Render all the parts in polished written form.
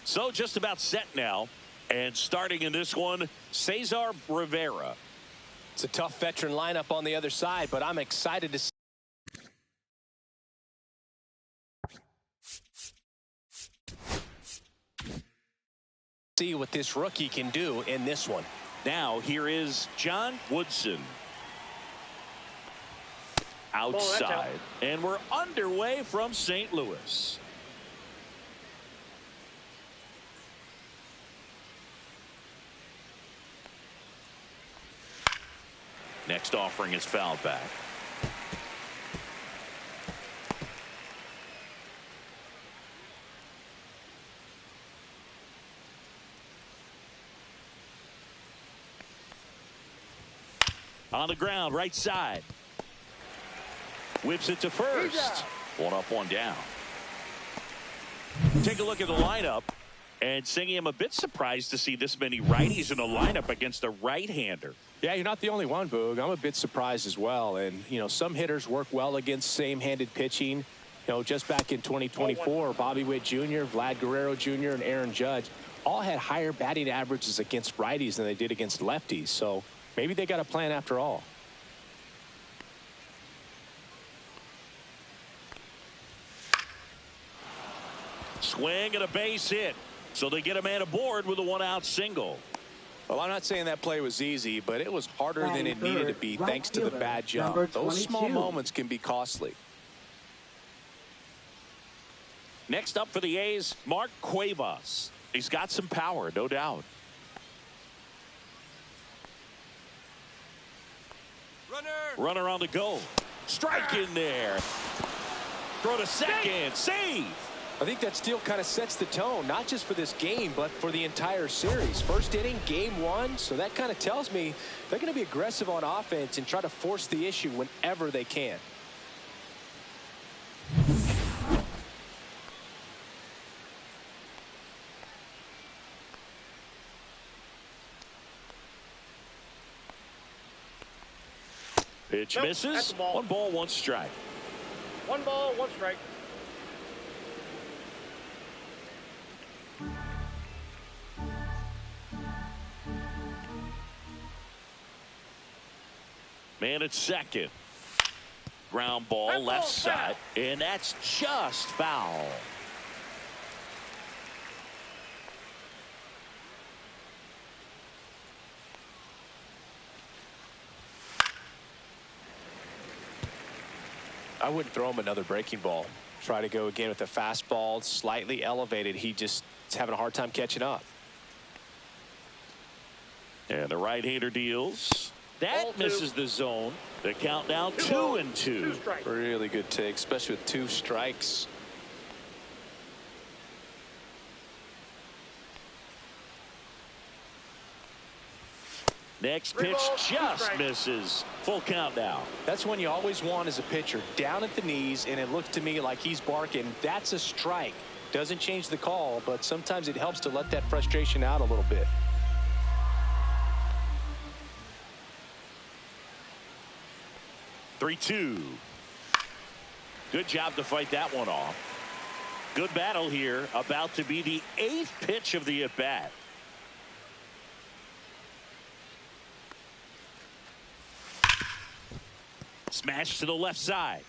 So just about set now. And starting in this one, Cesar Rivera. It's a tough veteran lineup on the other side, but I'm excited to see what this rookie can do in this one. Now here is John Woodson. Outside. And we're underway from St. Louis. Next offering is fouled back. On the ground, right side. Whips it to first. One up, one down. Take a look at the lineup. And Singy, I'm a bit surprised to see this many righties in the lineup against a right-hander. Yeah, you're not the only one, Boog. I'm a bit surprised as well. And, you know, some hitters work well against same-handed pitching. You know, just back in 2024, Bobby Witt Jr., Vlad Guerrero Jr., and Aaron Judge all had higher batting averages against righties than they did against lefties. So maybe they got a plan after all. Swing and a base hit. So they get a man aboard with a one-out single. Well, I'm not saying that play was easy, but it was harder than it needed to be thanks to the bad jump. Those small moments can be costly. Next up for the A's, Mark Cuevas. He's got some power, no doubt. Runner on the go. Strike in there. Throw to second. Save. I think that steal kind of sets the tone, not just for this game, but for the entire series. First inning, game one, so that kind of tells me they're going to be aggressive on offense and try to force the issue whenever they can. Pitch misses. One ball, one strike. One ball, one strike. Man at second. Ground ball left side. And that's just foul. I wouldn't throw him another breaking ball. Try to go again with a fastball, slightly elevated. He just is having a hard time catching up. And the right-hander deals. That misses the zone. The count now 2-2. Really good take, especially with 2 strikes. Next pitch just misses. Full count now. That's one you always want as a pitcher. Down at the knees, and it looked to me like he's barking. That's a strike. Doesn't change the call, but sometimes it helps to let that frustration out a little bit. Three-two. Good job to fight that one off. Good battle here. About to be the 8th pitch of the at-bat. Smash to the left side.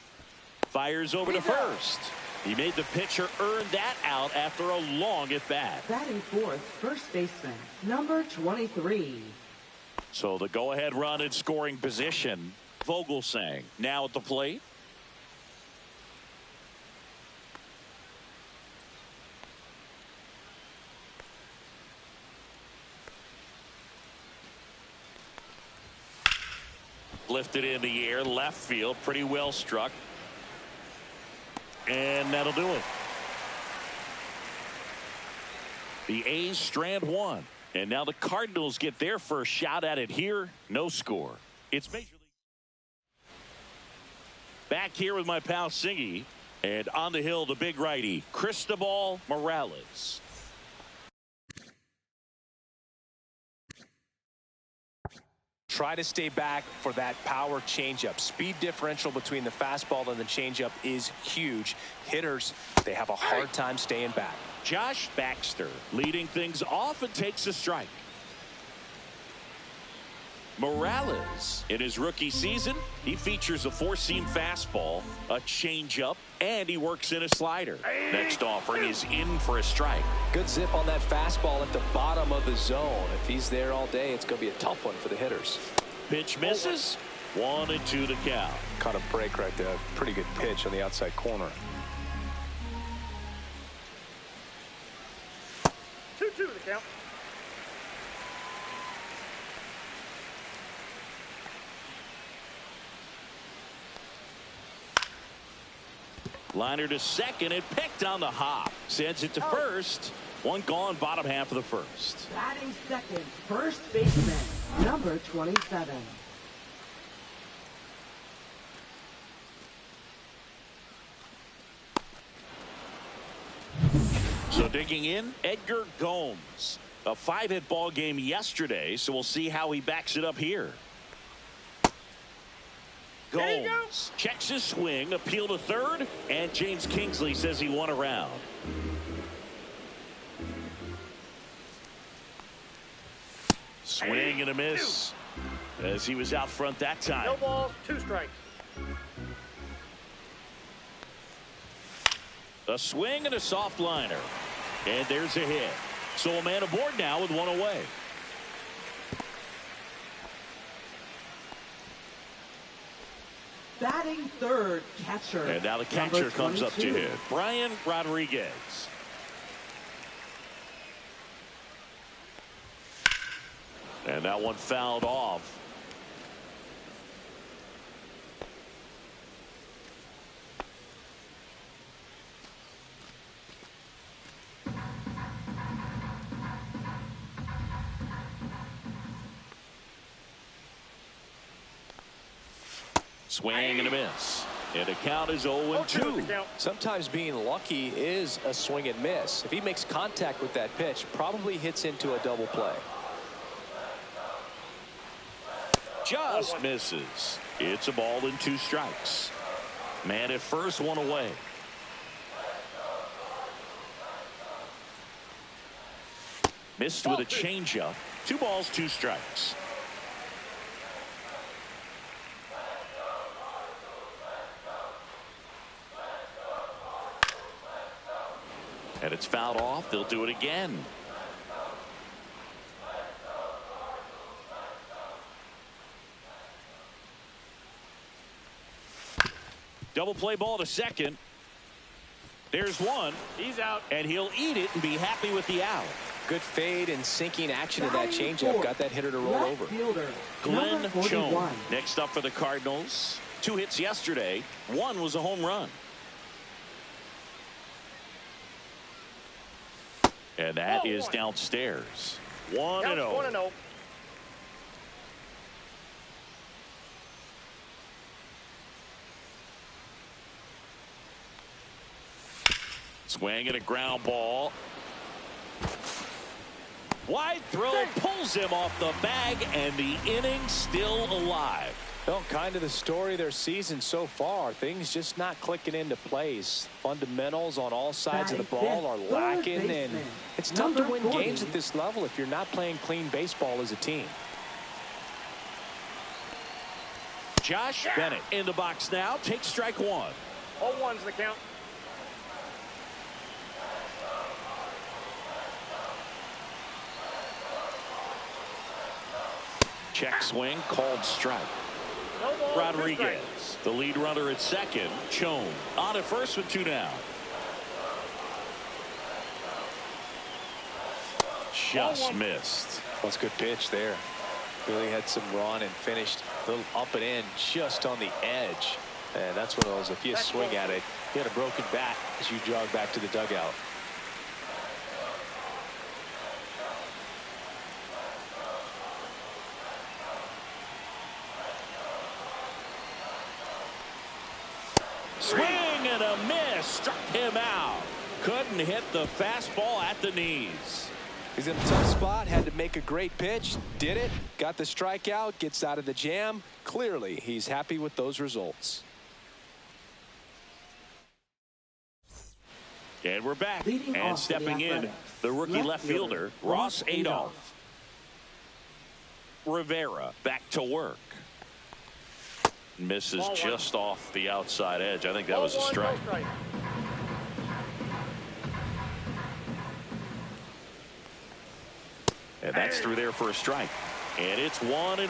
Fires over to first. He made the pitcher earn that out after a long at-bat. Batting fourth, first baseman, number 23. So the go-ahead run in scoring position. Vogelsang now at the plate. Lifted in the air, left field, pretty well struck. And that'll do it. The A's strand one. And now the Cardinals get their first shot at it here. No score. It's Major League. Back here with my pal Singy. And on the hill, the big righty, Cristobal Morales. Try to stay back for that power changeup. Speed differential between the fastball and the changeup is huge. Hitters, they have a hard time staying back. Josh Baxter leading things off and takes a strike. Morales, in his rookie season, he features a four-seam fastball, a changeup, and he works in a slider. Next offering is in for a strike. Good zip on that fastball at the bottom of the zone. If he's there all day, it's going to be a tough one for the hitters. Pitch misses. 1-2 to count. Caught a break right there. Pretty good pitch on the outside corner. 2-2 the count. Liner to second and picked on the hop. Sends it to first. One gone, bottom half of the first. Batting second, first baseman, number 27. So digging in, Edgar Gomes. A 5-hit ball game yesterday, so we'll see how he backs it up here. Gomes checks his swing, appeal to third, and James Kingsley says he won a round. Swing and a miss as he was out front that time. No balls, 2 strikes. A swing and a soft liner. And there's a hit. So a man aboard now with one away. Batting third, catcher. And now the catcher number comes up to 22. hit. Brian Rodriguez. And that one fouled off. Swing and a miss. And the count is 0-2. Sometimes being lucky is a swing and miss. If he makes contact with that pitch, probably hits into a double play. Just misses. It's a ball and 2 strikes. Man at first, one away. Missed with a changeup. 2 balls, 2 strikes. And it's fouled off. They'll do it again. Double play ball to second. There's one. He's out. And he'll eat it and be happy with the out. Good fade and sinking action in that changeup. Got that hitter to roll over. Fielder, Glenn number 41. Schoen next up for the Cardinals. 2 hits yesterday. 1 was a home run. And that is downstairs. 1-0. 1-0. Swing and a ground ball. Wide throw pulls him off the bag, and the inning still alive. Well, kind of the story of their season so far. Things just not clicking into place. Fundamentals on all sides of the ball are lacking, and it's tough to win games at this level if you're not playing clean baseball as a team. Josh Bennett in the box now. Takes strike 1. All ones the count. Check swing, called strike. No balls, Rodriguez, the lead runner at second. Schoen on at first with 2 down. Just missed. That's a good pitch there. Really had some run and finished a little up and in just on the edge. And that's one of those, if you swing at it, you had a broken bat as you jog back to the dugout. Swing and a miss. Struck him out. Couldn't hit the fastball at the knees. He's in a tough spot, had to make a great pitch, did it, got the strikeout, gets out of the jam. Clearly, he's happy with those results. And we're back. Leading And off for the stepping in, Athletics, the rookie left fielder, Ross Adolph. Adolph. Rivera back to work. Misses Ball just off the outside edge. I think that Ball was a one, strike. no strike. And that's through there for a strike. And it's 1-1.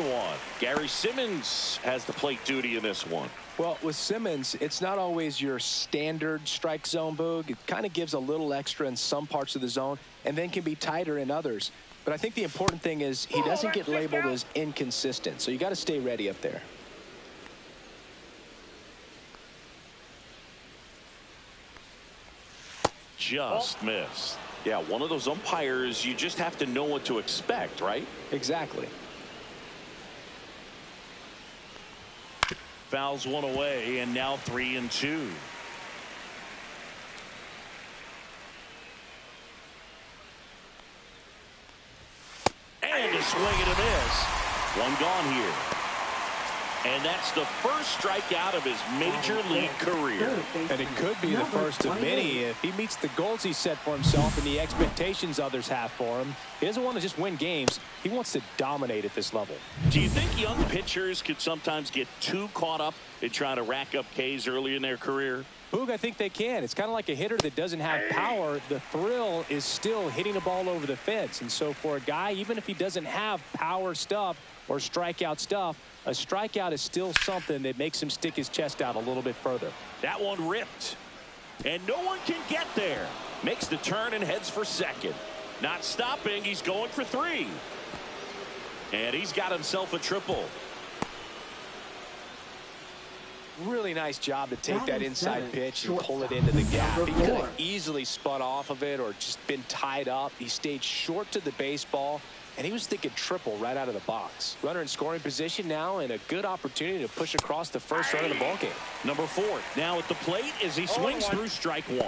Gary Simmons has the plate duty in this one. Well, with Simmons, it's not always your standard strike zone, Boog. It kind of gives a little extra in some parts of the zone and then can be tighter in others. But I think the important thing is he doesn't get labeled as inconsistent. So you got to stay ready up there. Just missed. Yeah, one of those umpires, you just have to know what to expect, right? Exactly. Fouls one away, and now 3-2. And a swing and a miss. One gone here. And that's the first strikeout of his major league career. And it could be the first of many if he meets the goals he set for himself and the expectations others have for him. He doesn't want to just win games. He wants to dominate at this level. Do you think young pitchers could sometimes get too caught up in trying to rack up Ks early in their career? Boog, I think they can. It's kind of like a hitter that doesn't have power. The thrill is still hitting a ball over the fence. And so for a guy, even if he doesn't have power stuff or strikeout stuff, a strikeout is still something that makes him stick his chest out a little bit further. That one ripped. And no one can get there. Makes the turn and heads for second. Not stopping. He's going for 3. And he's got himself a triple. Really nice job to take that inside pitch and pull it into the gap. He could have easily spun off of it or just been tied up. He stayed short to the baseball, and he was thinking triple right out of the box. Runner in scoring position now, and a good opportunity to push across the first run of the ballgame. Number 4 now at the plate as he swings through strike 1.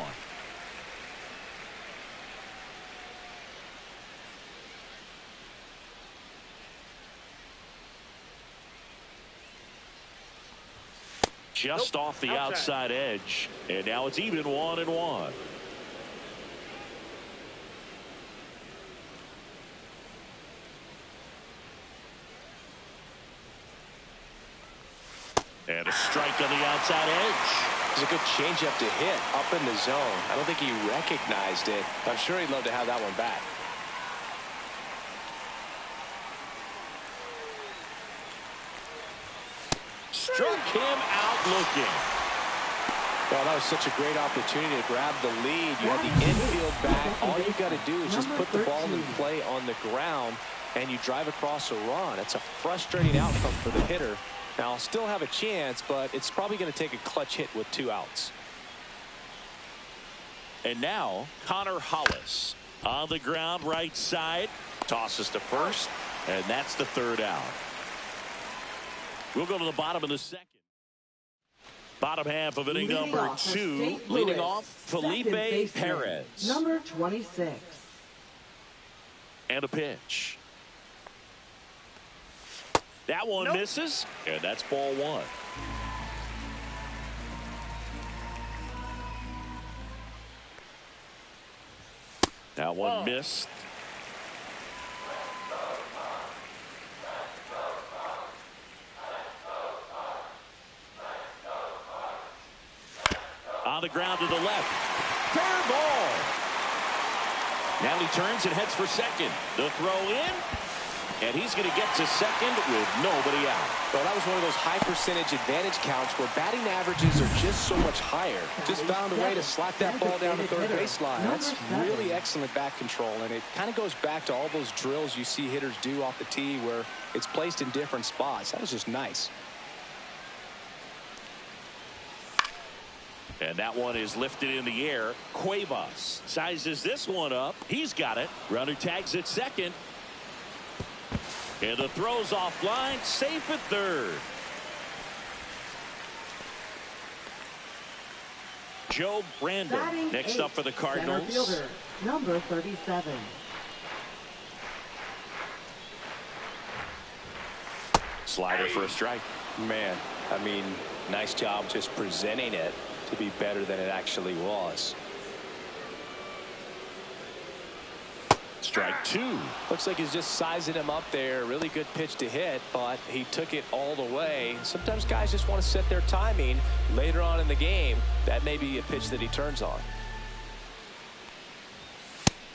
Just off the outside edge. And now it's even 1-1. And a strike on the outside edge. It's a good changeup to hit up in the zone. I don't think he recognized it. I'm sure he'd love to have that one back. Struck him out looking. Well, that was such a great opportunity to grab the lead. You had the infield back. All you got to do is just put the ball in play on the ground, and you drive across a run. It's a frustrating outcome for the hitter. Now, I'll still have a chance, but it's probably going to take a clutch hit with 2 outs. And now, Connor Hollis on the ground right side. Tosses to first, and that's the 3rd out. We'll go to the bottom of the 2nd. Bottom half of inning number 2. Leading off, Felipe Perez. Number 26. And a pitch. That one misses, and that's ball 1. That one missed. On the ground to the left. Fair ball. Now he turns and heads for second. The throw in. And he's going to get to second with nobody out. Well, that was one of those high percentage advantage counts where batting averages are just so much higher. Just found a way to slap that ball down the third baseline. That's really excellent bat control, and it kind of goes back to all those drills you see hitters do off the tee where it's placed in different spots. That was just nice. And that one is lifted in the air. Cuevas sizes this one up. He's got it. Runner tags at second. And the throw's offline, safe at third. Joe Brandon next up for the Cardinals. Center fielder, number 37. Slider for a strike. Man, I mean, nice job just presenting it to be better than it actually was. Strike 2. Looks like he's just sizing him up there. Really good pitch to hit, but he took it all the way. Sometimes guys just want to set their timing later on in the game. That may be a pitch that he turns on.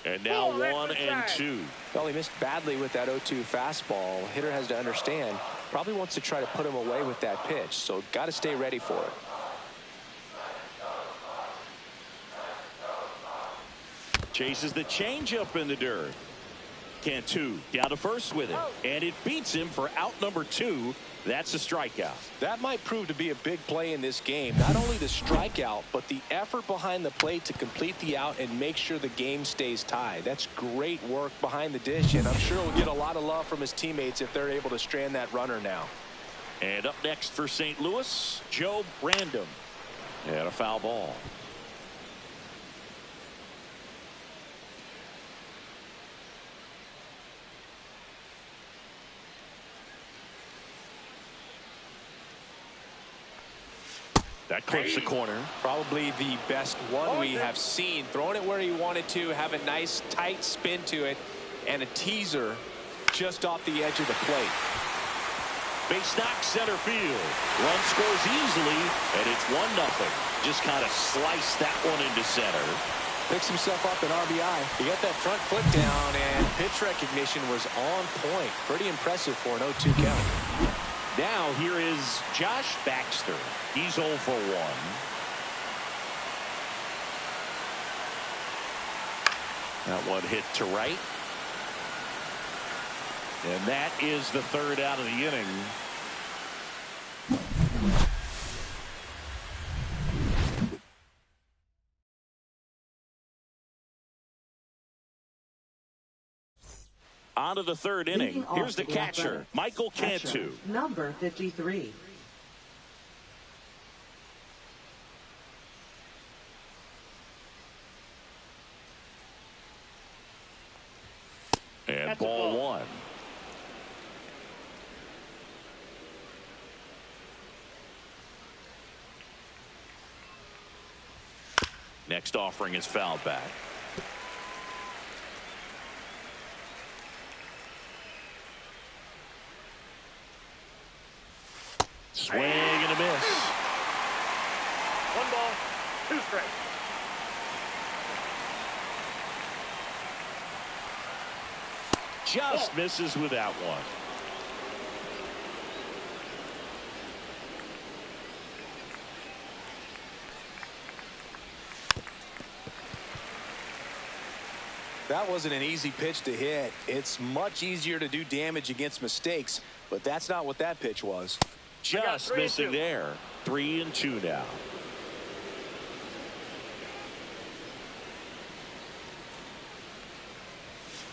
And now 1-2. Well, he missed badly with that 0-2 fastball. Hitter has to understand, probably wants to try to put him away with that pitch, so got to stay ready for it. Chases the changeup in the dirt. Cantu down to first with it, and it beats him for out number 2. That's a strikeout. That might prove to be a big play in this game. Not only the strikeout, but the effort behind the plate to complete the out and make sure the game stays tied. That's great work behind the dish, and I'm sure he'll get a lot of love from his teammates if they're able to strand that runner now. And up next for St. Louis, Joe Brandon. And a foul ball. That clips the corner. Probably the best one we have seen. Throwing it where he wanted to, have a nice tight spin to it, and a teaser just off the edge of the plate. Base knock center field. Run scores easily, and it's 1-0. Just kind of sliced that one into center. Picks himself up an RBI. He got that front foot down, and pitch recognition was on point. Pretty impressive for an 0-2 count. Now here is Josh Baxter. He's 0 for 1. That one hit to right. And that is the 3rd out of the inning. On to the 3rd inning. Here's the catcher, Michael Cantu. Number 53. And That's ball 1. Next offering is fouled back. Swing and a miss. 1 ball, 2 strikes. Just misses with that one. That wasn't an easy pitch to hit. It's much easier to do damage against mistakes, but that's not what that pitch was. Just missing there. 3-2 now.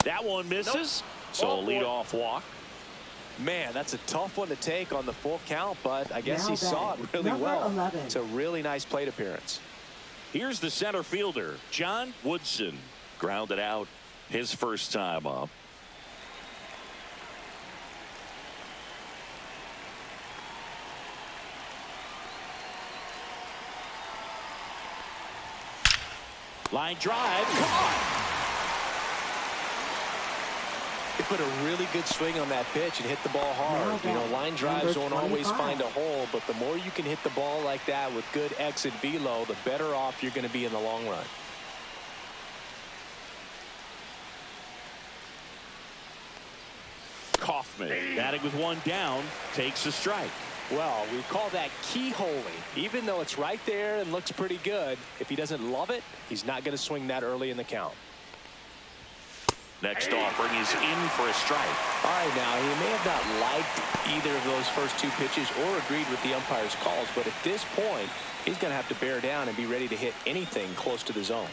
That one misses. So a leadoff walk. Man, that's a tough one to take on the full count, but I guess he saw it really Number well. 11. It's a really nice plate appearance. Here's the center fielder, John Woodson. Grounded out his first time up. Line drive. Caught. He put a really good swing on that pitch and hit the ball hard. You know, line drives don't always find a hole, but the more you can hit the ball like that with good exit velo, the better off you're going to be in the long run. Kaufman batting with 1 down, takes a strike. Well, we call that keyholing. Even though it's right there and looks pretty good, if he doesn't love it, he's not going to swing that early in the count. Next offering is in for a strike. All right, now, he may have not liked either of those first 2 pitches or agreed with the umpire's calls, but at this point, he's going to have to bear down and be ready to hit anything close to the zone.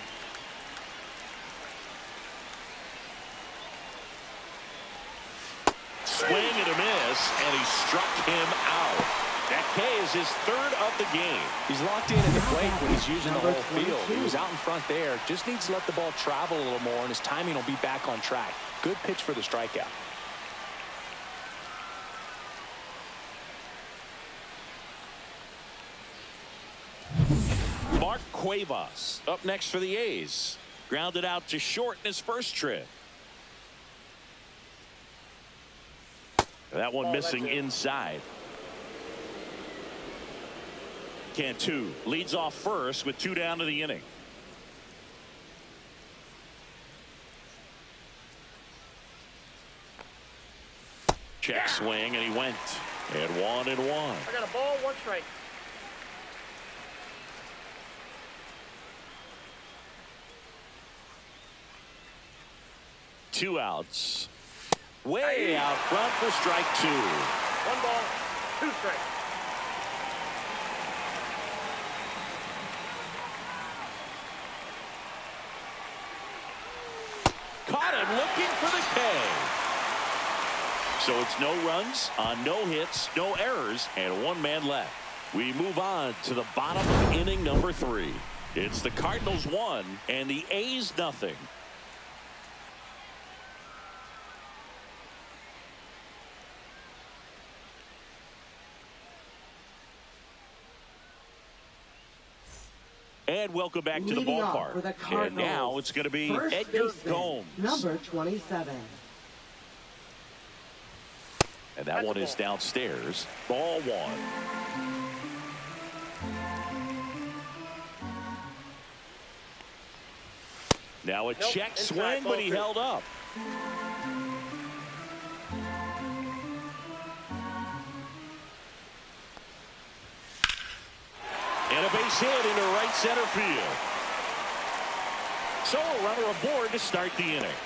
Swing and a miss, and he struck him out. That K is his 3rd of the game. He's locked in at the plate when he's using the whole field. He was out in front there. Just needs to let the ball travel a little more, and his timing will be back on track. Good pitch for the strikeout. Cuevas up next for the A's. Grounded out to short in his first trip. That one missing inside. Cantu leads off first with 2 down to the inning. Check swing, and he went. And 1-1. I got a ball, 1 strike. Two outs. Way out front for strike 2. 1 ball, 2 strikes. Caught him looking for the K. So it's no runs on no hits, no errors, and 1 man left. We move on to the bottom of inning number 3. It's the Cardinals 1 and the A's nothing. And welcome back to the ballpark. And now it's going to be Edgar Gomes. Number 27. And that one is downstairs. Ball 1. Now a check swing, but he held up. And a base hit into right center field. So a runner aboard to start the inning.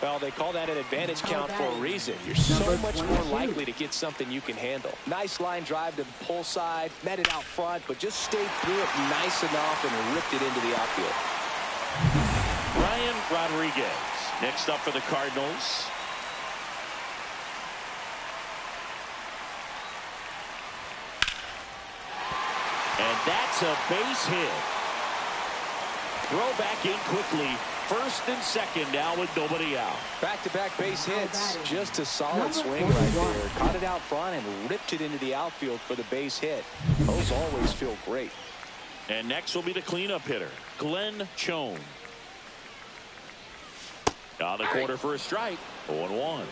Well, they call that an advantage count for a reason. You're so much more likely to get something you can handle. Nice line drive to the pull side, met it out front, but just stayed through it nice enough and ripped it into the outfield. Ryan Rodriguez next up for the Cardinals. And that's a base hit. Throw back in quickly. First and second now with nobody out. Back-to-back base hits. Just a solid swing right there. Caught it out front and ripped it into the outfield for the base hit. Those always feel great. And next will be the cleanup hitter, Glenn Chone. On the corner for a strike. 0-1.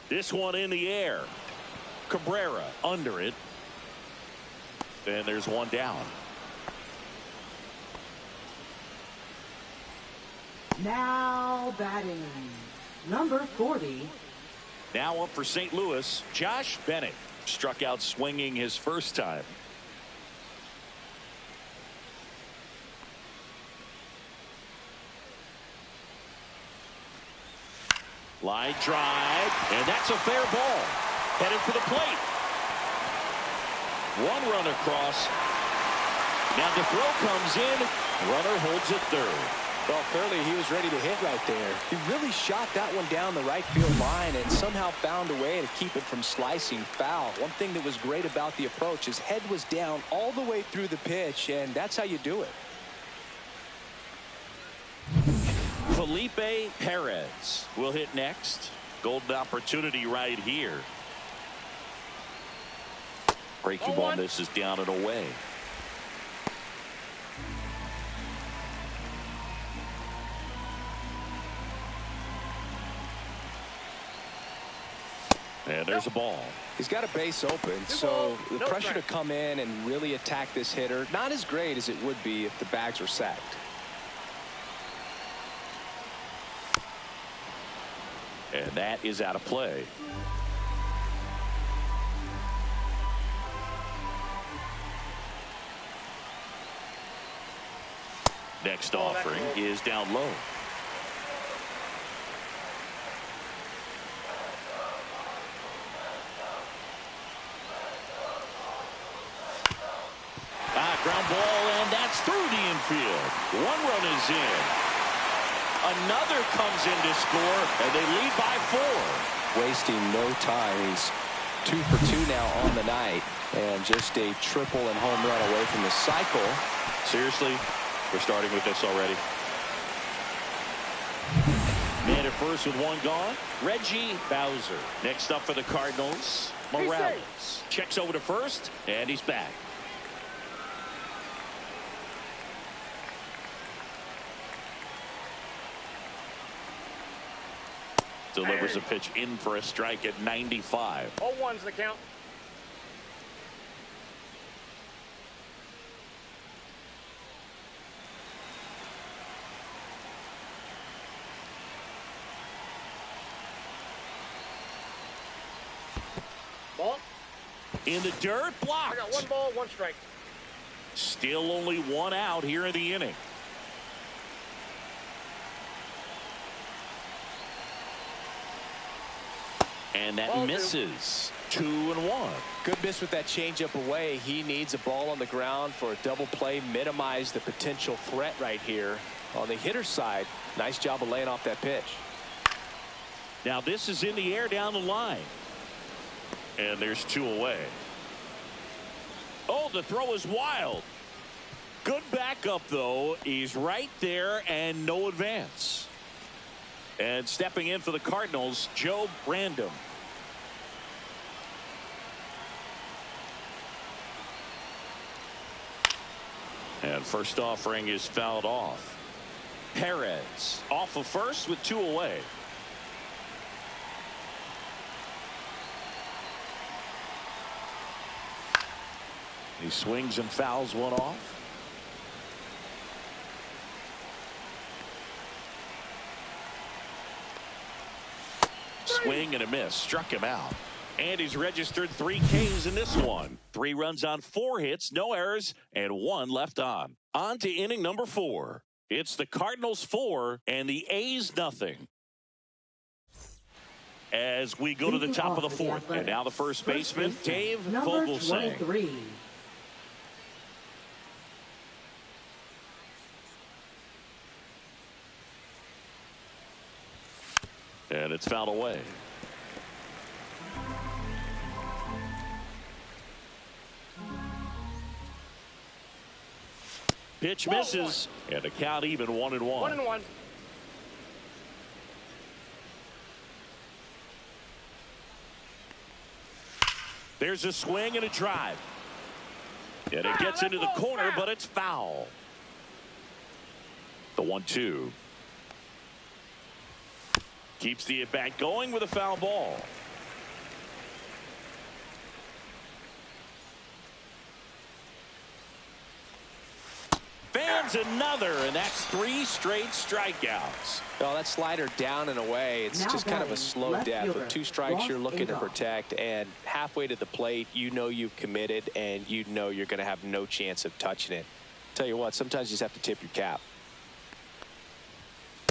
This one in the air. Cabrera under it. And there's one down. Now batting, number 40. Now up for St. Louis, Josh Bennett. Struck out swinging his first time. Line drive, and that's a fair ball. Headed for the plate. One run across. Now the throw comes in. Runner holds it third. Well, clearly he was ready to hit right there. He really shot that one down the right field line and somehow found a way to keep it from slicing foul. One thing that was great about the approach, his head was down all the way through the pitch, and that's how you do it. Felipe Perez will hit next. Golden opportunity right here. Breaking ball misses down and away. And there's a ball. He's got a base open, so the pressure to come in and really attack this hitter, not as great as it would be if the bags were sacked. And that is out of play. Next offering is down low. Ground ball, and that's through the infield. One run is in. Another comes in to score, and they lead by 4. Wasting no time. He's 2 for 2 now on the night, and just a triple and home run away from the cycle. Seriously, we're starting with this already. Man in first with one gone. Reggie Bowser. Next up for the Cardinals, Morales. Checks over to first, and he's back. Delivers a pitch in for a strike at 95. 0-1's the count. Ball. In the dirt, blocked. I got 1 ball, 1 strike. Still only 1 out here in the inning. And that Ball misses. 2-1. Good miss with that changeup away. He needs a ball on the ground for a double play. Minimize the potential threat right here. On the hitter's side, nice job of laying off that pitch. Now this is in the air down the line. And there's 2 away. Oh, the throw is wild. Good backup, though. He's right there and no advance. And stepping in for the Cardinals, Joe Brandon. And first offering is fouled off. Perez off of first with 2 away. He swings and fouls one off. Swing and a miss. Struck him out. And he's registered 3 Ks in this one. 3 runs on 4 hits, no errors, and 1 left on. On to inning number 4. It's the Cardinals 4 and the A's nothing. As we go to the top of the 4th. And now the first baseman, Dave Vogelsang. 23. And it's fouled away. Pitch misses, and the count even 1-1. 1-1. There's a swing and a drive. And it gets into the corner, but it's foul. The 1-2. Keeps the at-bat going with a foul ball. Fans another, and that's 3 straight strikeouts. Well, that slider down and away. It's Now just kind of a slow left death. fielder, With 2 strikes, Ross you're looking to Adolph. protect, and halfway to the plate, you know you've committed, and you know you're going to have no chance of touching it. Tell you what, sometimes you just have to tip your cap.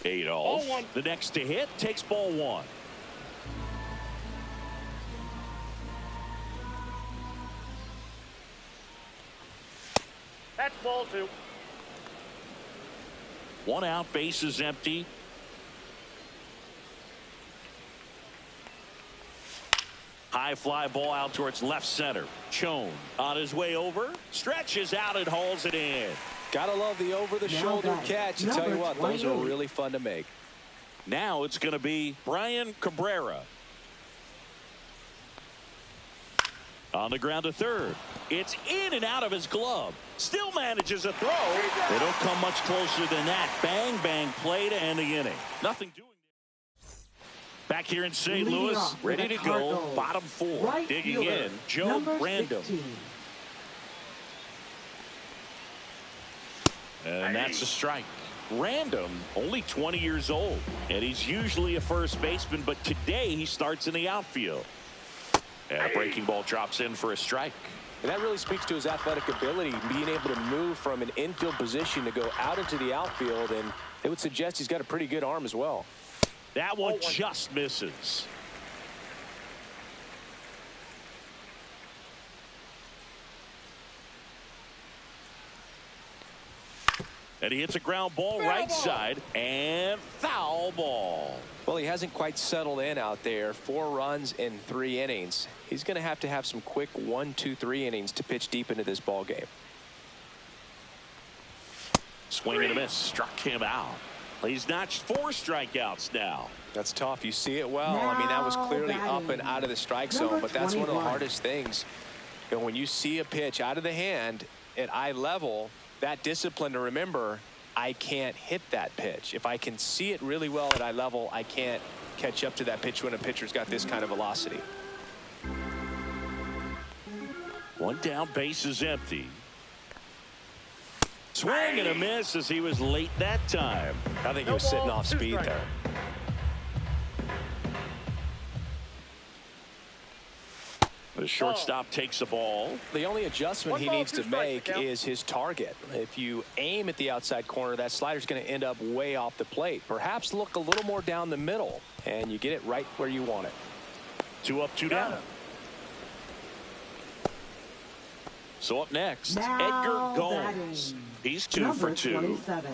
Adolph, Ball 1. the next to hit, takes ball 1. That's ball 2. 1 out, base is empty. High fly ball out towards left center. Chone on his way over, stretches out and hauls it in. Gotta love the over-the-shoulder Now catch. I batting, tell you number what, those are 28. really fun to make. Now it's going to be Brian Cabrera. On the ground to third. It's in and out of his glove. Still manages a throw. They don't come much closer than that. Bang, bang play to end the inning. Nothing doing. Back here in St. Leading Louis, off ready with to the go. Cardinals. Bottom 4. Right Digging fielder, in, Joe number Brandon. 16. And that's a strike. Random, only 20 years old, and he's usually a first baseman, but today he starts in the outfield. And a breaking ball drops in for a strike. And that really speaks to his athletic ability, being able to move from an infield position to go out into the outfield, and it would suggest he's got a pretty good arm as well. That one just misses. And he hits a ground ball right side, and foul ball. Well, he hasn't quite settled in out there. 4 runs in 3 innings. He's going to have some quick 1, 2, 3 innings to pitch deep into this ball game. Swing and a miss, struck him out. He's notched 4 strikeouts now. That's tough. You see it well. I mean, that was clearly up and out of the strike zone, but that's one of the 21. hardest things. You know, when you see a pitch out of the hand at eye level, that discipline to remember, I can't hit that pitch. If I can see it really well at eye level, I can't catch up to that pitch when a pitcher's got this kind of velocity. 1 down, base is empty. Swing and a miss as he was late that time. I think he was sitting off speed strike. there. The shortstop takes the ball. The only adjustment 1 he ball, needs 2 to strikes, make the count. is his target. If you aim at the outside corner, that slider's going to end up way off the plate. Perhaps look a little more down the middle, and you get it right where you want it. 2 up, 2 down. So up next, Now Edgar Gomes. batting. He's 2 Number for 2. 27.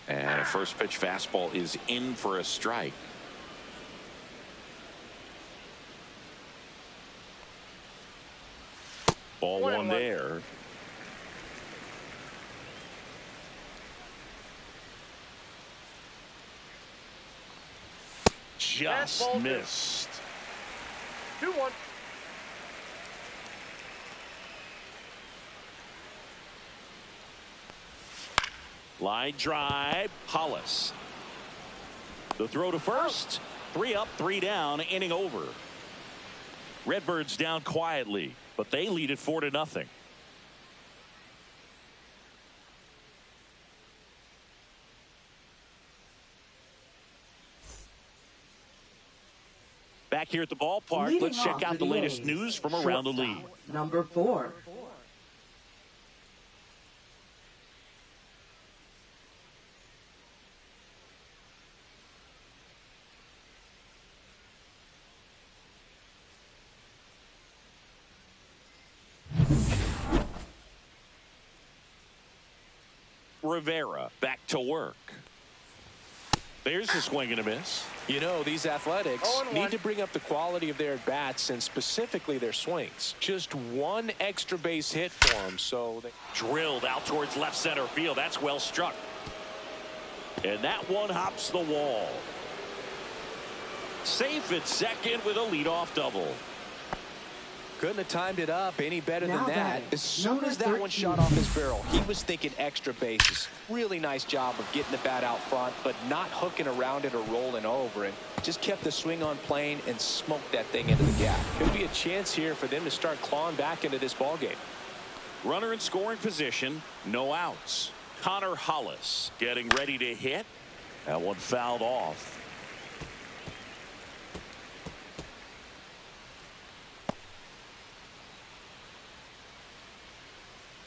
And a first pitch fastball is in for a strike. Ball 1 there. Just Fastball missed. 2-1. Line drive, Hollis. The throw to first. 3 up, 3 down, inning over. Redbirds down quietly, but they lead it 4-0. Back here at the ballpark, Leading let's check off out for the latest A's, news from around the league. shortstop, Number 4. Rivera back to work. There's a swing and a miss. You know, these Athletics 0-1. need to bring up the quality of their at-bats and specifically their swings. Just 1 extra base hit for them, so they Drilled out towards left center field. That's well struck. And that one hops the wall. Safe at second with a leadoff double. couldn't have timed it up any better than Now that. batting, As soon number as that one 13. shot off his barrel, he was thinking extra bases. Really nice job of getting the bat out front, but not hooking around it or rolling over it. Just kept the swing on plane and smoked that thing into the gap. Could be a chance here for them to start clawing back into this ballgame. Runner in scoring position, no outs. Connor Hollis getting ready to hit. That one fouled off.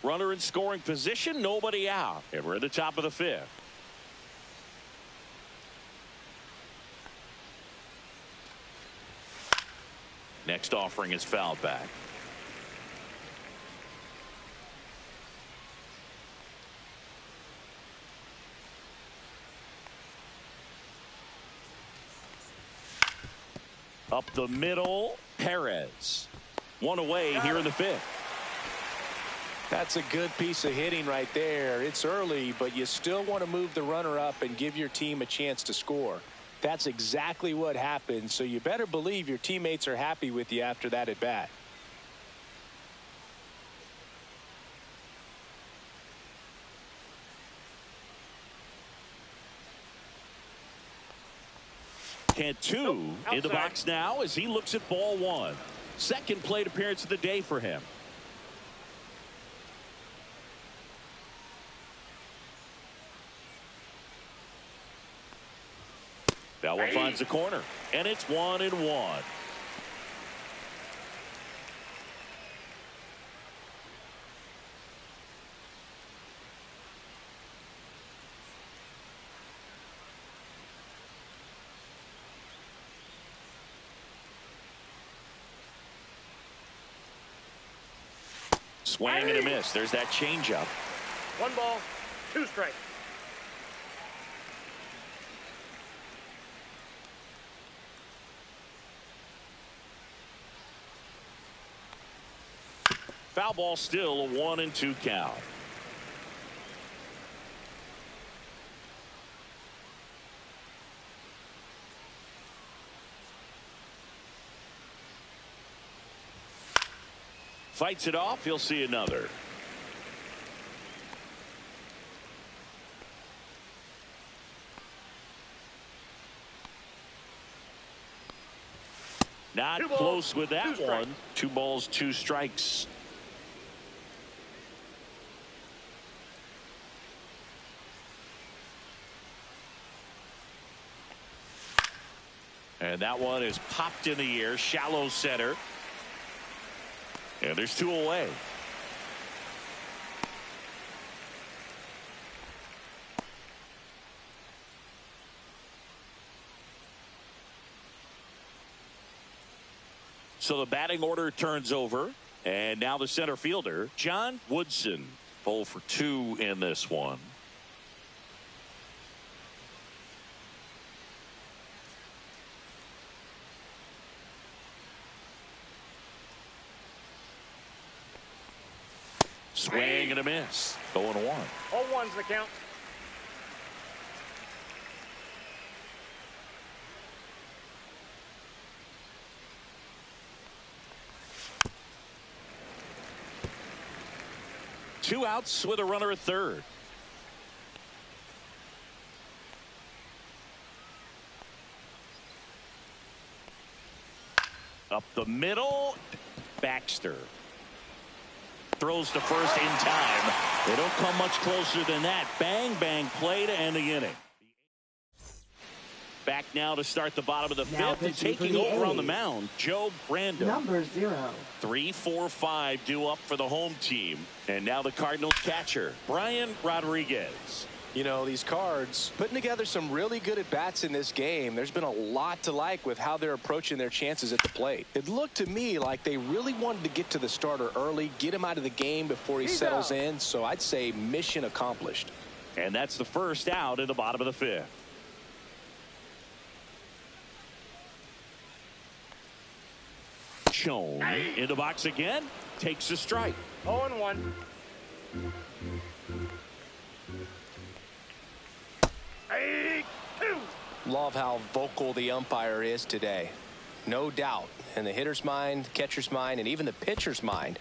Runner in scoring position, nobody out. And we're at the top of the 5th. Next offering is fouled back. Up the middle, Perez. One away here in the 5th. That's a good piece of hitting right there. It's early, but you still want to move the runner up and give your team a chance to score. That's exactly what happened, so you better believe your teammates are happy with you after that at bat. Cantu in the box now as he looks at ball 1. Second plate appearance of the day for him. That one finds the corner, and it's 1-1. Swing and a miss. There's that changeup. 1 ball, 2 strikes. Foul ball, still a 1-2 count. Fights it off. He'll see another. Not close with that one. 2 balls, 2 strikes. And that one is popped in the air. Shallow center. And there's 2 away. So the batting order turns over. And now the center fielder, John Woodson, 0 for 2 in this one. Swing and a miss. 0-1. 0-1's the count. Two outs with a runner at third. Up the middle. Baxter throws to first in time. They don't come much closer than that. Bang, bang play to end the inning. Back now to start the bottom of the fifth and taking over on the mound, Joe Brando. Number 0. 3, 4, 5 due up for the home team. And now the Cardinals catcher, Brian Rodriguez. You know, these Cards putting together some really good at-bats in this game. There's been a lot to like with how they're approaching their chances at the plate. It looked to me like they really wanted to get to the starter early, get him out of the game before he settles in. So I'd say mission accomplished. And that's the first out in the bottom of the fifth. Shown in the box again, takes a strike. 0-1. Love how vocal the umpire is today. No doubt in the hitter's mind, catcher's mind, and even the pitcher's mind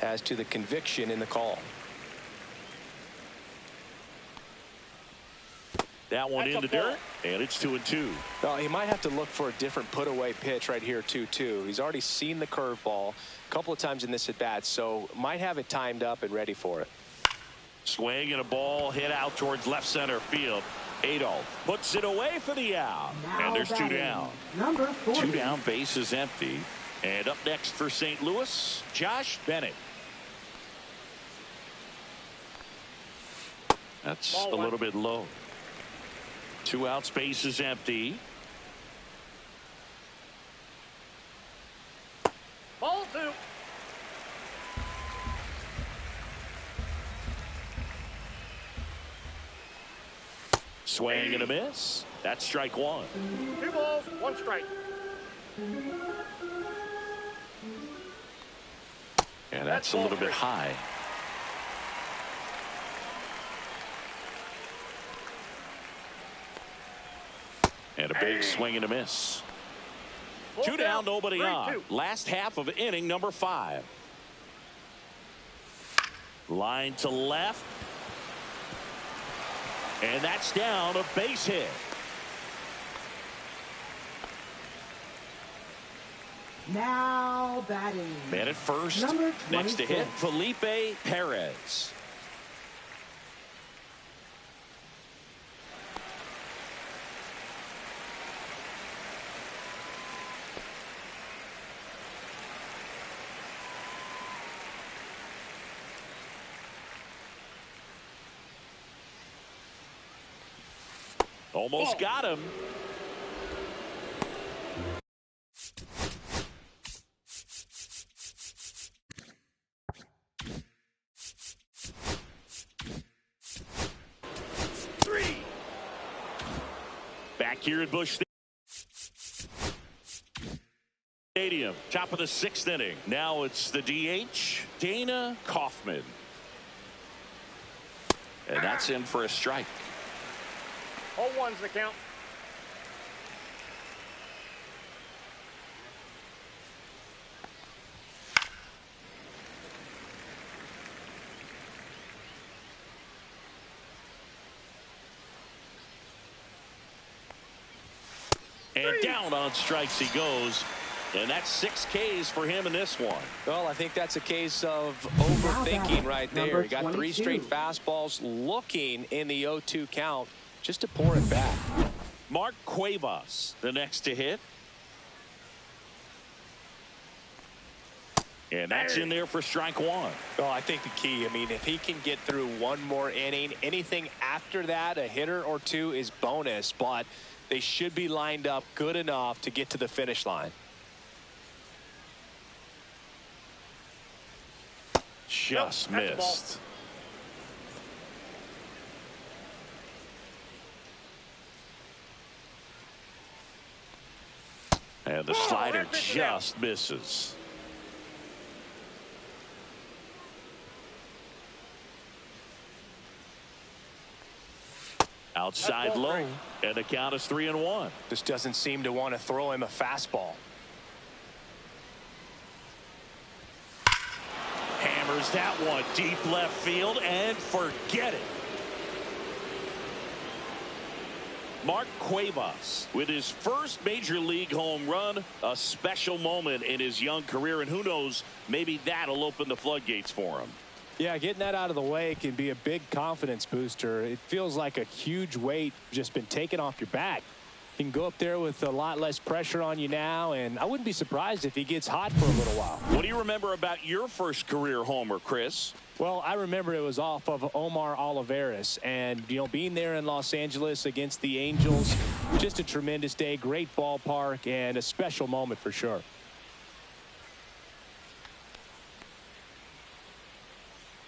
as to the conviction in the call. That one in the dirt, and it's 2-2. Well, he might have to look for a different put-away pitch right here, 2-2. He's already seen the curveball a couple of times in this at-bat, so might have it timed up and ready for it. Swing and a ball hit out towards left center field. Adolph puts it away for the out. Now and there's batting, 2 down. Number 40. 2 down, base is empty. And up next for St. Louis, Josh Bennett. That's a little bit low. 2 outs, base is empty. Ball 2. Swing and a miss. That's strike 1. 2 balls, 1 strike. And that's a little bit high. And a big swing and a miss. 2 down, nobody on. Last half of inning number 5. Line to left. And that's down, a base hit. Now batting. Man at first. Number Next to hit, 26. Felipe Perez. Almost got him. Back here at Busch Stadium, top of the 6th inning. Now it's the DH, Dana Kaufman. And that's in for a strike. 0-1's the count. And down on strikes he goes. And that's 6 Ks for him in this one. Well, I think that's a case of overthinking right there. He got 3 straight fastballs looking in the 0-2 count just to pour it back. Mark Cuevas, the next to hit. And that's in there for strike 1. Well, I think the key, I mean, if he can get through one more inning, anything after that, a hitter or 2 is bonus, but they should be lined up good enough to get to the finish line. Just missed. And the slider just misses. Outside low, and the count is 3-1. Just doesn't seem to want to throw him a fastball. Hammers that one deep left field and forget it. Mark Cuevas with his first major league home run, a special moment in his young career, and who knows, maybe that'll open the floodgates for him. Yeah, getting that out of the way can be a big confidence booster. It feels like a huge weight just been taken off your back. You can go up there with a lot less pressure on you now, and I wouldn't be surprised if he gets hot for a little while. What do you remember about your first career homer, Chris? Well, I remember it was off of Omar Olivares, and, you know, being there in Los Angeles against the Angels, just a tremendous day, great ballpark, and a special moment for sure.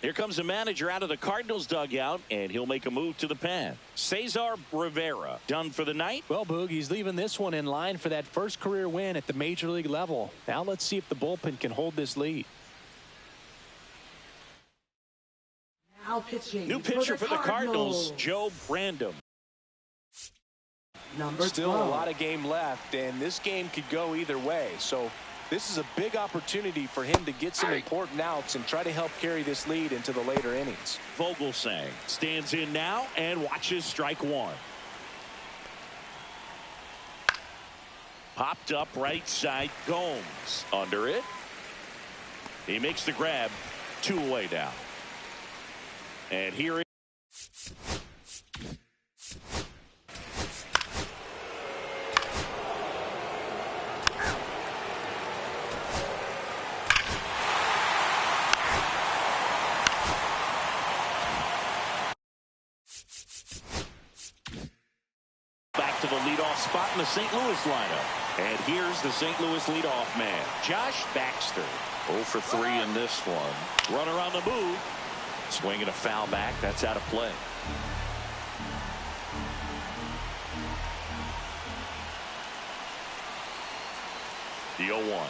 Here comes the manager out of the Cardinals dugout, and he'll make a move to the pen. Cesar Rivera done for the night. Well, Boog, he's leaving this one in line for that first career win at the major league level. Now let's see if the bullpen can hold this lead. Now pitching. New pitcher for the Cardinals, Joe Brandon. Number Still 12. a lot of game left, and this game could go either way. So this is a big opportunity for him to get some important outs and try to help carry this lead into the later innings. Vogelsang stands in now and watches strike 1. Popped up right side. Gomes under it. He makes the grab. 2 away now. And here it back to the leadoff spot in the St. Louis lineup. And here's the St. Louis leadoff man, Josh Baxter. 0 for 3 in this one. Runner on the move. Swinging a foul back. That's out of play. The 0-1.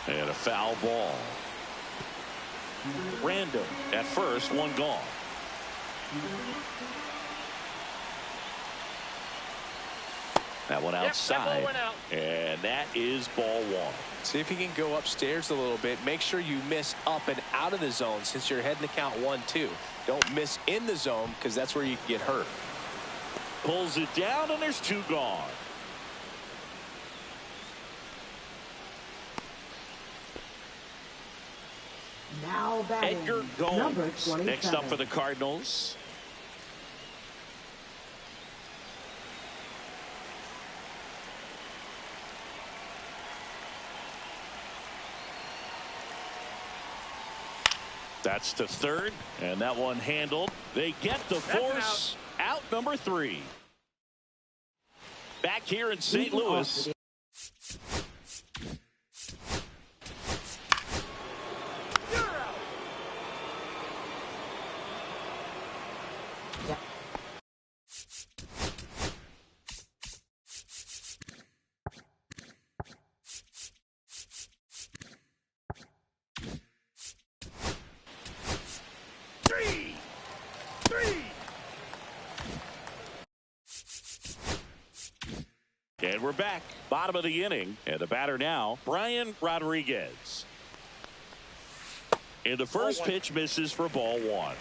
And a foul ball. Random at first, 1 gone. That one outside. That ball went out. And that is ball 1. See if you can go upstairs a little bit. Make sure you miss up and out of the zone since you're heading to count 1-2. Don't miss in the zone because that's where you can get hurt. Pulls it down and there's 2 gone. Now batting. Edgar Number Gomes 27. next up for the Cardinals. That's to third, and that one handled. They get the force out number 3. Back here in St. Louis. we're back. Bottom of the inning. And the batter now, Brian Rodriguez. And the first pitch misses for ball one.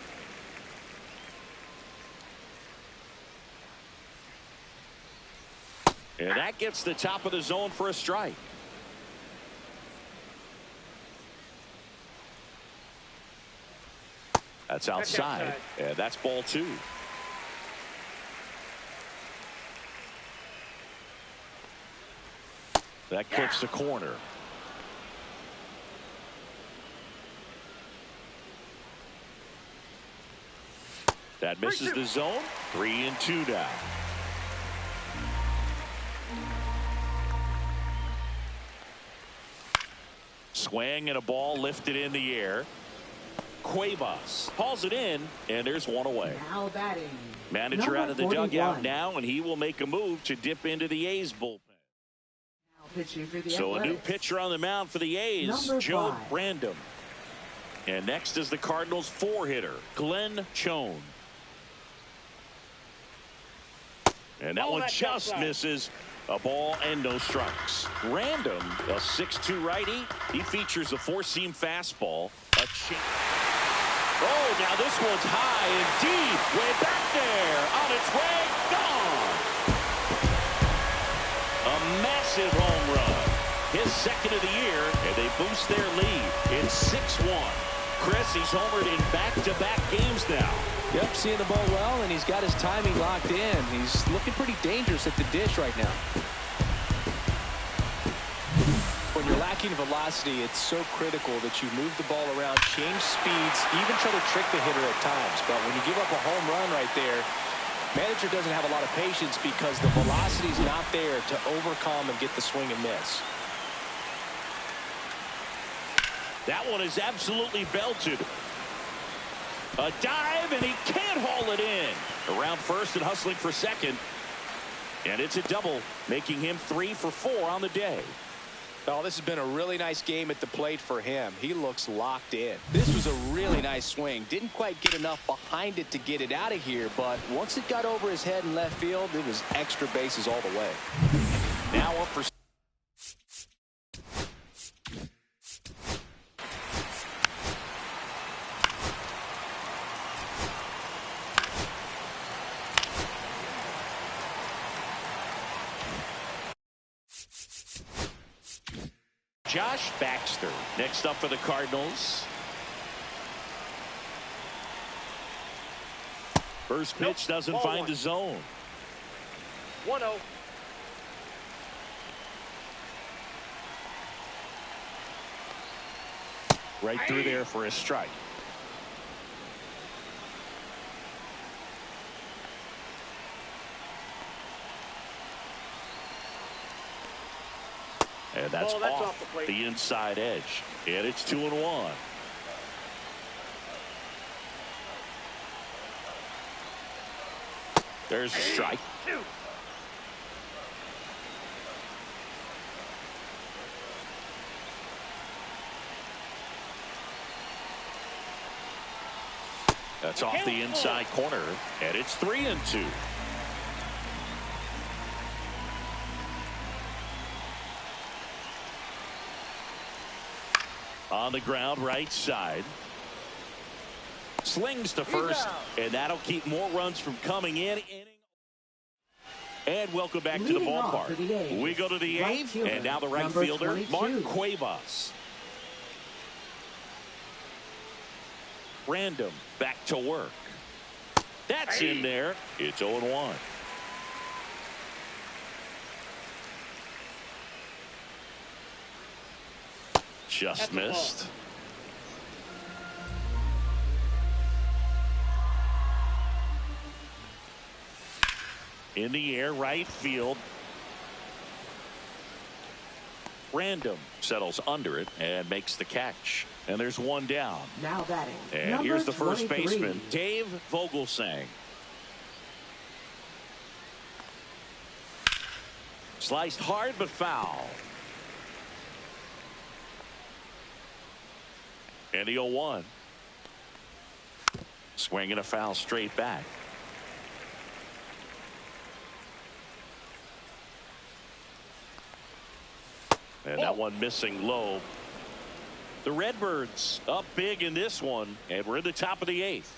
And that gets the top of the zone for a strike. That's outside. And that's ball two. That clips the corner. That misses the zone. 3-2 now. Swing and a ball lifted in the air. Cuevas hauls it in, and there's one away. Now batting. Manager out of the dugout now, and he will make a move to dip into the A's bullpen. So a new pitcher on the mound for the A's, Joe Random. And next is the Cardinals' 4-hitter, Glenn Chone. And that one just misses. A ball and no strikes. Random, a 6'2 righty. He features a 4-seam fastball. Oh, now this one's high and deep. Way back there. On its way. Gone. A massive home run. His second of the year, and they boost their lead. It's 6-1. Chris, he's homered in back-to-back games now. Yep, seeing the ball well, and he's got his timing locked in. He's looking pretty dangerous at the dish right now. When you're lacking velocity, it's so critical that you move the ball around, change speeds, even try to trick the hitter at times. But when you give up a home run right there, manager doesn't have a lot of patience because the velocity's not there to overcome and get the swing and miss. That one is absolutely belted. A dive, and he can't haul it in. Around first and hustling for second. And it's a double, making him 3 for 4 on the day. Oh, this has been a really nice game at the plate for him. He looks locked in. This was a really nice swing. Didn't quite get enough behind it to get it out of here, but once it got over his head in left field, it was extra bases all the way. Now up for Josh Baxter next up for the Cardinals. First pitch doesn't find the zone. 1-0. Right through there for a strike. And that's off the inside edge. And it's 2-1. There's a strike. That's off the inside corner. And it's 3-2. On the ground, right side. Slings to first, and that'll keep more runs from coming in. And welcome back to the ballpark. We go to the eighth, and now the right fielder, Mark Cuevas. Random back to work. That's in there. It's 0-1. Just missed. In the air, right field. Random settles under it and makes the catch. And there's one down. Now batting. And here's the first baseman, Dave Vogelsang. Sliced hard but foul. And the 0-1. Swinging a foul straight back. And that one missing low. The Redbirds up big in this one, and we're in the top of the 8th.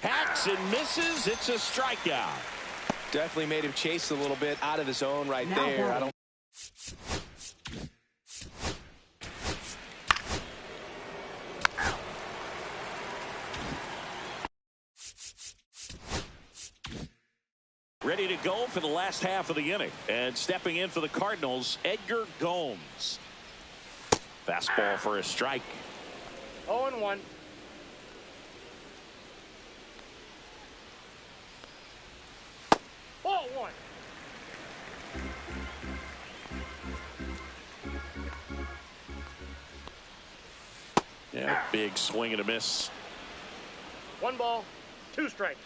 Hacks and misses. It's a strikeout. Definitely made him chase a little bit out of his zone right there. I don't. Ready to go for the last half of the inning. And stepping in for the Cardinals, Edgar Gomes. Fastball for a strike. 0-1. Ball 1. Yeah, big swing and a miss. 1 ball, 2 strikes.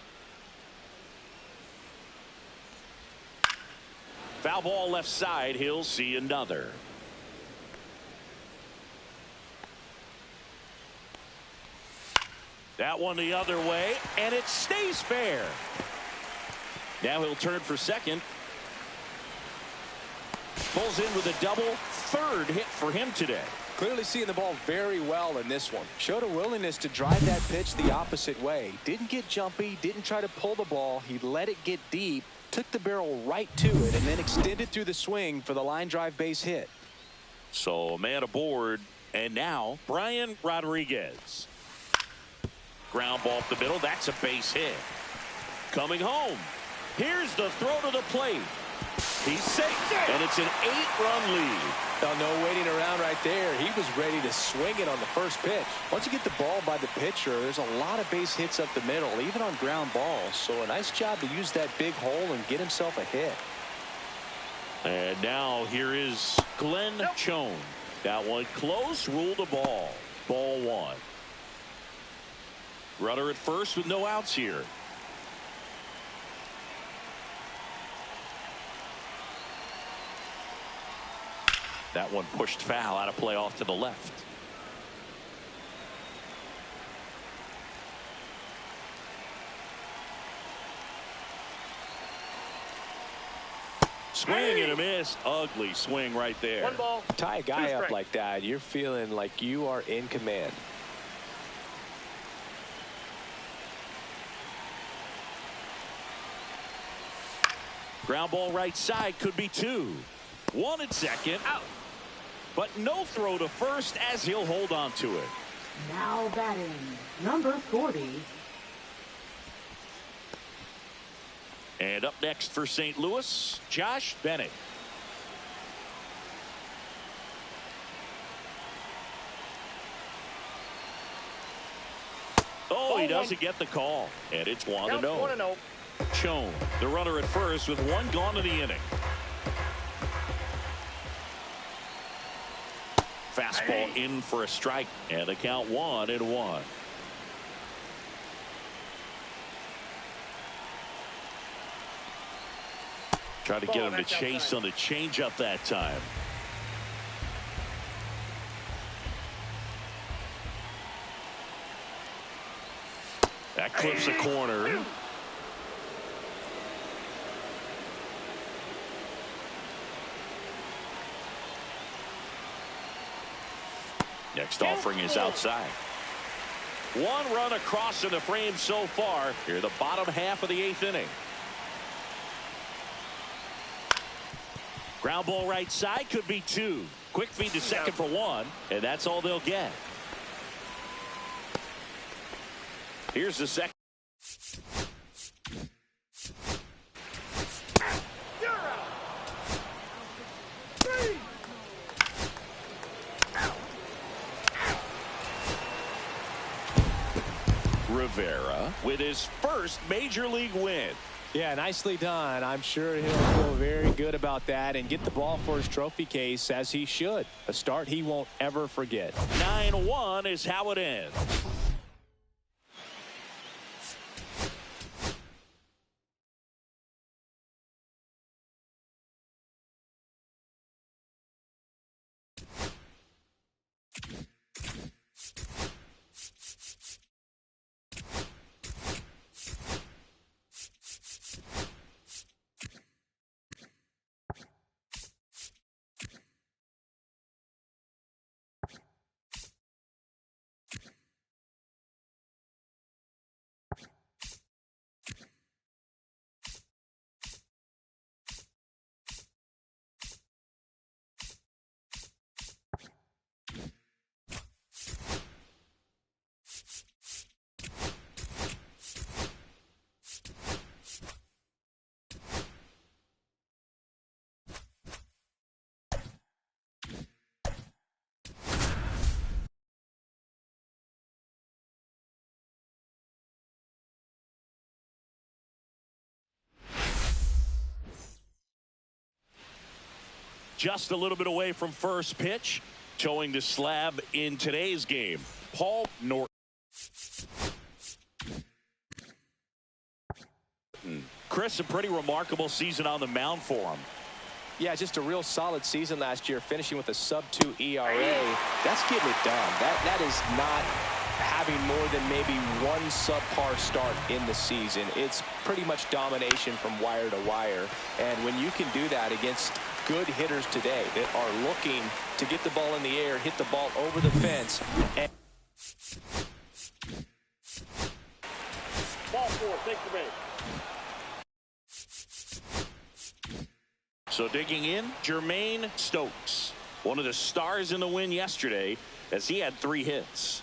Foul ball left side. He'll see another. That one the other way, and it stays fair. Now he'll turn for second. Pulls in with a double. 3rd hit for him today. Clearly seeing the ball very well in this one. Showed a willingness to drive that pitch the opposite way. Didn't get jumpy, didn't try to pull the ball. He let it get deep, took the barrel right to it, and then extended through the swing for the line drive base hit. So a man aboard, and now Brian Rodriguez. Ground ball up the middle. That's a base hit. Coming home. Here's the throw to the plate. He's safe, and it's an 8-run lead. Oh, no waiting around right there. He was ready to swing it on the first pitch. Once you get the ball by the pitcher, there's a lot of base hits up the middle, even on ground balls. So a nice job to use that big hole and get himself a hit. And now here is Glenn Chone. That one close, ruled a ball. Ball 1. Runner at first with no outs here. That one pushed foul, out of play off to the left. Swing and a miss. Ugly swing right there. 1 ball. Tie a guy up like that, you're feeling like you are in command. Ground ball right side, could be 2. 1 at second. Out. But no throw to first as he'll hold on to it. Now batting, number 40. And up next for St. Louis, Josh Bennett. Oh, he doesn't get the call. And it's 1-0. 1-0. Chone, the runner at first with 1 gone in the inning. Fastball in for a strike, and the count 1-1. Try to get him to chase on the changeup that time. That clips the corner. Next offering is outside. 1 run across in the frame so far. Here, the bottom half of the 8th inning. Ground ball right side, could be 2. Quick feed to second for 1, and that's all they'll get. Here's the second. Rivera with his first major league win. Yeah, nicely done. I'm sure he'll feel very good about that and get the ball for his trophy case, as he should. A start he won't ever forget. 9-1 is how it ends. just a little bit away from first pitch. Towing the slab in today's game, Paul Norton. Chris, a pretty remarkable season on the mound for him. Yeah, just a real solid season last year, finishing with a sub-2 ERA. That's getting it done. That is not having more than maybe one subpar start in the season. It's pretty much domination from wire to wire. And when you can do that against good hitters today that are looking to get the ball in the air, hit the ball over the fence. And Ball 4, take the base. So digging in, Jermaine Stokes, one of the stars in the win yesterday, as he had 3 hits.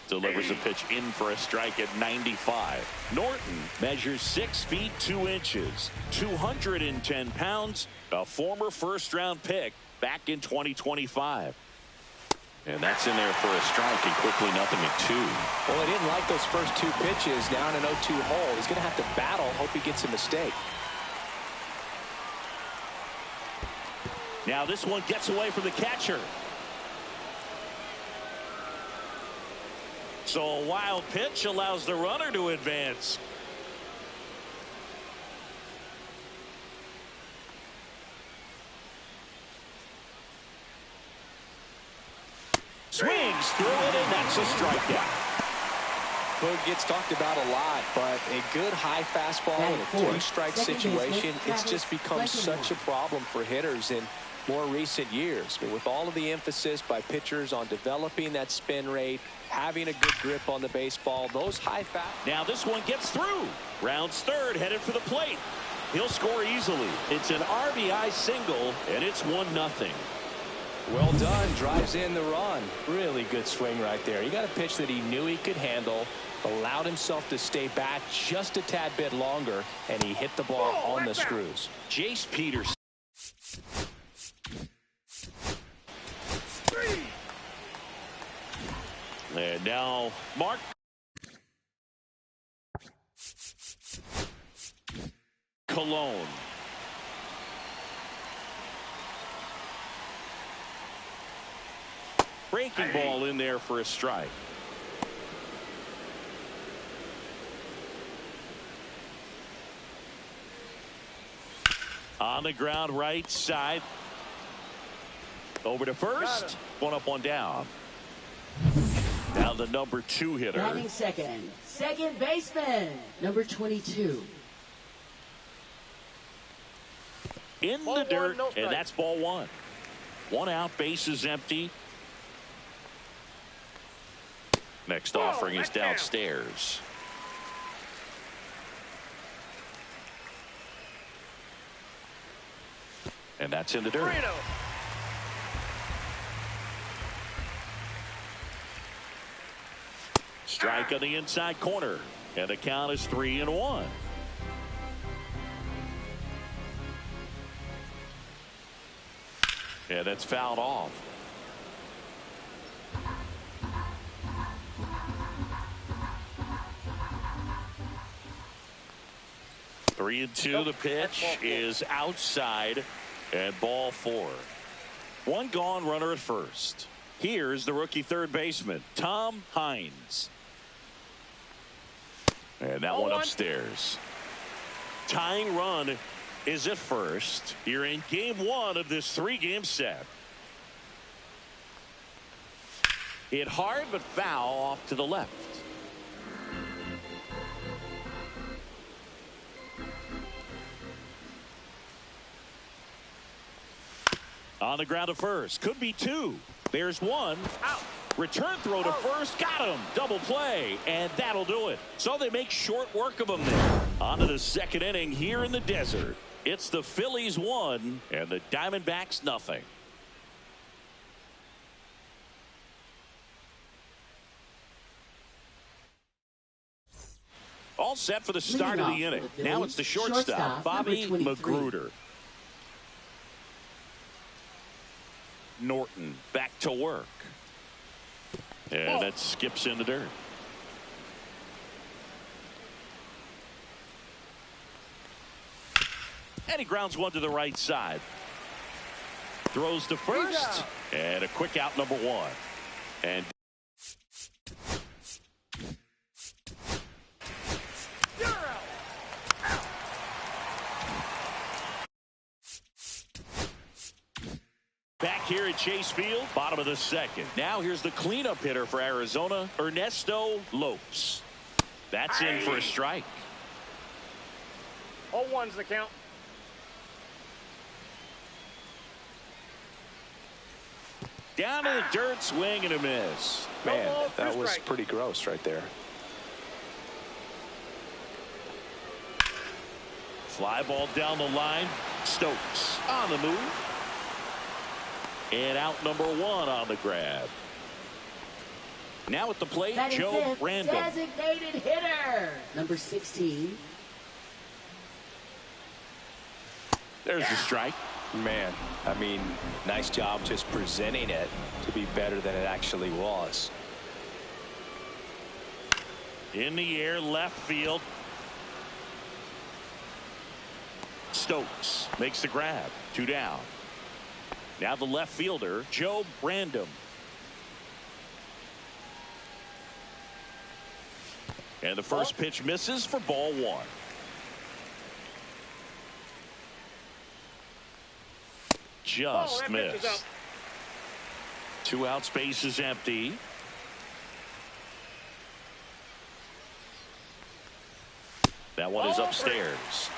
Delivers a pitch in for a strike at 95. Norton measures 6 feet 2 inches, 210 pounds, a former first-round pick back in 2025. And that's in there for a strike, and quickly 0-2. Well, he didn't like those first 2 pitches down an 0-2 hole. He's going to have to battle, hope he gets a mistake. Now this one gets away from the catcher. So a wild pitch allows the runner to advance. Swings through it, and that's a strikeout. Boog gets talked about a lot, but a good high fastball in a 2-strike situation, it's just become such a problem for hitters in more recent years. But with all of the emphasis by pitchers on developing that spin rate, having a good grip on the baseball, those high fast. Now this one gets through. Rounds third, headed for the plate. He'll score easily. It's an RBI single, and it's 1-0. Well done, drives in the run. Really good swing right there. He got a pitch that he knew he could handle, allowed himself to stay back just a tad bit longer, and he hit the ball on the screws. Jace Peterson. And now Mark Cologne. Breaking ball in there for a strike. On the ground, right side. Over to first. 1 up, 1 down. Now the number 2 hitter. Batting second baseman, number 22. In Ball the dirt, 1, no strike. and that's ball 1. 1 out, base is empty. Next offering is downstairs. And that's in the dirt. Strike on the inside corner, and the count is 3-1. And that's fouled off. Three and two. The pitch is outside, and ball 4. 1 gone, runner at first. Here's the rookie third baseman, Tom Hines. And that one upstairs. Tying run is at first. You're in game 1 of this 3-game set. Hit hard but foul off to the left. On the ground to first. Could be 2. There's 1. Out. Return throw to first. Got him. Double play. And that'll do it. So they make short work of him there. On to the second inning here in the desert. It's the Phillies 1 and the Diamondbacks nothing. All set for the start of the inning. Now it's the shortstop, Bobby Magruder. Norton back to work. And that skips in the dirt. And he grounds one to the right side. Throws to first. And a quick out, number one. And back here at Chase Field, bottom of the second. Now here's the cleanup hitter for Arizona, Ernesto Lopes. That's in for a strike. 0-1's the count. Down to the dirt, swing and a miss. Man, that was pretty gross right there. Fly ball down the line. Stokes on the move. And out number one on the grab. Now at the plate, Joe Random. Designated hitter, number 16. There's the strike. Man, I mean, nice job just presenting it to be better than it actually was. In the air, left field. Stokes makes the grab. 2 down. Now the left fielder, Joe Random. And the first pitch misses for ball one. Just missed. 2 out, space is empty. That one is upstairs.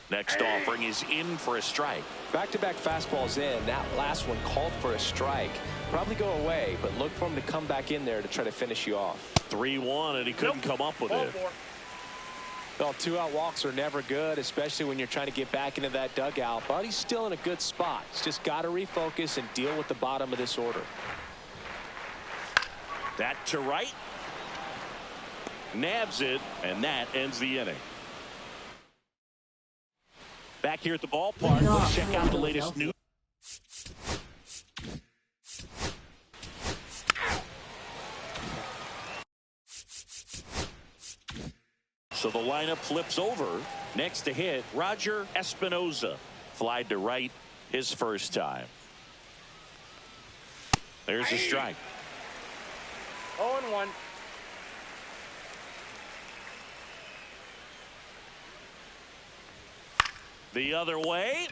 Next offering is in for a strike. Back-to-back fastballs in. That last one called for a strike. Probably go away, but look for him to come back in there to try to finish you off. 3-1, and he couldn't come up with it. Well, 2-out walks are never good, especially when you're trying to get back into that dugout. But he's still in a good spot. He's just got to refocus and deal with the bottom of this order. That to right. Nabs it, and that ends the inning. Back here at the ballpark, let's check out the latest news. So the lineup flips over. Next to hit, Roger Espinoza. Flied to right his first time. There's a strike. 0-1. The other way.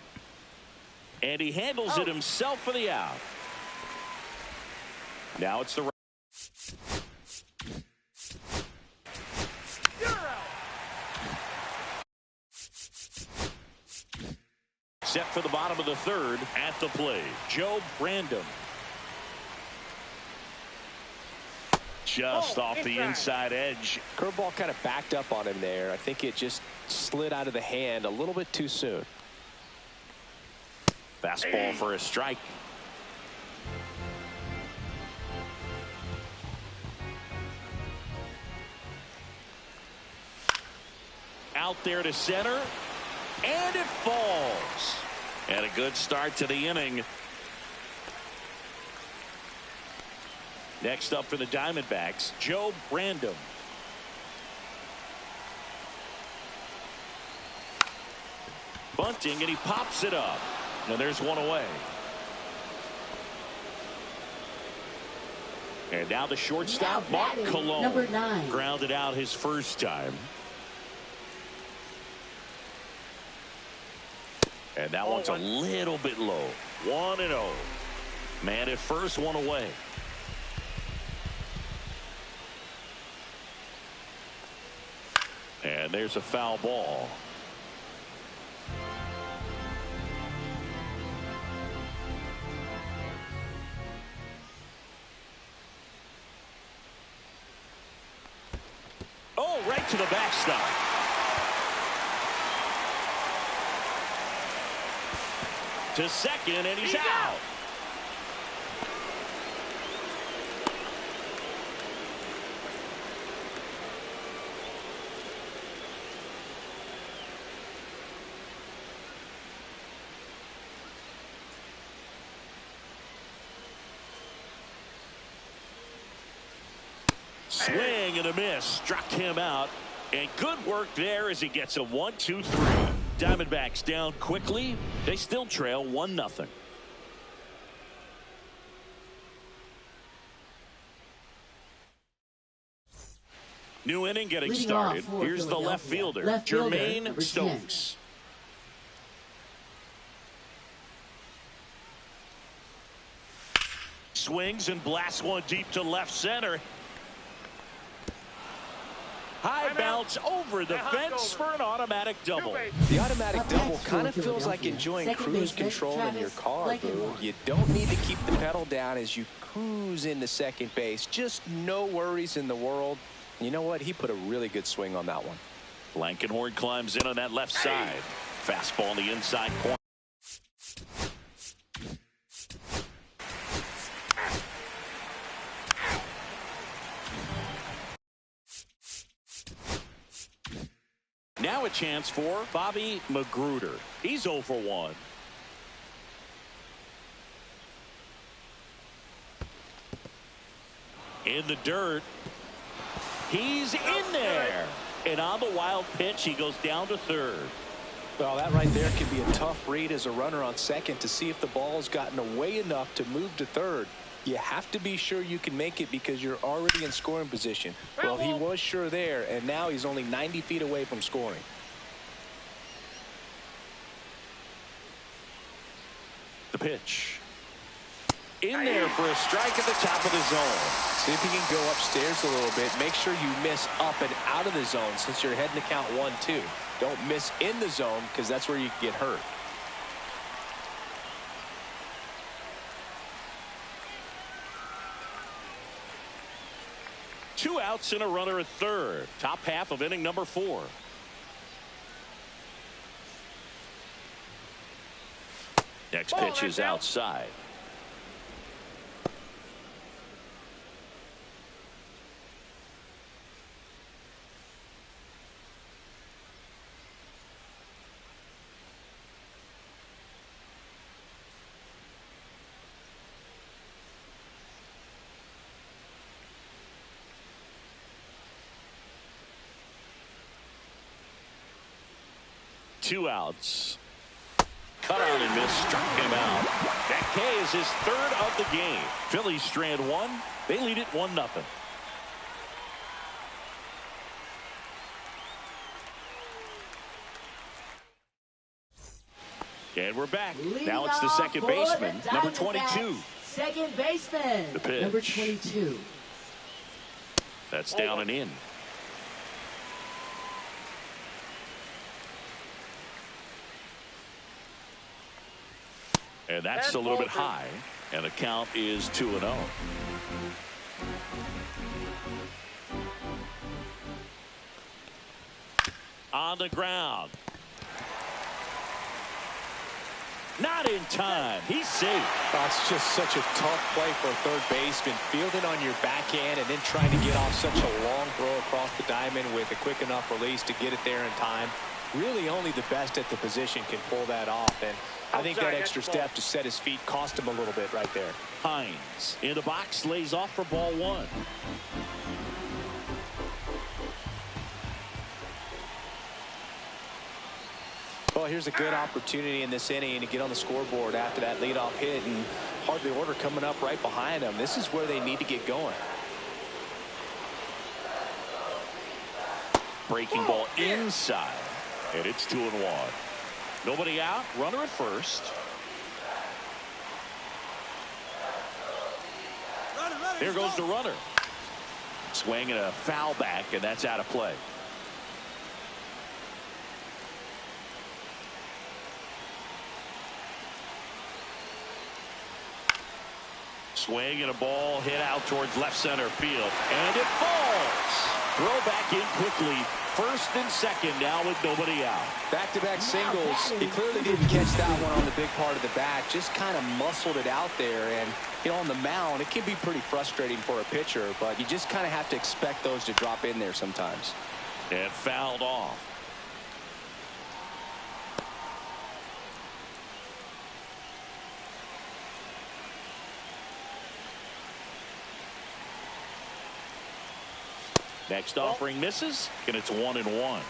And he handles it himself for the out. Now it's the right. Set for the bottom of the third at the plate. Joe Random. Just off the inside edge. Curveball kind of backed up on him there. I think it just slid out of the hand a little bit too soon. Fastball for a strike. Out there to center. And it falls. And a good start to the inning. Next up for the Diamondbacks, Joe Random. Bunting, and he pops it up. And there's one away. And now the shortstop, Mark Cologne. Number 9. Grounded out his first time. And that one's a little bit low. 1-0. Man at first, one away. And there's a foul ball. Oh, right to the backstop. To second, and he's out. Swing and a miss. Struck him out. And good work there as he gets a 1-2-3. Diamondbacks down quickly. They still trail 1-0. New inning getting Leading started. off for Here's the left fielder, Jermaine number 10. Stokes. Swings and blasts one deep to left center. High bounce over the fence for an automatic double. The automatic double kind of feels like enjoying cruise control in your car, Boo. You don't need to keep the pedal down as you cruise into second base. Just no worries in the world. You know what? He put a really good swing on that one. Blankenhorn climbs in on that left side. Fastball in the inside corner. Now a chance for Bobby Magruder. He's 0 for 1. In the dirt. He's in there. And on the wild pitch, he goes down to third. Well, that right there can be a tough read as a runner on second to see if the ball's gotten away enough to move to third. You have to be sure you can make it because you're already in scoring position. Well, he was sure there, and now he's only 90 feet away from scoring. The pitch. In there for a strike at the top of the zone. See if he can go upstairs a little bit. Make sure you miss up and out of the zone since you're heading to count 1-2. Don't miss in the zone because that's where you can get hurt. Two outs and a runner at third. Top half of inning number 4. Next pitch is outside. Two outs. Cut out and miss. Struck him out. That K is his third of the game. Phillies strand 1. They lead it 1-0. And we're back. Now it's the second baseman, number 22. Second baseman, The pitch. number 22. That's down and in. And that's a little bit high. And the count is 2-0. On the ground. Not in time. He's safe. That's just such a tough play for a third baseman. Fielding on your backhand and then trying to get off such a long throw across the diamond with a quick enough release to get it there in time. Really only the best at the position can pull that off. And I think that extra step to set his feet cost him a little bit right there. Hines in the box lays off for ball 1. Well, here's a good opportunity in this inning to get on the scoreboard after that leadoff hit, and hardly order coming up right behind them. This is where they need to get going. Breaking ball inside, and it's 2-1. Nobody out. Runner at first. There goes the runner. Swing and a foul back, and that's out of play. Swing and a ball hit out towards left center field, and it falls. Throw back in quickly. First and second now with nobody out. Back-to-back singles. He clearly didn't catch that one on the big part of the bat. Just kind of muscled it out there. And, you know, on the mound, it can be pretty frustrating for a pitcher, but you just kind of have to expect those to drop in there sometimes. And fouled off. Next offering misses, and it's 1-1.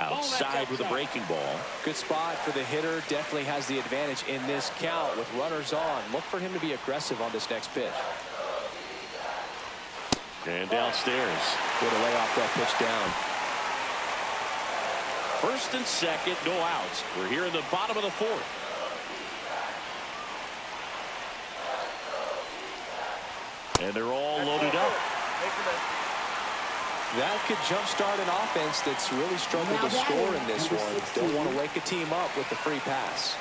Outside with a breaking ball. Good spot for the hitter. Definitely has the advantage in this count with runners on. Look for him to be aggressive on this next pitch. And downstairs. Way to lay off that pitch down. First and second, no outs. We're here in the bottom of the fourth. And they're all loaded up. That could jumpstart an offense that's really struggled to score in this one. Don't want to wake a team up with the free pass.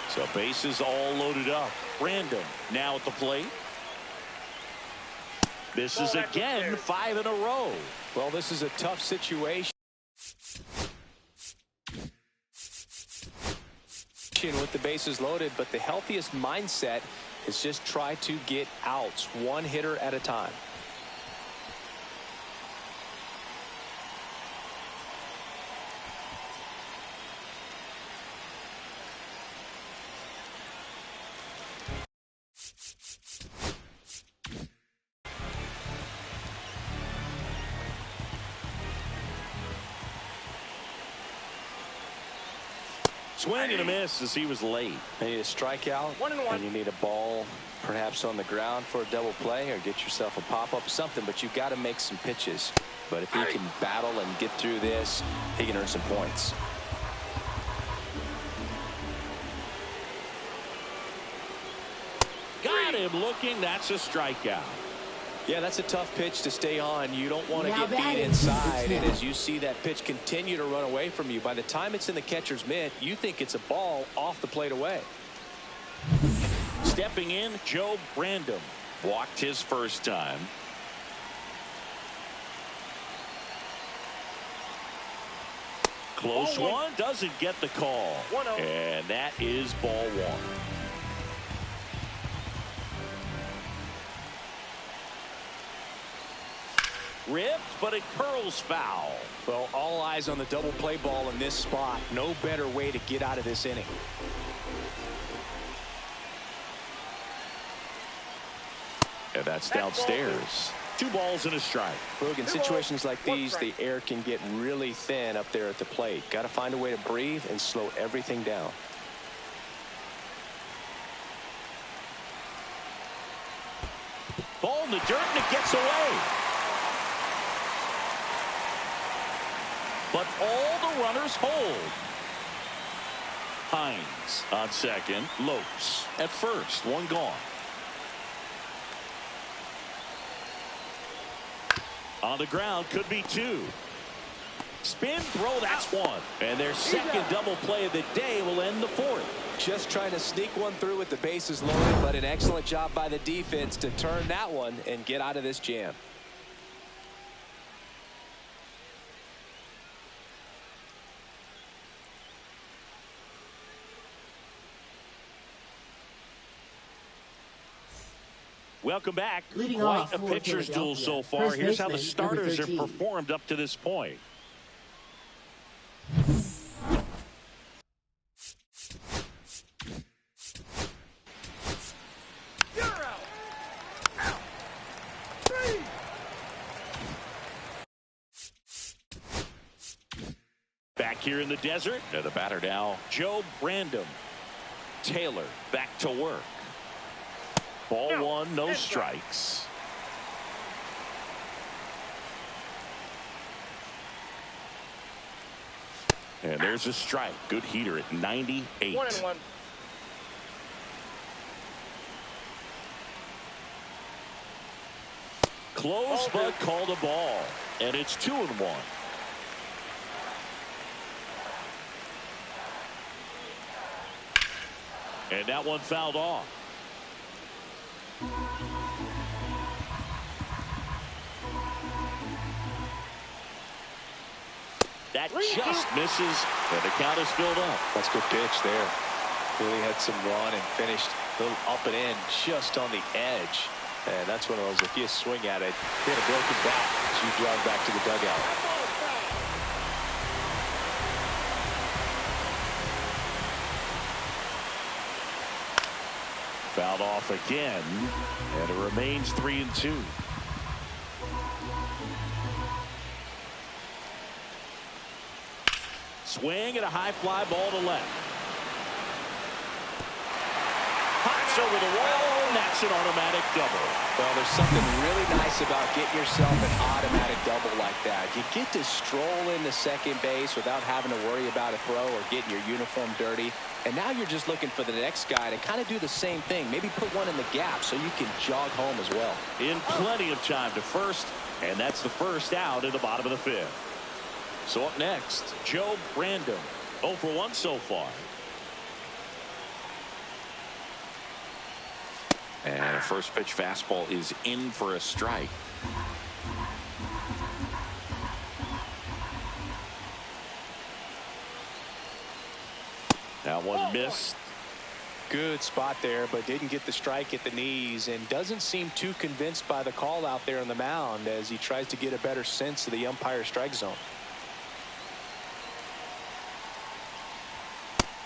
So bases all loaded up. Random now at the plate. This is again 5 in a row. Well, this is a tough situation with the bases loaded, but the healthiest mindset is just try to get outs one hitter at a time. Swing and a miss as he was late. You need a strikeout, 1-1. and you need a ball perhaps on the ground for a double play or get yourself a pop-up, something, but you've got to make some pitches. But if he can battle and get through this, he can earn some points. Got him looking. That's a strikeout. Yeah, that's a tough pitch to stay on. You don't want to Now get beat batting inside, is and as you see that pitch continue to run away from you, by the time it's in the catcher's mitt, you think it's a ball off the plate away. Stepping in, Joe Brandom. Walked his first time. Close one. Doesn't get the call. 1-0. And that is ball one. Ripped, but it curls foul. Well, all eyes on the double play ball in this spot. No better way to get out of this inning. And that's downstairs. 2 balls and a strike. Look, in situations like these, the air can get really thin up there at the plate. Got to find a way to breathe and slow everything down. Ball in the dirt, and it gets away. But all the runners hold. Hines on second. Lopes at first. 1 gone. On the ground, could be 2. Spin throw, that's 1. And their second double play of the day will end the fourth. Just trying to sneak one through with the bases loaded, but an excellent job by the defense to turn that one and get out of this jam. Welcome back. Leading Quite off a for pitcher's duel Philadelphia. so far. First Here's how the baseman, starters number have 13. performed up to this point. You're out. Out. 3. Back here in the desert. And the batter now, Joe Brandom. Taylor back to work. Ball 1, no strikes. And there's a strike. Good heater at 98. 1-1. Close, but called a ball. And it's 2-1. And that one fouled off. That just misses, and the count is filled up. That's a good pitch there. Really had some run and finished a little up and in just on the edge. And that's one of those, if you swing at it, hit a broken bat as you drive back to the dugout. Fouled off again, and it remains 3-2. Swing and a high fly ball to left. Pops over the wall, and that's an automatic double. Well, there's something really nice about getting yourself an automatic double like that. You get to stroll into second base without having to worry about a throw or getting your uniform dirty. And now you're just looking for the next guy to kind of do the same thing. Maybe put one in the gap so you can jog home as well. In plenty of time to first, and that's the first out in the bottom of the fifth. So up next, Joe Brandon. 0 for 1 so far. And a first pitch fastball is in for a strike. That one missed. Good spot there, but didn't get the strike at the knees, and doesn't seem too convinced by the call out there on the mound as he tries to get a better sense of the umpire strike zone.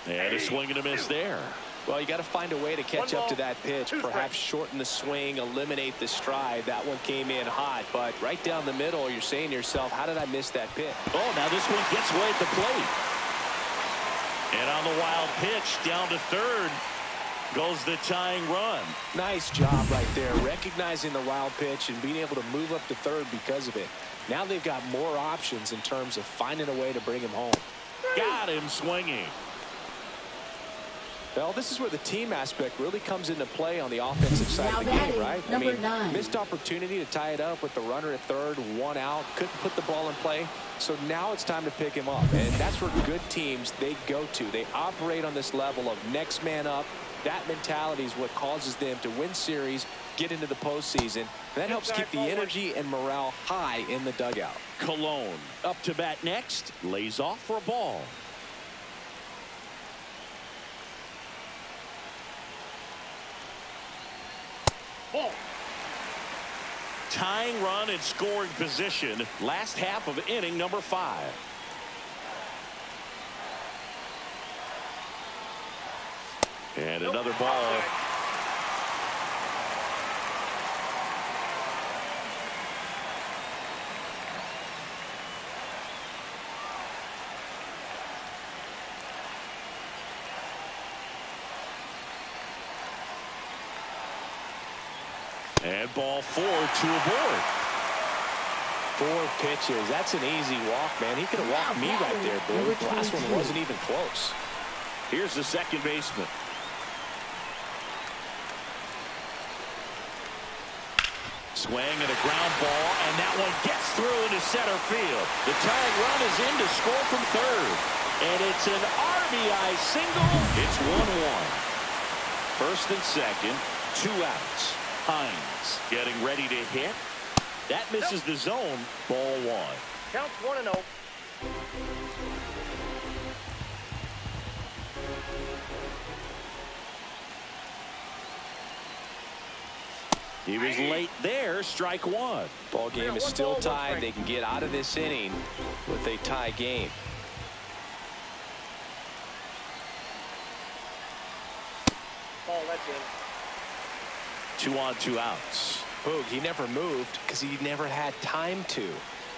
And a swing and a miss there. Well, you got to find a way to catch up to that pitch, perhaps shorten the swing, eliminate the stride. That one came in hot, but right down the middle, you're saying to yourself, how did I miss that pitch? Oh, now this one gets way at the plate. And on the wild pitch, down to third goes the tying run. Nice job right there, recognizing the wild pitch and being able to move up to third because of it. Now they've got more options in terms of finding a way to bring him home. Got him swinging. Well, this is where the team aspect really comes into play on the offensive side of the game, right? I mean, missed opportunity to tie it up with the runner at third, 1 out, couldn't put the ball in play. So now it's time to pick him up, and that's where good teams, they go to. They operate on this level of next man up. That mentality is what causes them to win series, get into the postseason. That helps keep the energy and morale high in the dugout. Cologne up to bat next, lays off for a ball. Ball. Tying run in scoring position. Last half of inning number 5. And another ball. And ball 4, 2 aboard. 4 pitches. That's an easy walk, man. He could have walked me right there, Bill. The last one wasn't even close. Here's the second baseman. Swing and a ground ball, and that one gets through into center field. The tying run is in to score from third. And it's an RBI single. It's 1-1. First and second, 2 outs. Hines getting ready to hit. That misses the zone. Ball 1. Counts 1-0. He was late there. Strike 1. Ball game is still tied. They can get out of this inning with a tie game. Ball, that's in. 2 on, 2 outs. Boog, he never moved because he never had time to.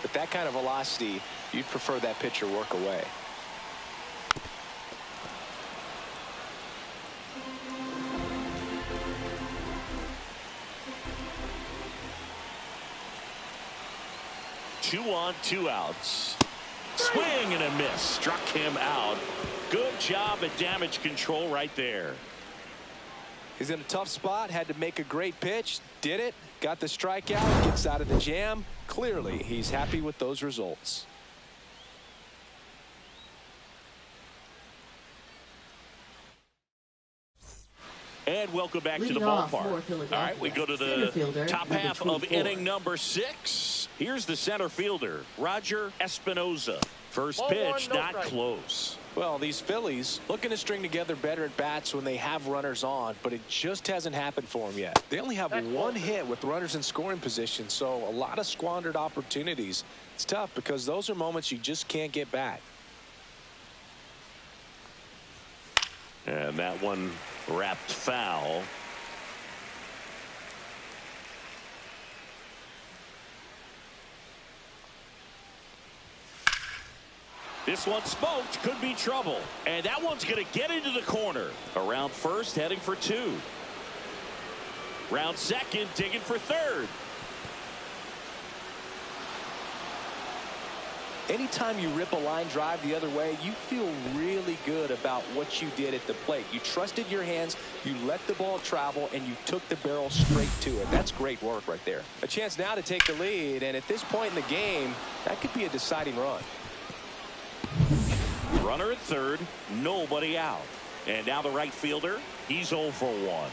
But that kind of velocity, you'd prefer that pitcher work away. Two on, 2 outs. Swing and a miss. Struck him out. Good job at damage control right there. He's in a tough spot, had to make a great pitch, did it, got the strikeout, gets out of the jam. Clearly, he's happy with those results. And welcome back to the ballpark. All right, we go to the top half of inning number 6. Here's the center fielder, Roger Espinoza. First pitch, not close. Well, these Phillies looking to string together better at bats when they have runners on, but it just hasn't happened for them yet. They only have 1 hit with runners in scoring position, so a lot of squandered opportunities. It's tough because those are moments you just can't get back. And that one wrapped foul. This one smoked, could be trouble. And that one's going to get into the corner. Around first, heading for 2. Round second, digging for third. Anytime you rip a line drive the other way, you feel really good about what you did at the plate. You trusted your hands, you let the ball travel, and you took the barrel straight to it. That's great work right there. A chance now to take the lead, and at this point in the game, that could be a deciding run. Runner at third, nobody out. And now the right fielder, he's 0 for 1.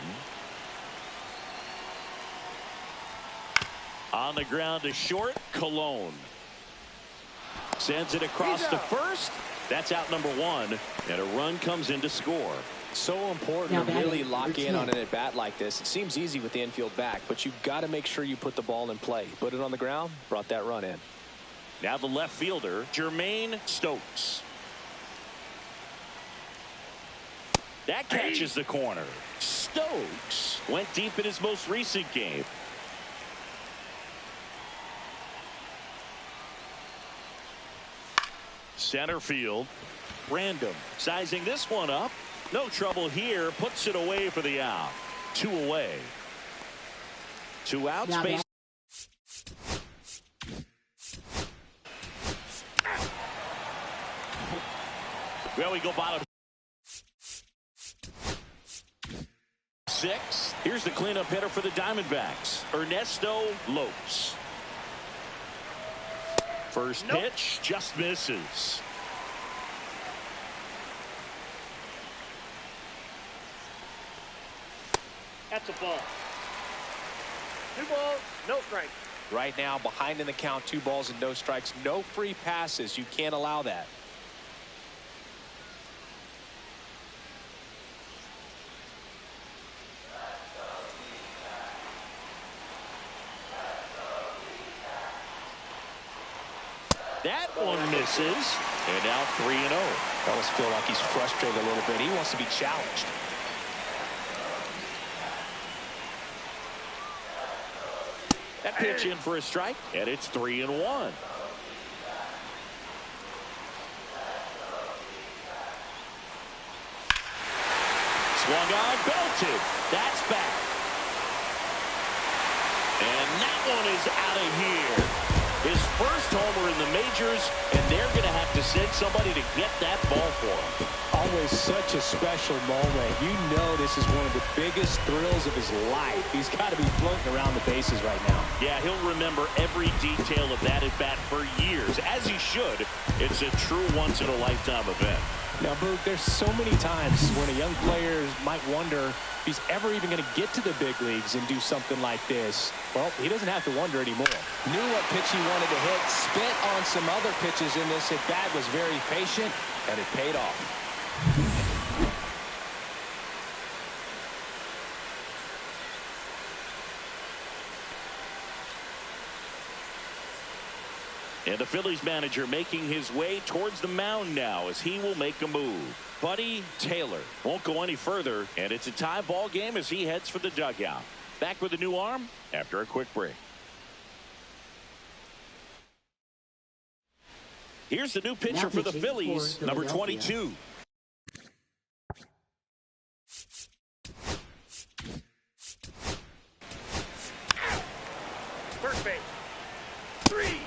On the ground to short, Cologne. Sends it across to first. That's out number 1. And a run comes in to score. So important to really lock in on an at-bat like this. It seems easy with the infield back, but you've got to make sure you put the ball in play. Put it on the ground, brought that run in. Now the left fielder, Jermaine Stokes. That catches the corner. Stokes went deep in his most recent game. Center field. Random. Sizing this one up. No trouble here. Puts it away for the out. 2 away. 2 outs. Base. Well, we go bottom 6. Here's the cleanup hitter for the Diamondbacks, Ernesto Lopes. First pitch just misses. That's a ball. 2 balls, no strikes. Right now, behind in the count, 2 balls and no strikes. No free passes. You can't allow that. That one misses. And now 3-0. I almost feel like he's frustrated a little bit. He wants to be challenged. That pitch in for a strike, and it's 3-1. Swung on, belted. That's back. And that one is out of here. His first homer in the majors, and they're going to have to send somebody to get that ball for him. Always such a special moment. You know this is one of the biggest thrills of his life. He's got to be floating around the bases right now. Yeah, he'll remember every detail of that at-bat for years, as he should. It's a true once-in-a-lifetime event. Now, Boog, there's so many times when a young player might wonder if he's ever even going to get to the big leagues and do something like this. Well, he doesn't have to wonder anymore. Knew what pitch he wanted to hit, spit on some other pitches in this at-bat, was very patient, and it paid off. And the Phillies manager making his way towards the mound now as he will make a move. Buddy Taylor won't go any further, and it's a tie ball game as he heads for the dugout. Back with a new arm after a quick break. Here's the new pitcher for the Phillies, number 22. First base. 3.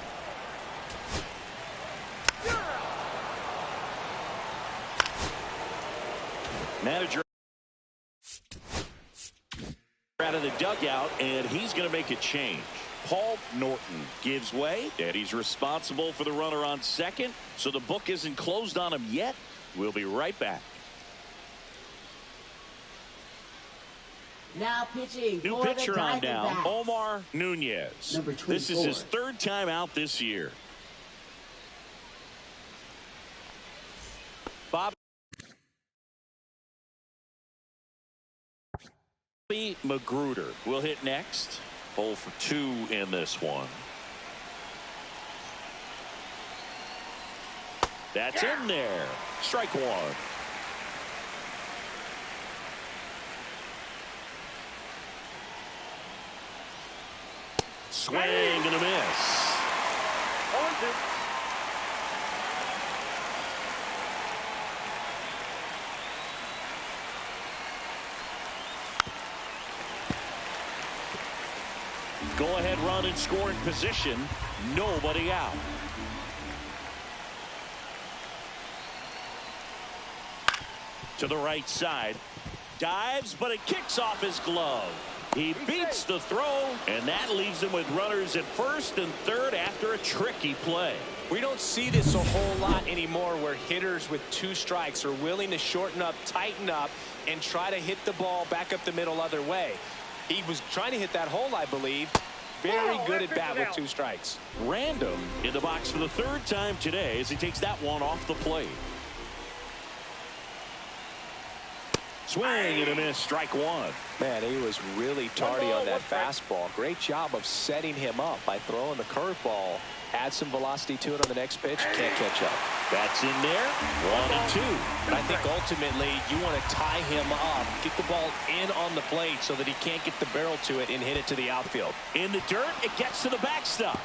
Manager out of the dugout, and he's going to make a change. Paul Norton gives way, and he's responsible for the runner on second, so the book isn't closed on him yet. We'll be right back. Now pitching. New pitcher on down, Omar Nunez. Number 24. This is his 3rd time out this year. Bobby Magruder will hit next. 0 for 2 in this one. That's in there. Strike 1. Swing and a miss. 1-2. Go-ahead run in scoring position. Nobody out. To the right side. Dives, but it kicks off his glove. He beats the throw, and that leaves him with runners at first and third after a tricky play. We don't see this a whole lot anymore where hitters with 2 strikes are willing to shorten up, tighten up, and try to hit the ball back up the middle other way. He was trying to hit that hole, I believe. Very good at bat with 2 strikes. Random in the box for the 3rd time today as he takes that one off the plate. Swing and a miss, strike 1. Man, he was really tardy on that fastball. Great job of setting him up by throwing the curveball. Add some velocity to it on the next pitch. Can't catch up. That's in there. 1-2. But I think ultimately you want to tie him up, get the ball in on the plate so that he can't get the barrel to it and hit it to the outfield. In the dirt, it gets to the backstop.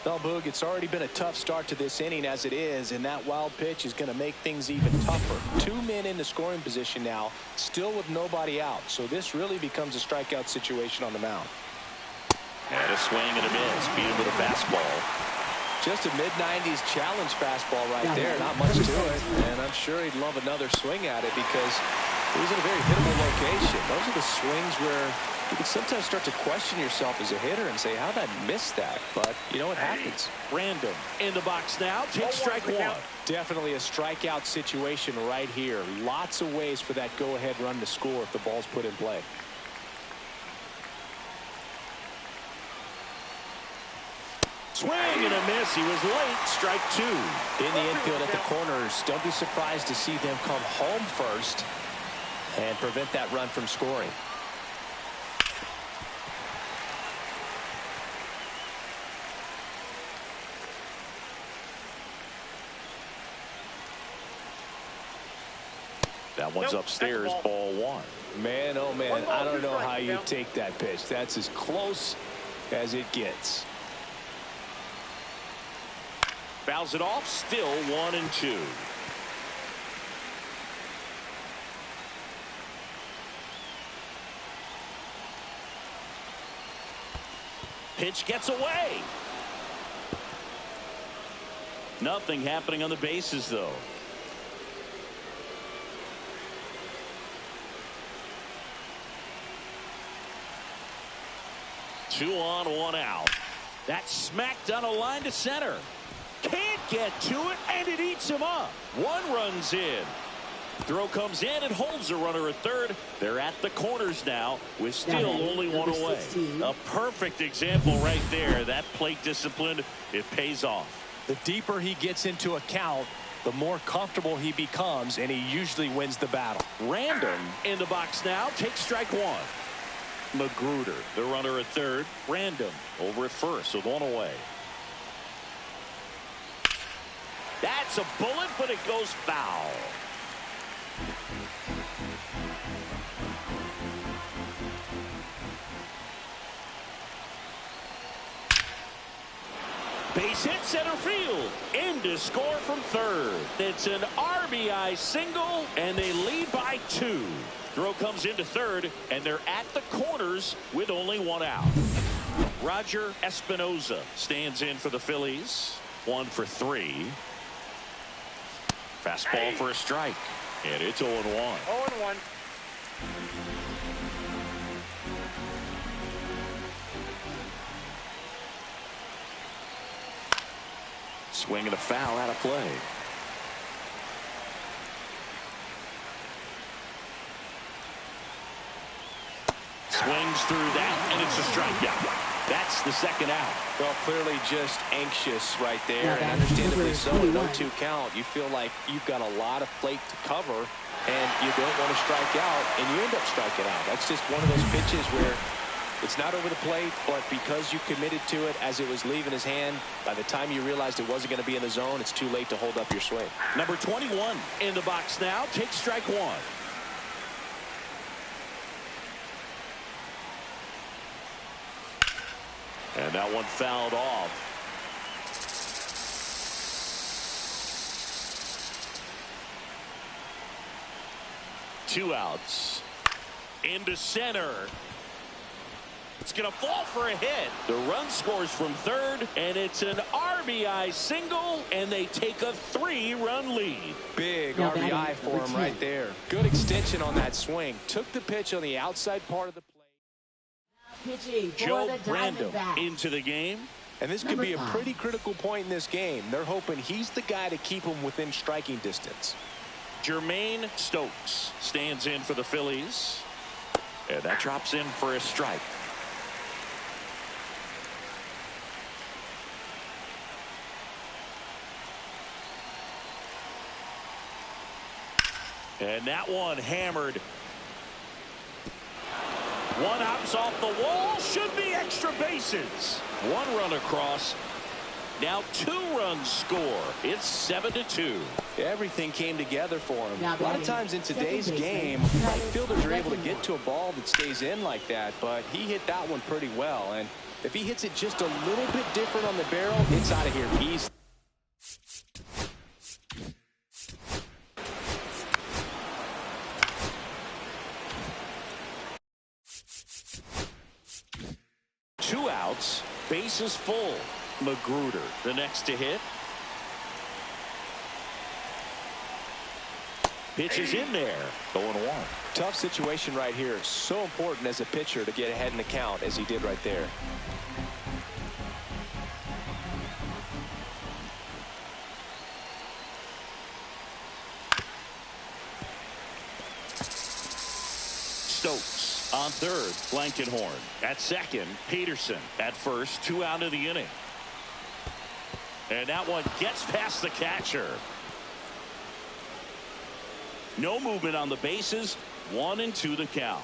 Well, Boog, it's already been a tough start to this inning as it is, and that wild pitch is going to make things even tougher. 2 men in the scoring position now, still with nobody out. So this really becomes a strikeout situation on the mound. And a swing and a miss. Beat him with a fastball. Just a mid-90s challenge fastball right there. Not much to it. And I'm sure he'd love another swing at it because it was in a very hittable location. Those are the swings where you can sometimes start to question yourself as a hitter and say, how did I miss that? But, you know, it happens. Random in the box now. Take strike 1. Definitely a strikeout situation right here. Lots of ways for that go-ahead run to score if the ball's put in play. Swing and a miss. He was late. Strike 2. In the infield at the corners, don't be surprised to see them come home first and prevent that run from scoring. That one's upstairs, ball 1. Man, oh man, I don't know how you take that pitch. That's as close as it gets. Fouls it off, still 1-2. Pitch gets away. Nothing happening on the bases, though. Two on, 1 out. That's smacked on a line to center. Can't get to it, and it eats him up. 1 run's in. Throw comes in and holds the runner at third. They're at the corners now with still only 1 away. 16. A perfect example right there. That plate discipline, it pays off. The deeper he gets into a count, the more comfortable he becomes, and he usually wins the battle. Random in the box now. Takes strike 1. Magruder, the runner at third. Random over at first with 1 away. That's a bullet, but it goes foul. Base hit center field. In to score from third. It's an RBI single, and they lead by 2. Throw comes into third, and they're at the corners with only 1 out. Roger Espinoza stands in for the Phillies. 1 for 3. Fastball for a strike. And it's 0-1. 0-1. Swing and a foul out of play. Swings through that, and it's a strikeout. That's the 2nd out. Well, clearly just anxious right there, and understandably so. 1-2 count. You feel like you've got a lot of plate to cover, and you don't want to strike out, and you end up striking out. That's just one of those pitches where it's not over the plate, but because you committed to it as it was leaving his hand, by the time you realized it wasn't going to be in the zone, it's too late to hold up your swing. Number 21 in the box now. Takes strike 1. And that one fouled off. Two outs. into center. It's going to fall for a hit. The run scores from third, and it's an RBI single, and they take a 3-run lead. Big RBI for him right there. Good extension on that swing. Took the pitch on the outside part of the plate. Joe Brandon into the game. And this could be a pretty critical point in this game. They're hoping he's the guy to keep him within striking distance. Jermaine Stokes stands in for the Phillies. And that drops in for a strike. And that one hammered. One hops off the wall. Should be extra bases. One run across. Now 2 runs score. It's 7-2. Everything came together for him. A lot of times in today's game, right fielders are able to get to a ball that stays in like that, but he hit that one pretty well. And if he hits it just a little bit different on the barrel, it's out of here. He's two outs, bases full. Magruder, the next to hit. Pitch is in there. 0-1. Tough situation right here. So important as a pitcher to get ahead in the count as he did right there. Stokes on third. Blankenhorn at second. Peterson at first. 2 out of the inning. And that one gets past the catcher. No movement on the bases. 1-2 the count.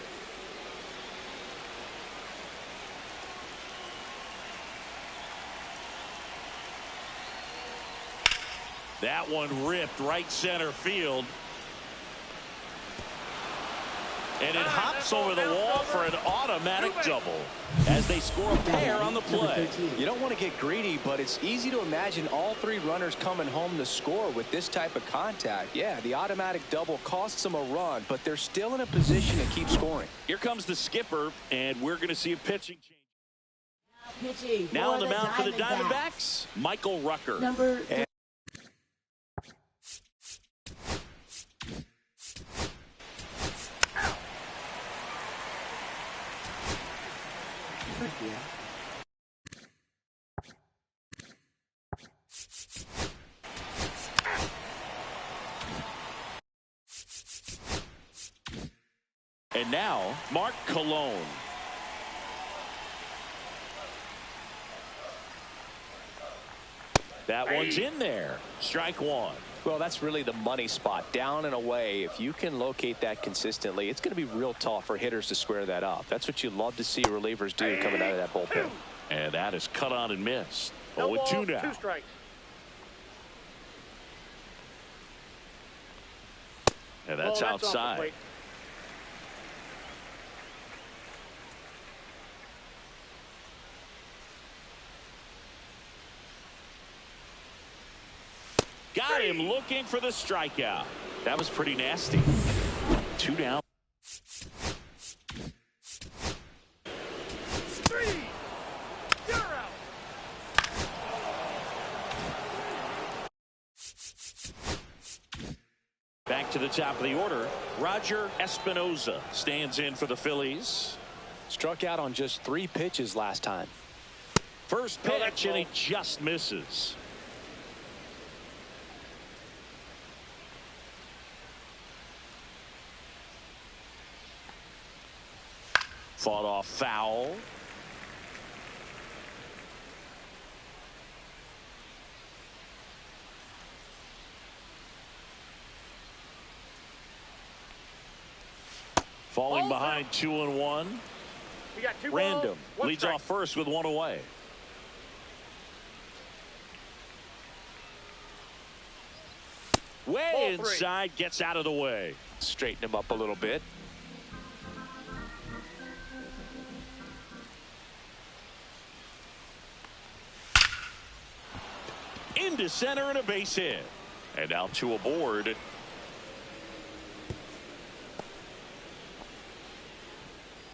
That one ripped right center field. And it hops over the wall for an automatic double as they score a pair on the play. You don't want to get greedy, but it's easy to imagine all 3 runners coming home to score with this type of contact. Yeah, the automatic double costs them a run, but they're still in a position to keep scoring. Here comes the skipper, and we're going to see a pitching change. Now on the mound for the Diamondbacks, Michael Rucker. And now, Mark Cologne. That one's in there. Strike 1. Well, that's really the money spot. Down and away. If you can locate that consistently, it's going to be real tough for hitters to square that up. That's what you love to see relievers do coming out of that bullpen. And that is cut on and missed. 0-2 now. 2 strikes. And that's outside. Got him looking for the strikeout. That was pretty nasty. 2 down. 3. You're out. Back to the top of the order. Roger Espinoza stands in for the Phillies. Struck out on just 3 pitches last time. First pitch, and he just misses. Fought off foul. Falling behind 2-1. We got 2 Random balls, leads strike. off first with 1 away. Way inside, gets out of the way. Straighten him up a little bit. Into center and a base hit. And now 2 aboard.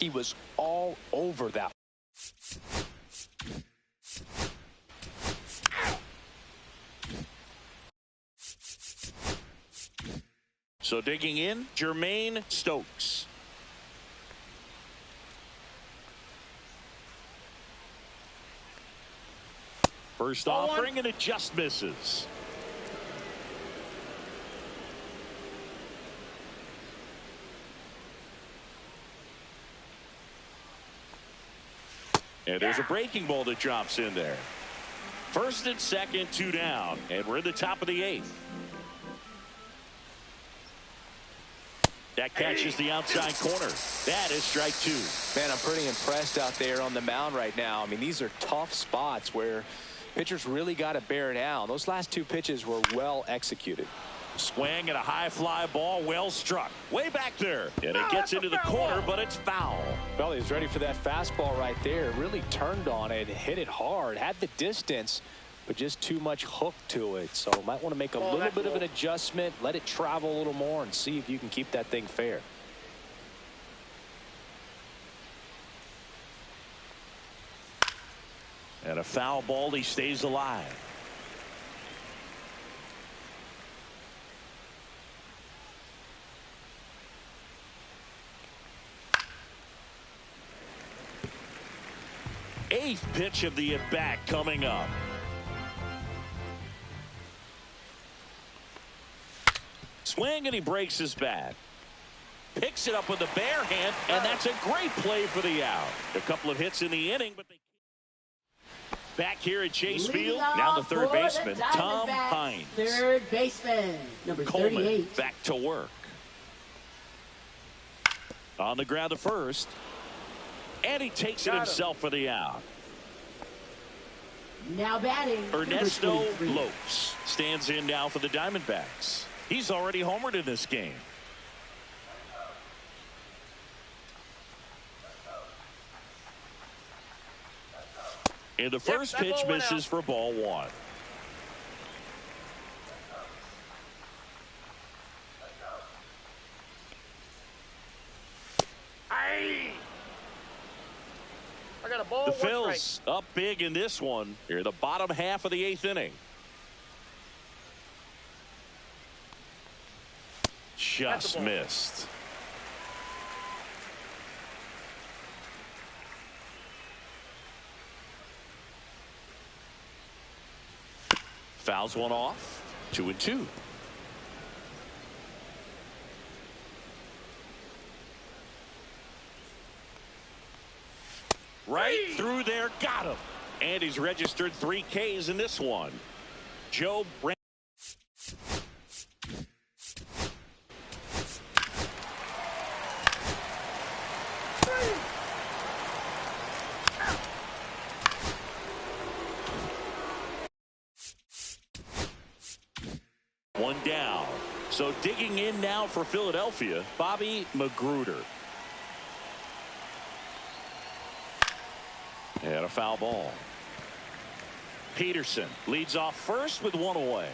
He was all over that. So digging in, Jermaine Stokes. First offering, and it just misses. And there's a breaking ball that drops in there. First and second, 2 down, and we're in the top of the 8th. That catches the outside corner. That is strike 2. Man, I'm pretty impressed out there on the mound right now. I mean, these are tough spots where pitchers really got to bear down. Those last 2 pitches were well executed. Swing and a high fly ball, well struck. Way back there. And it gets into the corner, but it's foul. Well, he was ready for that fastball right there. Really turned on it, hit it hard, had the distance, but just too much hook to it. So might want to make a little bit of an adjustment, let it travel a little more, and see if you can keep that thing fair. And a foul ball, he stays alive. Eighth pitch of the at-bat coming up. Swing, and he breaks his bat. Picks it up with the bare hand, and that's a great play for the out. A couple of hits in the inning, but they back here at Chase Field. Now the third baseman, Tom Hines. Third baseman, number Coleman 38. back to work. On the ground to first. And he takes it himself for the out. Now batting, Ernesto number 23. Lopes stands in now for the Diamondbacks. He's already homered in this game. And the first pitch misses for ball 1. I got a ball. The Phils up big in this one. Here, the bottom half of the 8th inning. Just missed. Fouls one off. 2-2. Right through there, got him. And he's registered 3 Ks in this one. Joe Brand. One down. So digging in now for Philadelphia, Bobby Magruder. And a foul ball. Peterson leads off first with 1 away.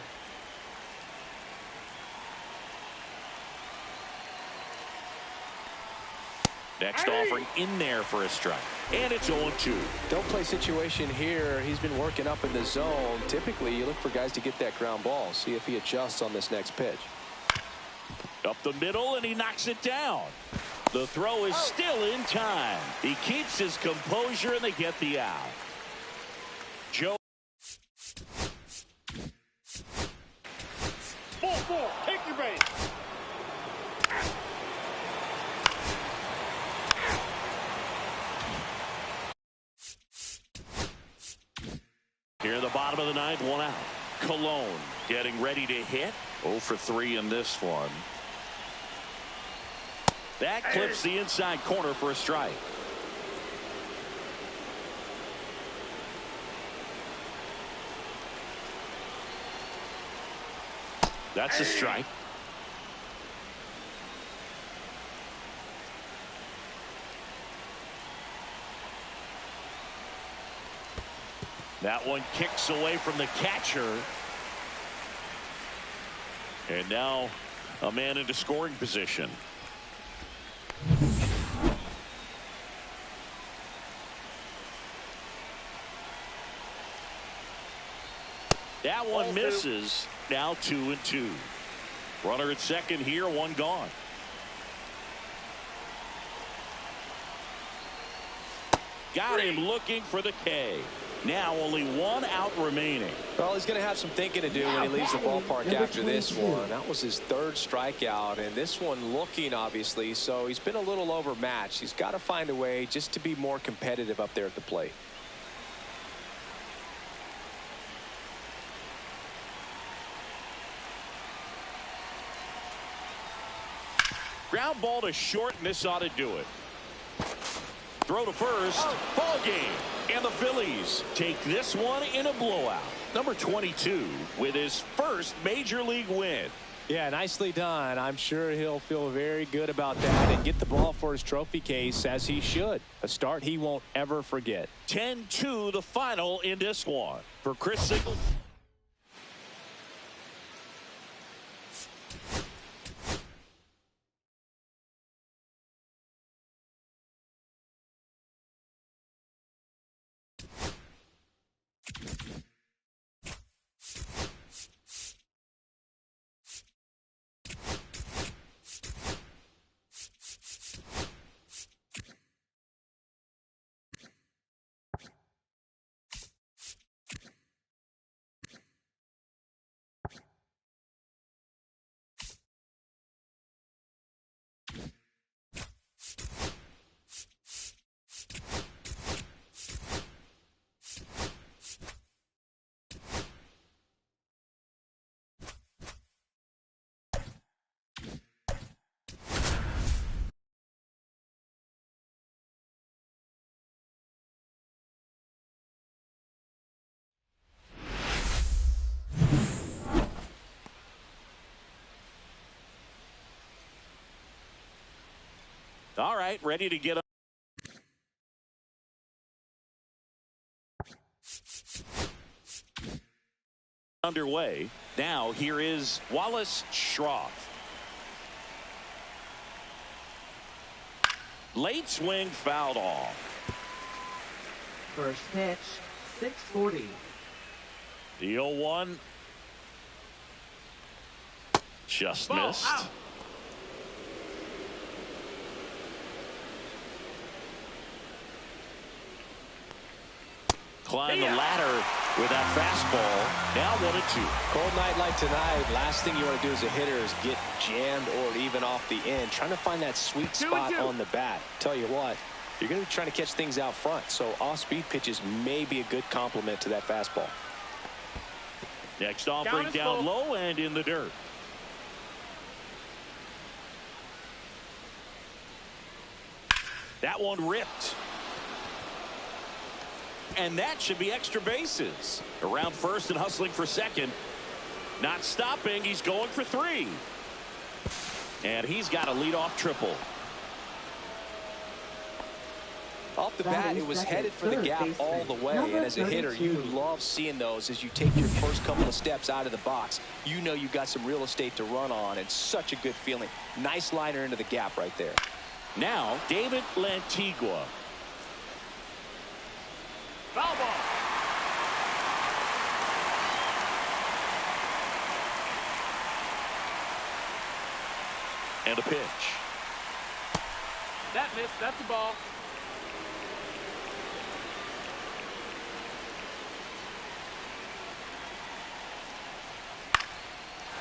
Next offering in there for a strike. And it's 0-2. Don't play situation here. He's been working up in the zone. Typically, you look for guys to get that ground ball. See if he adjusts on this next pitch. Up the middle, and he knocks it down. The throw is still in time. He keeps his composure, and they get the out. Joe. Ball. Take your base. Here in the bottom of the 9th, 1 out. Cologne getting ready to hit. 0 for 3 in this one. That clips the inside corner for a strike. That's a strike. That one kicks away from the catcher. And now a man into scoring position. That one misses. Now 2-2. Runner at second here, one gone. Got him looking for the K. Now only one out remaining. Well, he's going to have some thinking to do when he leaves the ballpark after this one. That was his third strikeout, and this one looking, obviously, so he's been a little overmatched. He's got to find a way just to be more competitive up there at the plate. Ground ball to short, and this ought to do it. Throw to first. Ball game. And the Phillies take this one in a blowout. Number 22 with his first major league win. Yeah, nicely done. I'm sure he'll feel very good about that and get the ball for his trophy case, as he should. A start he won't ever forget. 10-2 the final in this one. For Chris Siegel. All right, ready to get underway. Now here is Wallace Schroff. Late swing fouled off. First pitch, 640. The 0-1 just missed. Out. Climb the ladder with that fastball. Now 1-2. Cold night like tonight, last thing you want to do as a hitter is get jammed or even off the end. Trying to find that sweet spot on the bat. Tell you what, you're going to be trying to catch things out front, so off-speed pitches may be a good complement to that fastball. Next offering down low and in the dirt. That one ripped. And that should be extra bases. Around first and hustling for second. Not stopping. He's going for 3. And he's got a leadoff triple. Off the bat, it was headed for the gap all the way. And as a hitter, you love seeing those as you take your first couple of steps out of the box. You know you've got some real estate to run on. It's such a good feeling. Nice liner into the gap right there. Now, David Lantigua. Foul ball. And a pitch. That missed. That's the ball.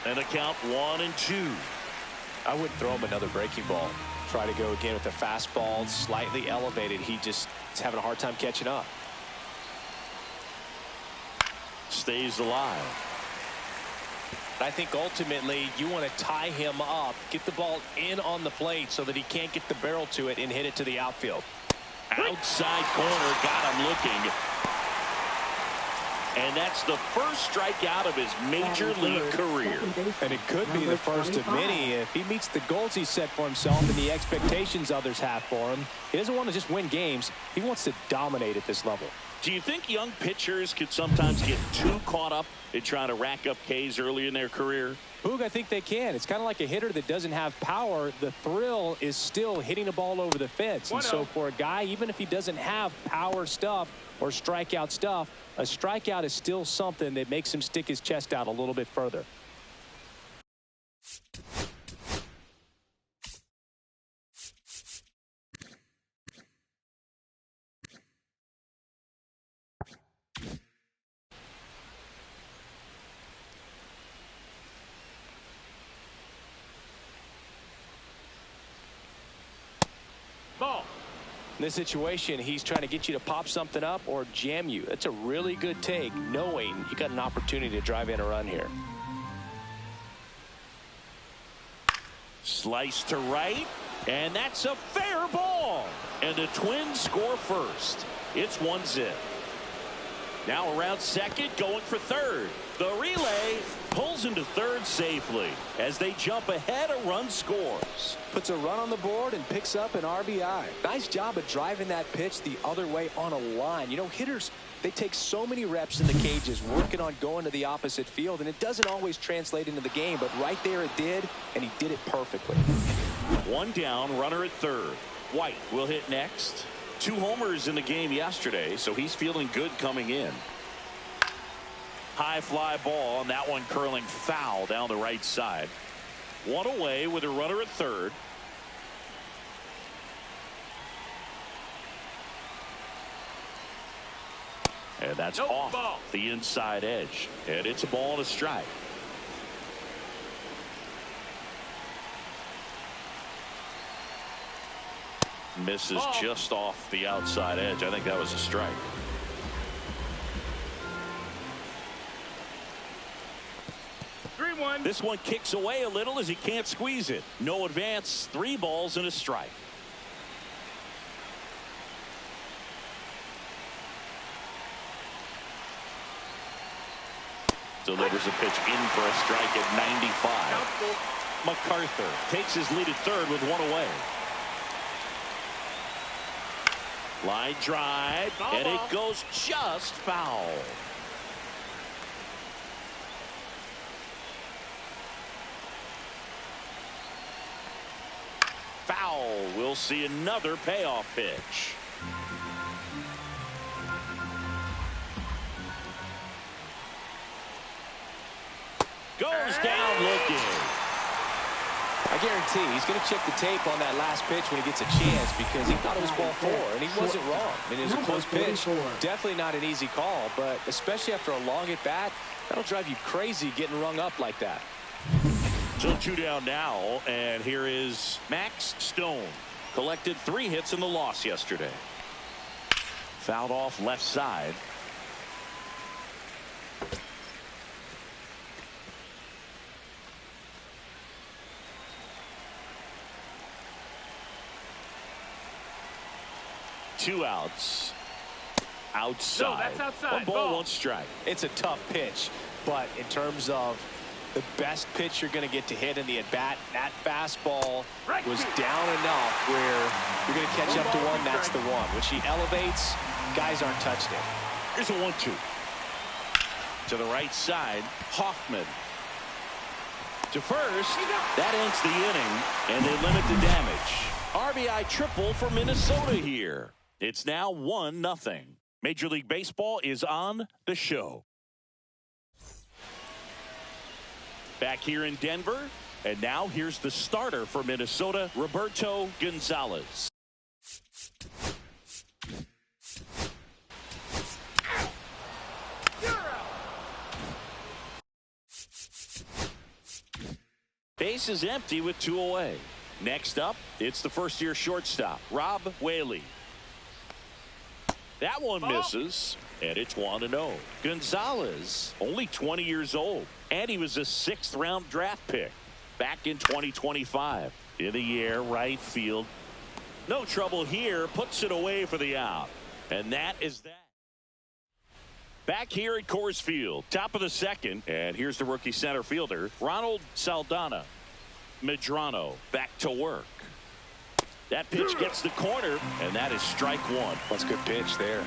And a count 1-2. I wouldn't throw him another breaking ball. Try to go again with the fastball slightly elevated. He just is having a hard time catching up. Stays alive. I think ultimately you want to tie him up, get the ball in on the plate so that he can't get the barrel to it and hit it to the outfield. Outside corner, got him looking. And that's the first strikeout of his major league career. And it could be the first of many if he meets the goals he set for himself and the expectations others have for him. He doesn't want to just win games. He wants to dominate at this level. Do you think young pitchers could sometimes get too caught up in trying to rack up Ks early in their career? Boog, I think they can. It's kind of like a hitter that doesn't have power. The thrill is still hitting the ball over the fence. And so for a guy, even if he doesn't have power stuff or strikeout stuff, a strikeout is still something that makes him stick his chest out a little bit further. Ball. In this situation, he's trying to get you to pop something up or jam you. That's a really good take, knowing you got an opportunity to drive in a run here. Slice to right, and that's a fair ball. And the Twins score first. It's 1-0. Now around second, going for third. The relay pulls into third safely. As they jump ahead, a run scores. Puts a run on the board and picks up an RBI. Nice job of driving that pitch the other way on a line. You know, hitters, they take so many reps in the cages working on going to the opposite field, and it doesn't always translate into the game, but right there it did, and he did it perfectly. One down, runner at third. White will hit next. 2 homers in the game yesterday, so he's feeling good coming in. High fly ball, and that one curling foul down the right side. One away with a runner at third. And that's off ball. The inside edge. And it's a ball and a strike. Misses just off the outside edge. I think that was a strike. This one kicks away a little as he can't squeeze it. No advance. 3 balls and a strike. Delivers a pitch in for a strike at 95. MacArthur takes his lead at third with 1 away. Line drive, and it goes just foul. Foul. We'll see another payoff pitch. Goes down looking. I guarantee he's going to check the tape on that last pitch when he gets a chance, because he thought it was ball 4, and he wasn't wrong. I mean, it was a close pitch. Definitely not an easy call, but especially after a long at bat, that'll drive you crazy getting rung up like that. So 2 down now, and here is Max Stone. Collected 3 hits in the loss yesterday. Fouled off left side. Two outs. Outside. No, that's outside. 1 ball, 1 strike. It's a tough pitch, but in terms of the best pitch you're going to get to hit in the at-bat, that fastball was down enough where you're going to catch up to one. That's the one. When she elevates, guys aren't touching it. Here's a 1-2. To the right side, Hoffman. To first. That ends the inning, and they limit the damage. RBI triple for Minnesota here. It's now 1-0. Major League Baseball is on the show. Back here in Denver, and now here's the starter for Minnesota, Roberto Gonzalez. Base is empty with 2 away. Next up, it's the first-year shortstop, Rob Whaley. That one misses, and it's 1-0. Gonzalez, only 20 years old, and he was a 6th-round draft pick back in 2025. In the air, right field. No trouble here, puts it away for the out. And that is that. Back here at Coors Field, top of the second, and here's the rookie center fielder, Ronald Saldana. Medrano back to work. That pitch gets the corner, and that is strike 1. That's a good pitch there.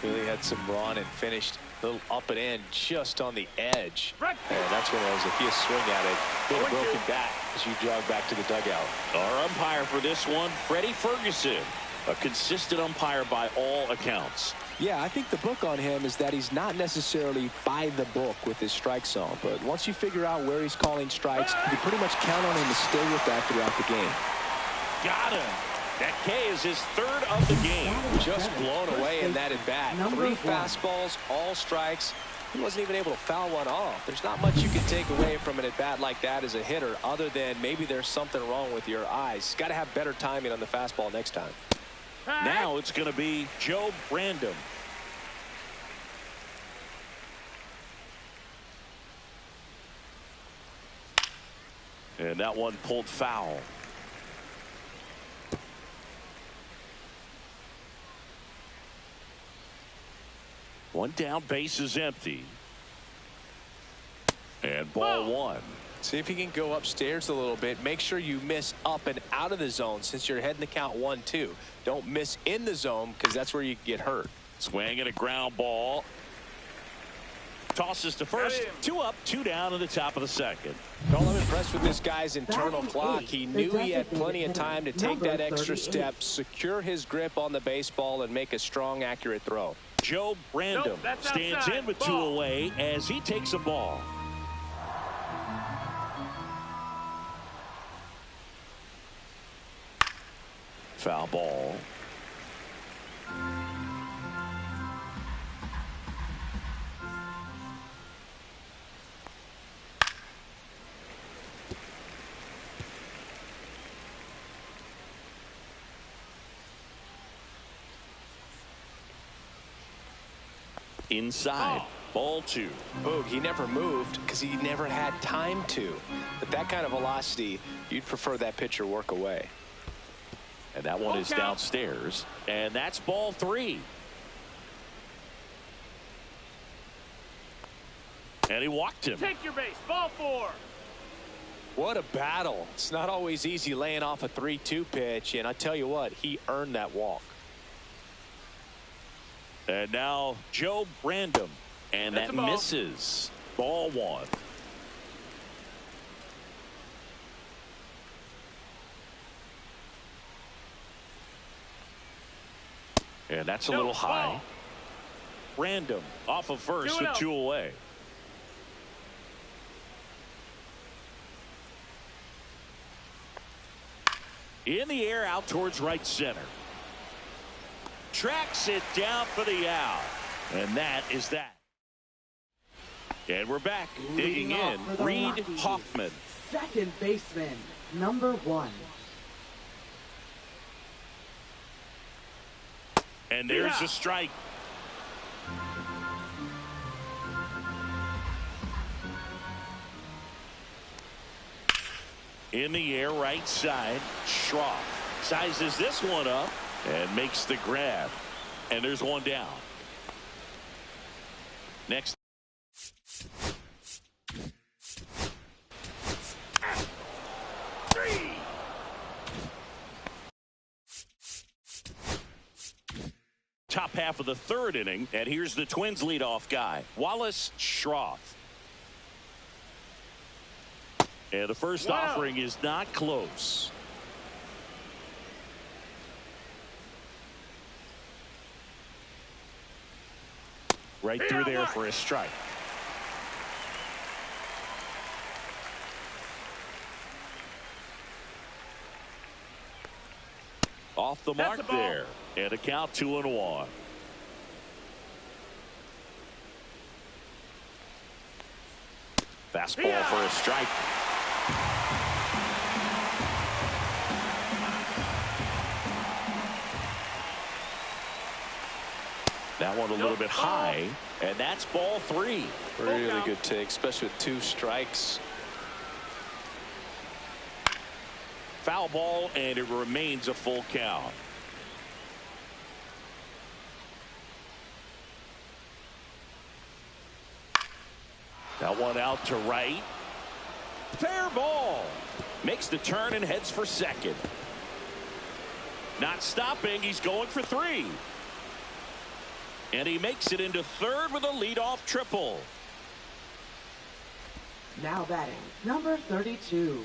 Really had some run and finished a little up and in just on the edge. And that's one of those, if you swing at it, hit a broken bat as you jog back to the dugout. Our umpire for this one, Freddie Ferguson, a consistent umpire by all accounts. Yeah, I think the book on him is that he's not necessarily by the book with his strike zone. But once you figure out where he's calling strikes, you can pretty much count on him to stay with that throughout the game. Got him. That K is his third of the game. Just blown away in that at bat. 3 fastballs, all strikes. He wasn't even able to foul one off. There's not much you can take away from an at bat like that as a hitter, other than maybe there's something wrong with your eyes. Got to have better timing on the fastball next time. Now it's going to be Joe Brandon. And that one pulled foul. One down, base is empty. And ball 1. See if you can go upstairs a little bit. Make sure you miss up and out of the zone since you're heading the count 1-2. Don't miss in the zone because that's where you get hurt. Swing and a ground ball. Tosses to first. 2 up, 2 down in the top of the second. Well, I'm impressed with this guy's internal clock. He knew he had plenty of time to take that extra step, secure his grip on the baseball, and make a strong, accurate throw. Joe Brandon stands in with 2 away as he takes a ball. Foul ball. Inside. Ball 2. Boog, he never moved because he never had time to. But that kind of velocity, you'd prefer that pitcher work away. And that one is downstairs. And that's ball 3. And he walked him. Take your base. Ball 4. What a battle. It's not always easy laying off a 3-2 pitch. And I tell you what, he earned that walk. And now Joe Brandon. And that misses. Ball 1. And that's a little high. Brandon off of first with 2 away. In the air out towards right center. Tracks it down for the out. And that is that. And we're back. Digging in. Reed Hoffman. Second baseman, number 1. And there's a strike. In the air, right side. Schroff sizes this one up and makes the grab. And there's one down. Next. Top half of the 3rd inning, and here's the Twins leadoff guy, Wallace Schroff. And the first offering is not close. Right through there for a strike. Off the mark there. And a count 2-1. Fastball for a strike. That one a little bit high, and that's ball 3. Really good take, especially with 2 strikes. Foul ball, and it remains a full count. That one out to right. Fair ball. Makes the turn and heads for second. Not stopping. He's going for 3. And he makes it into third with a leadoff triple. Now batting, number 32.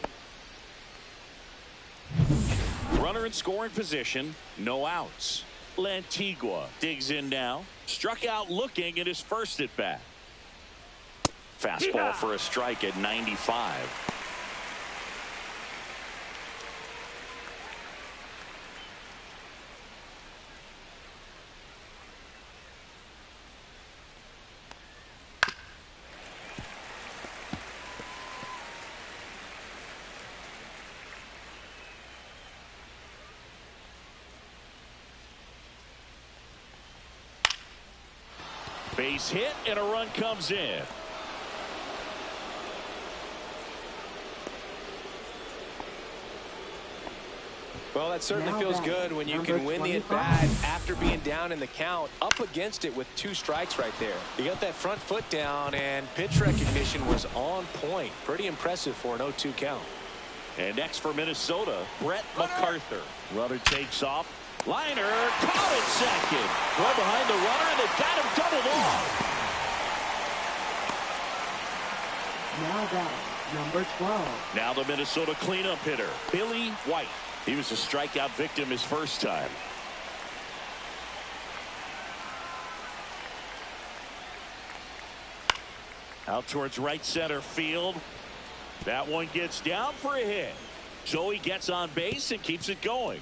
Runner in scoring position, no outs. Lantigua digs in now. Struck out looking at his first at bat. Fastball for a strike at 95. Base hit and a run comes in. Well, that certainly feels good when you can win the at-bat after being down in the count, up against it with 2 strikes right there. He got that front foot down, and pitch recognition was on point. Pretty impressive for an 0-2 count. And next for Minnesota, Brett MacArthur. Runner takes off. Liner caught at second. Throw behind the runner, and they've got him doubled off. Now batting, number 12. Now the Minnesota cleanup hitter, Billy White. He was a strikeout victim his first time. Out towards right center field. That one gets down for a hit. So he gets on base and keeps it going.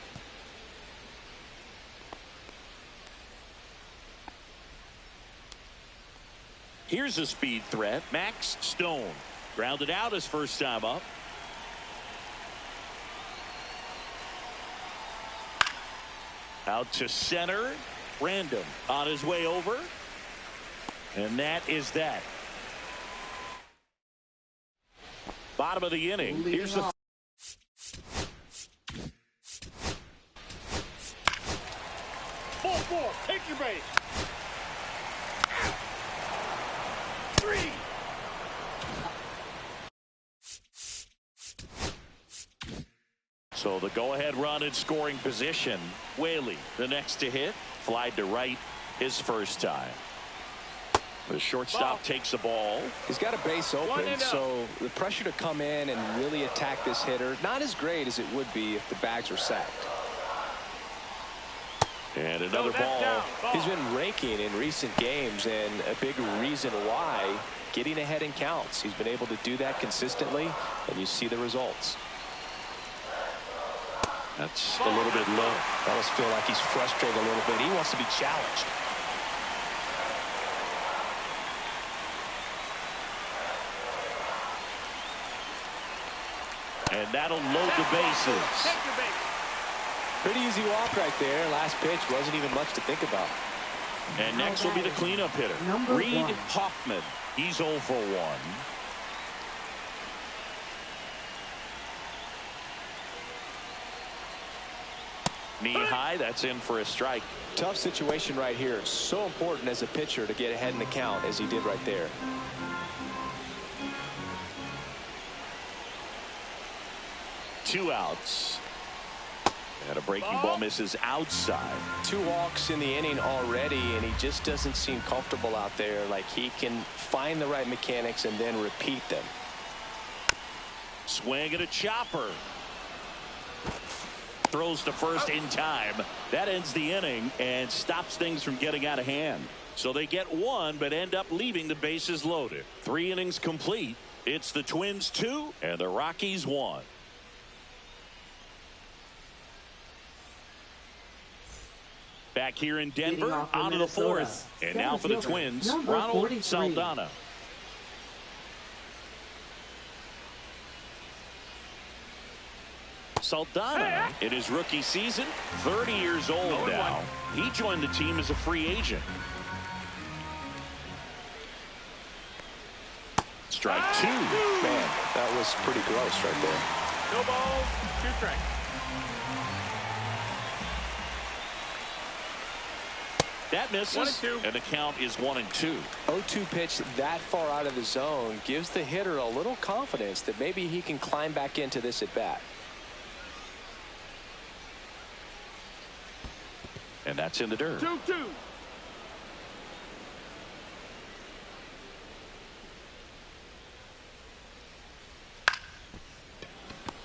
Here's a speed threat, Max Stone. Grounded out his first time up. Out to center. Random on his way over. And that is that. Bottom of the inning. Here's the 4-4. Take your base. 3. So the go-ahead run in scoring position. Whaley, the next to hit. Flied to right his first time. The shortstop takes the ball. He's got a base open, so the pressure to come in and really attack this hitter, not as great as it would be if the bags were sacked. And another ball. He's been raking in recent games, and a big reason why, getting ahead in counts. He's been able to do that consistently, and you see the results. That's a little bit low. I almost feel like he's frustrated a little bit. He wants to be challenged. And that'll load the bases. Pretty easy walk right there. Last pitch wasn't even much to think about. And next will be the cleanup hitter, Reed Hoffman. He's 0 for 1. Knee high, that's in for a strike. Tough situation right here. So important as a pitcher to get ahead in the count as he did right there. Two outs. And a breaking ball misses outside. 2 walks in the inning already, and he just doesn't seem comfortable out there. Like he can find the right mechanics and then repeat them. Swing at a chopper. Throws to first in time. That ends the inning and stops things from getting out of hand. So they get 1 but end up leaving the bases loaded. 3 innings complete. It's the Twins 2 and the Rockies 1. Back here in Denver, on to the 4th. And now for the Twins, Ronald Saldana. Saldana, in his rookie season, 30 years old now. He joined the team as a free agent. Strike 2. Man, that was pretty gross right there. No balls, 2 strikes. That misses, 1 and 2. and the count is 1 and 2. 0-2 pitch that far out of the zone gives the hitter a little confidence that maybe he can climb back into this at bat. And that's in the dirt. 2-2.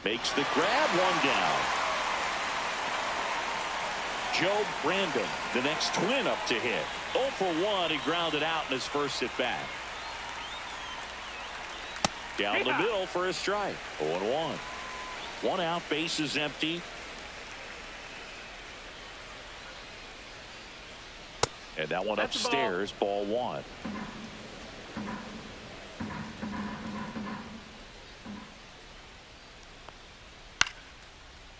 Makes the grab, one down. Joe Brandon, the next Twin up to hit. 0 for 1. He grounded out in his first at bat. Down the middle for a strike. 0-1. 1 out, bases empty. And that one upstairs, ball 1.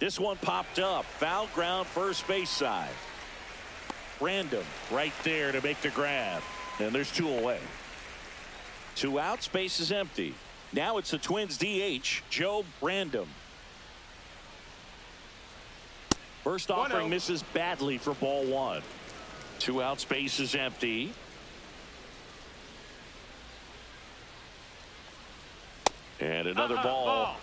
This one popped up. Foul ground, first base side. Random right there to make the grab. And there's 2 away. 2 outs, base is empty. Now it's the Twins DH, Joe Brandon. First offering misses badly for ball 1. 2 outs, base is empty. And another ball.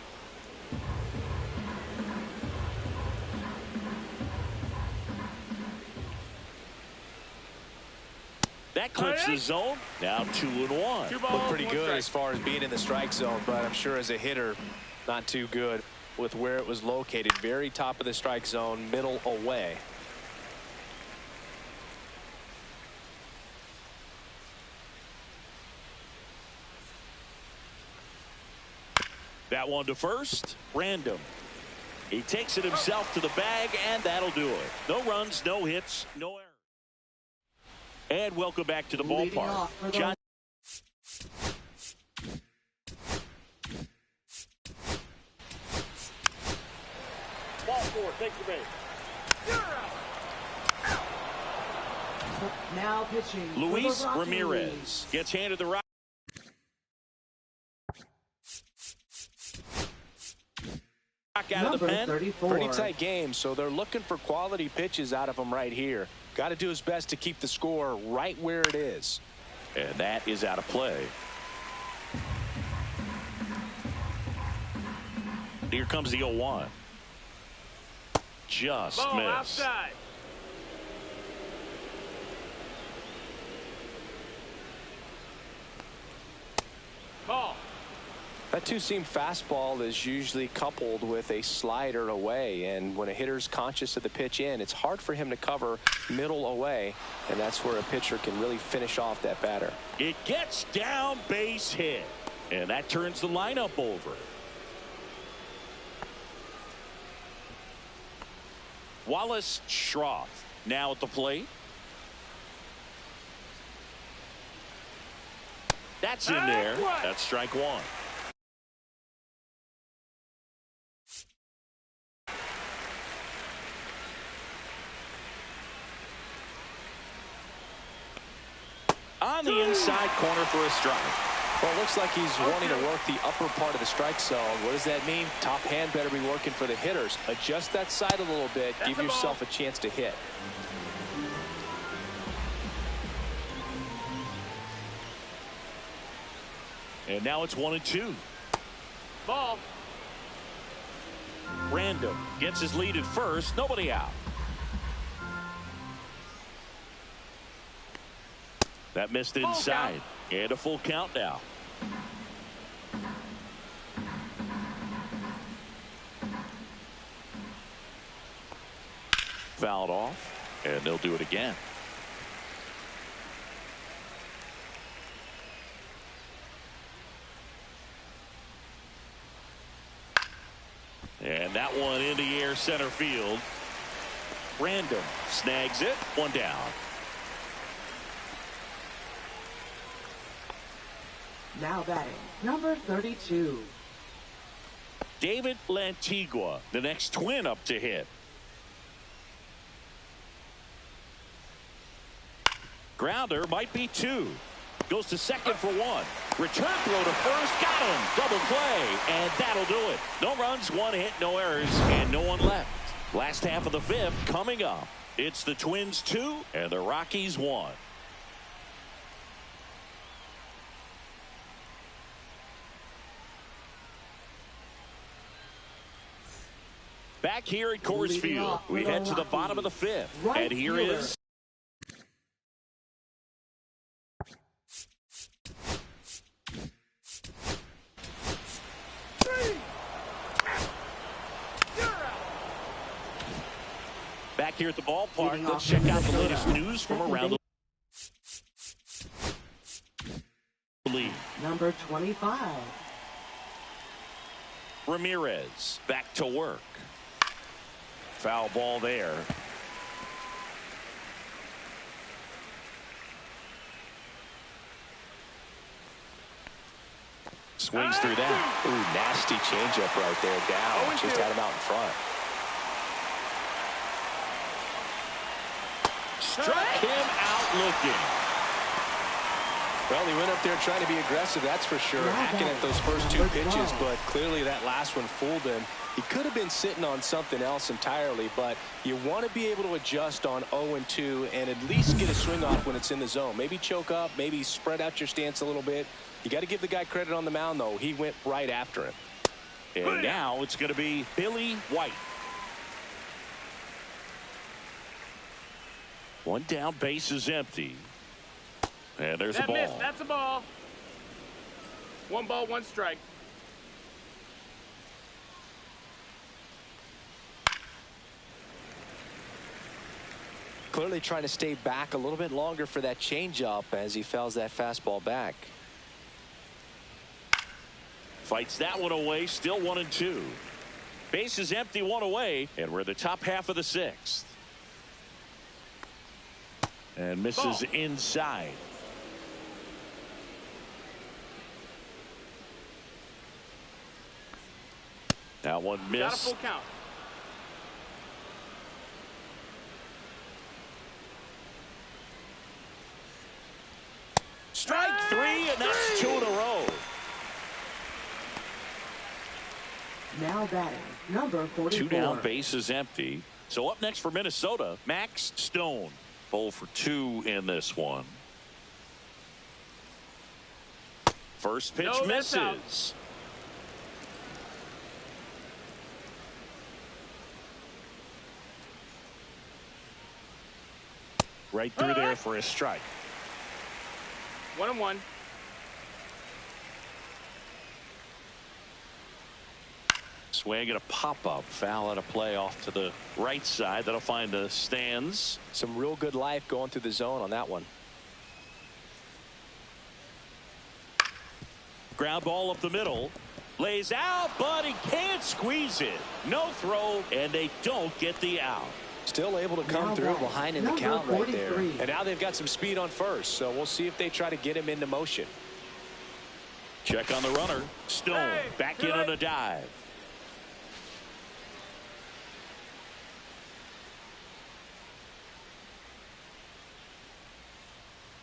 That clips the zone. Now 2-1. Looked pretty good as far as being in the strike zone, but I'm sure as a hitter, not too good with where it was located. Very top of the strike zone, middle away. That one to first. Random. He takes it himself to the bag, and that'll do it. No runs, no hits, no errors. And welcome back to the ballpark. John. Ball 4, take the base. You're out. Now pitching. Luis Ramirez gets handed the rock. Out of the pen. 34. Pretty tight game, so they're looking for quality pitches out of him right here. Got to do his best to keep the score right where it is. And that is out of play. Here comes the 0-1. Just Ball missed. outside. Ball. That two-seam fastball is usually coupled with a slider away, and when a hitter's conscious of the pitch in, it's hard for him to cover middle away, and that's where a pitcher can really finish off that batter. It gets down, base hit, and that turns the lineup over. Wallace Schroth now at the plate. That's in there. That's strike 1. On the inside corner for a strike. Well, it looks like he's wanting to work the upper part of the strike zone. What does that mean? Top hand better be working for the hitters. Adjust that side a little bit. Give yourself a chance to hit. And now it's 1-2. Ball. Random gets his lead at first. Nobody out. That missed inside. And a full count now. Fouled off. And they'll do it again. And that one in the air center field. Random snags it. 1 down. Now batting, number 32. David Lantigua, the next Twin up to hit. Grounder might be 2. Goes to second for 1. Return throw to first. Got him. Double play. And that'll do it. No runs, 1 hit, no errors, and no one left. Last half of the 5th coming up. It's the Twins 2 and the Rockies 1. Back here at Coors Field, we head to the bottom of the 5th. And here is here at the ballpark. Let's check out the latest news from around the league. Number 25. Ramirez back to work. Foul ball there. Swings through that. Ooh, nasty changeup right there. Down. Just had him out in front. Struck him out looking. Well, he went up there trying to be aggressive, that's for sure, hacking at those first two pitches, but clearly that last one fooled him. He could have been sitting on something else entirely, but you want to be able to adjust on 0-2 and at least get a swing off when it's in the zone. Maybe choke up, maybe spread out your stance a little bit. You got to give the guy credit on the mound, though. He went right after him. And now it's going to be Billy White. One down, base is empty. And there's a ball. Miss, that's a ball. 1 ball, 1 strike. Clearly trying to stay back a little bit longer for that changeup as he fouls that fastball back. Fights that one away, still 1-2. Base is empty, 1 away, and we're in the top half of the 6th. And misses inside. That one missed. Got a full count. Strike 3, and that's 2 in a row. Now batting, number 44. 2 down, base is empty. So up next for Minnesota, Max Stone. 0 for 2 in this one. First pitch misses. Right through there for a strike. 1-1. Swing and a pop-up. Foul at a play off to the right side. That'll find the stands. Some real good life going through the zone on that one. Ground ball up the middle. Lays out, but he can't squeeze it. No throw, and they don't get the out. Still able to come through behind in the count right there. 43. And now they've got some speed on first, so we'll see if they try to get him into motion. Check on the runner. Stone back in on a dive.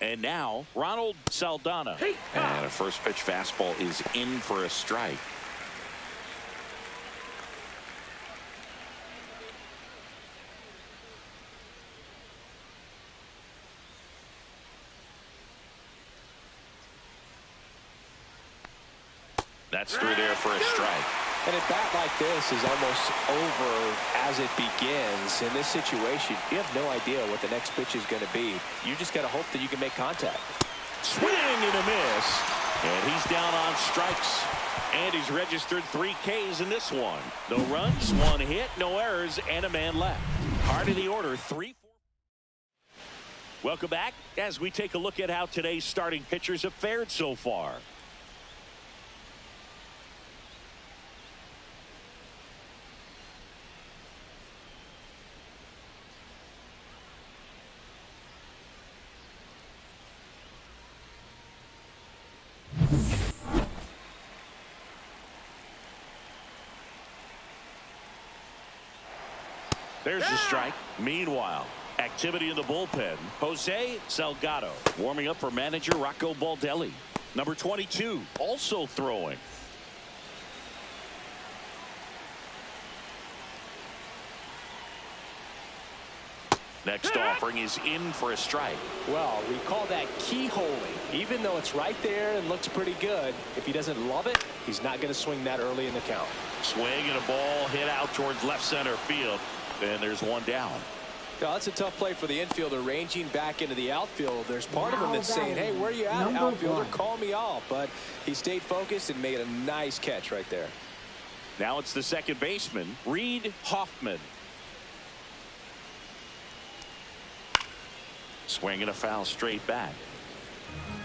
And now Ronald Saldana. And a first pitch fastball is in for a strike. That's through there for a strike. And a bat like this is almost over as it begins. In this situation, you have no idea what the next pitch is going to be. You just got to hope that you can make contact. Swing and a miss. And he's down on strikes. And he's registered 3 Ks in this one. No runs, 1 hit, no errors, and a man left. Heart of the order, 3-4. Welcome back as we take a look at how today's starting pitchers have fared so far. There's the strike. Meanwhile, activity in the bullpen. Jose Salgado warming up for manager Rocco Baldelli. Number 22 also throwing. Next offering is in for a strike. Well, we call that keyholing. Even though it's right there and looks pretty good, if he doesn't love it, he's not going to swing that early in the count. Swing and a ball hit out towards left center field. And there's 1 down. Yeah, that's a tough play for the infielder, ranging back into the outfield. There's part of him that's saying, hey, where are you at, outfielder? Call me off. But he stayed focused and made a nice catch right there. Now it's the second baseman, Reed Hoffman. Swing and a foul straight back.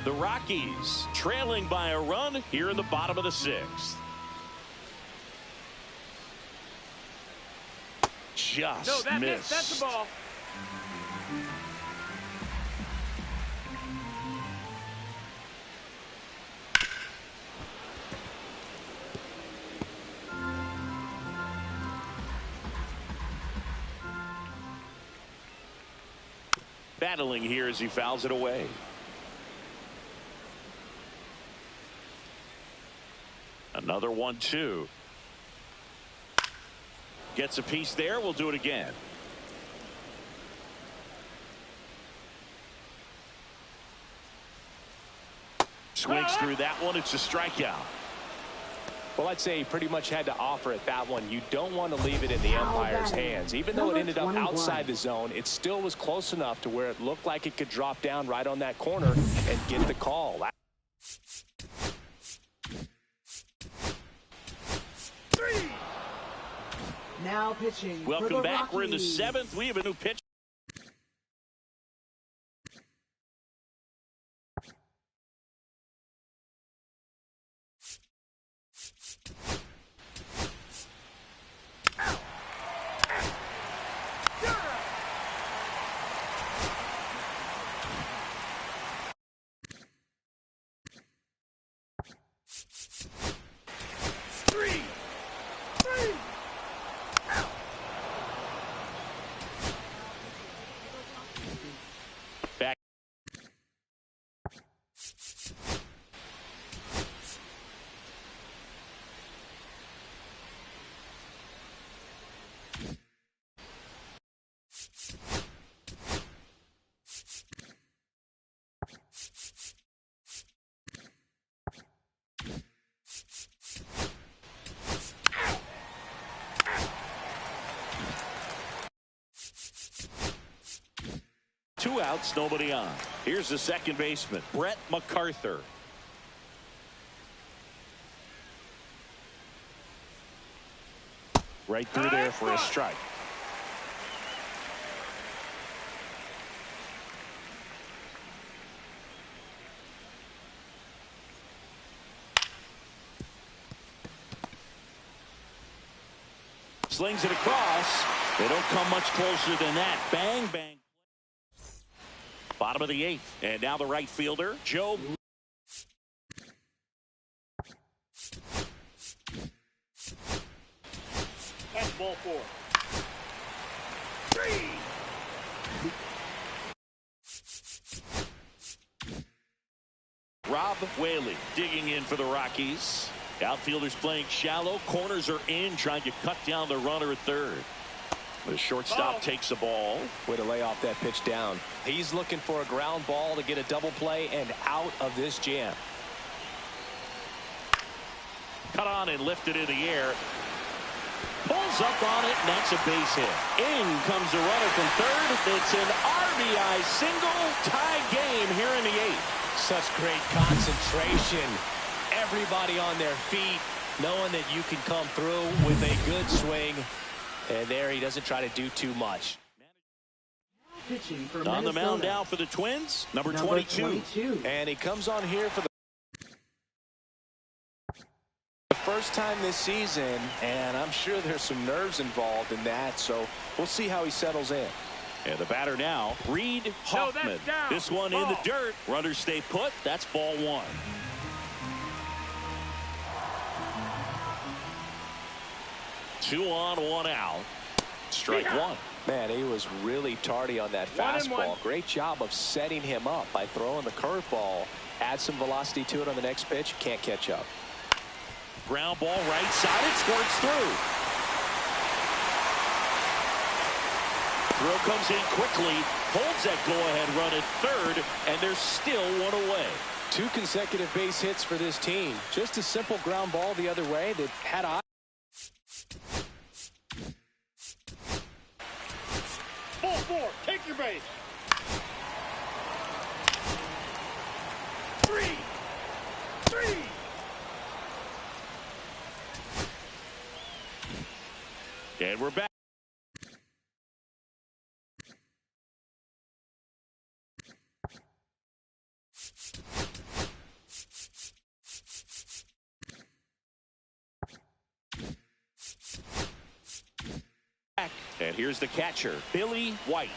The Rockies trailing by a run here in the bottom of the 6th. Just missed. That's the ball. Battling here as he fouls it away. Another 1-2. Gets a piece there. We'll do it again. Swings through that one. It's a strikeout. Well, I'd say he pretty much had to offer at that one. You don't want to leave it in the umpire's hands. Even though it ended up outside the zone, it still was close enough to where it looked like it could drop down right on that corner and get the call. Now pitching. Welcome back. We're in the 7th. We have a new pitch. Back. Two outs, nobody on. Here's the second baseman, Brett MacArthur. Right through there for a strike. Slings it across. They don't come much closer than that. Bang, bang. Bottom of the 8th. And now the right fielder, Joe. That's ball 4. Rob Whaley digging in for the Rockies. Outfielders playing shallow. Corners are in, trying to cut down the runner at third. The shortstop takes the ball. Way to lay off that pitch down. He's looking for a ground ball to get a double play and out of this jam. Cut on and lifted in the air. Pulls up on it, and that's a base hit. In comes the runner from third. It's an RBI single. Tie game here in the 8th. Such great concentration. Everybody on their feet, knowing that you can come through with a good swing. And there he doesn't try to do too much. Pitching for on the mound Minnesota. now for the Twins, number 22. And he comes on here for the first time this season, and I'm sure there's some nerves involved in that, so we'll see how he settles in. And the batter now, Reed Hoffman. This one in the dirt. Runners stay put. That's ball 1. Two on, one out. Strike one. Man, he was really tardy on that fastball. Great job of setting him up by throwing the curveball. Add some velocity to it on the next pitch. Can't catch up. Ground ball right side. It squirts through. Throw comes in quickly. Holds that go-ahead run at third. And there's still one away. 2 consecutive base hits for this team. Just a simple ground ball the other way that had eyes. Ball 4. Take your base. 3. And we're back. And here's the catcher, Billy White.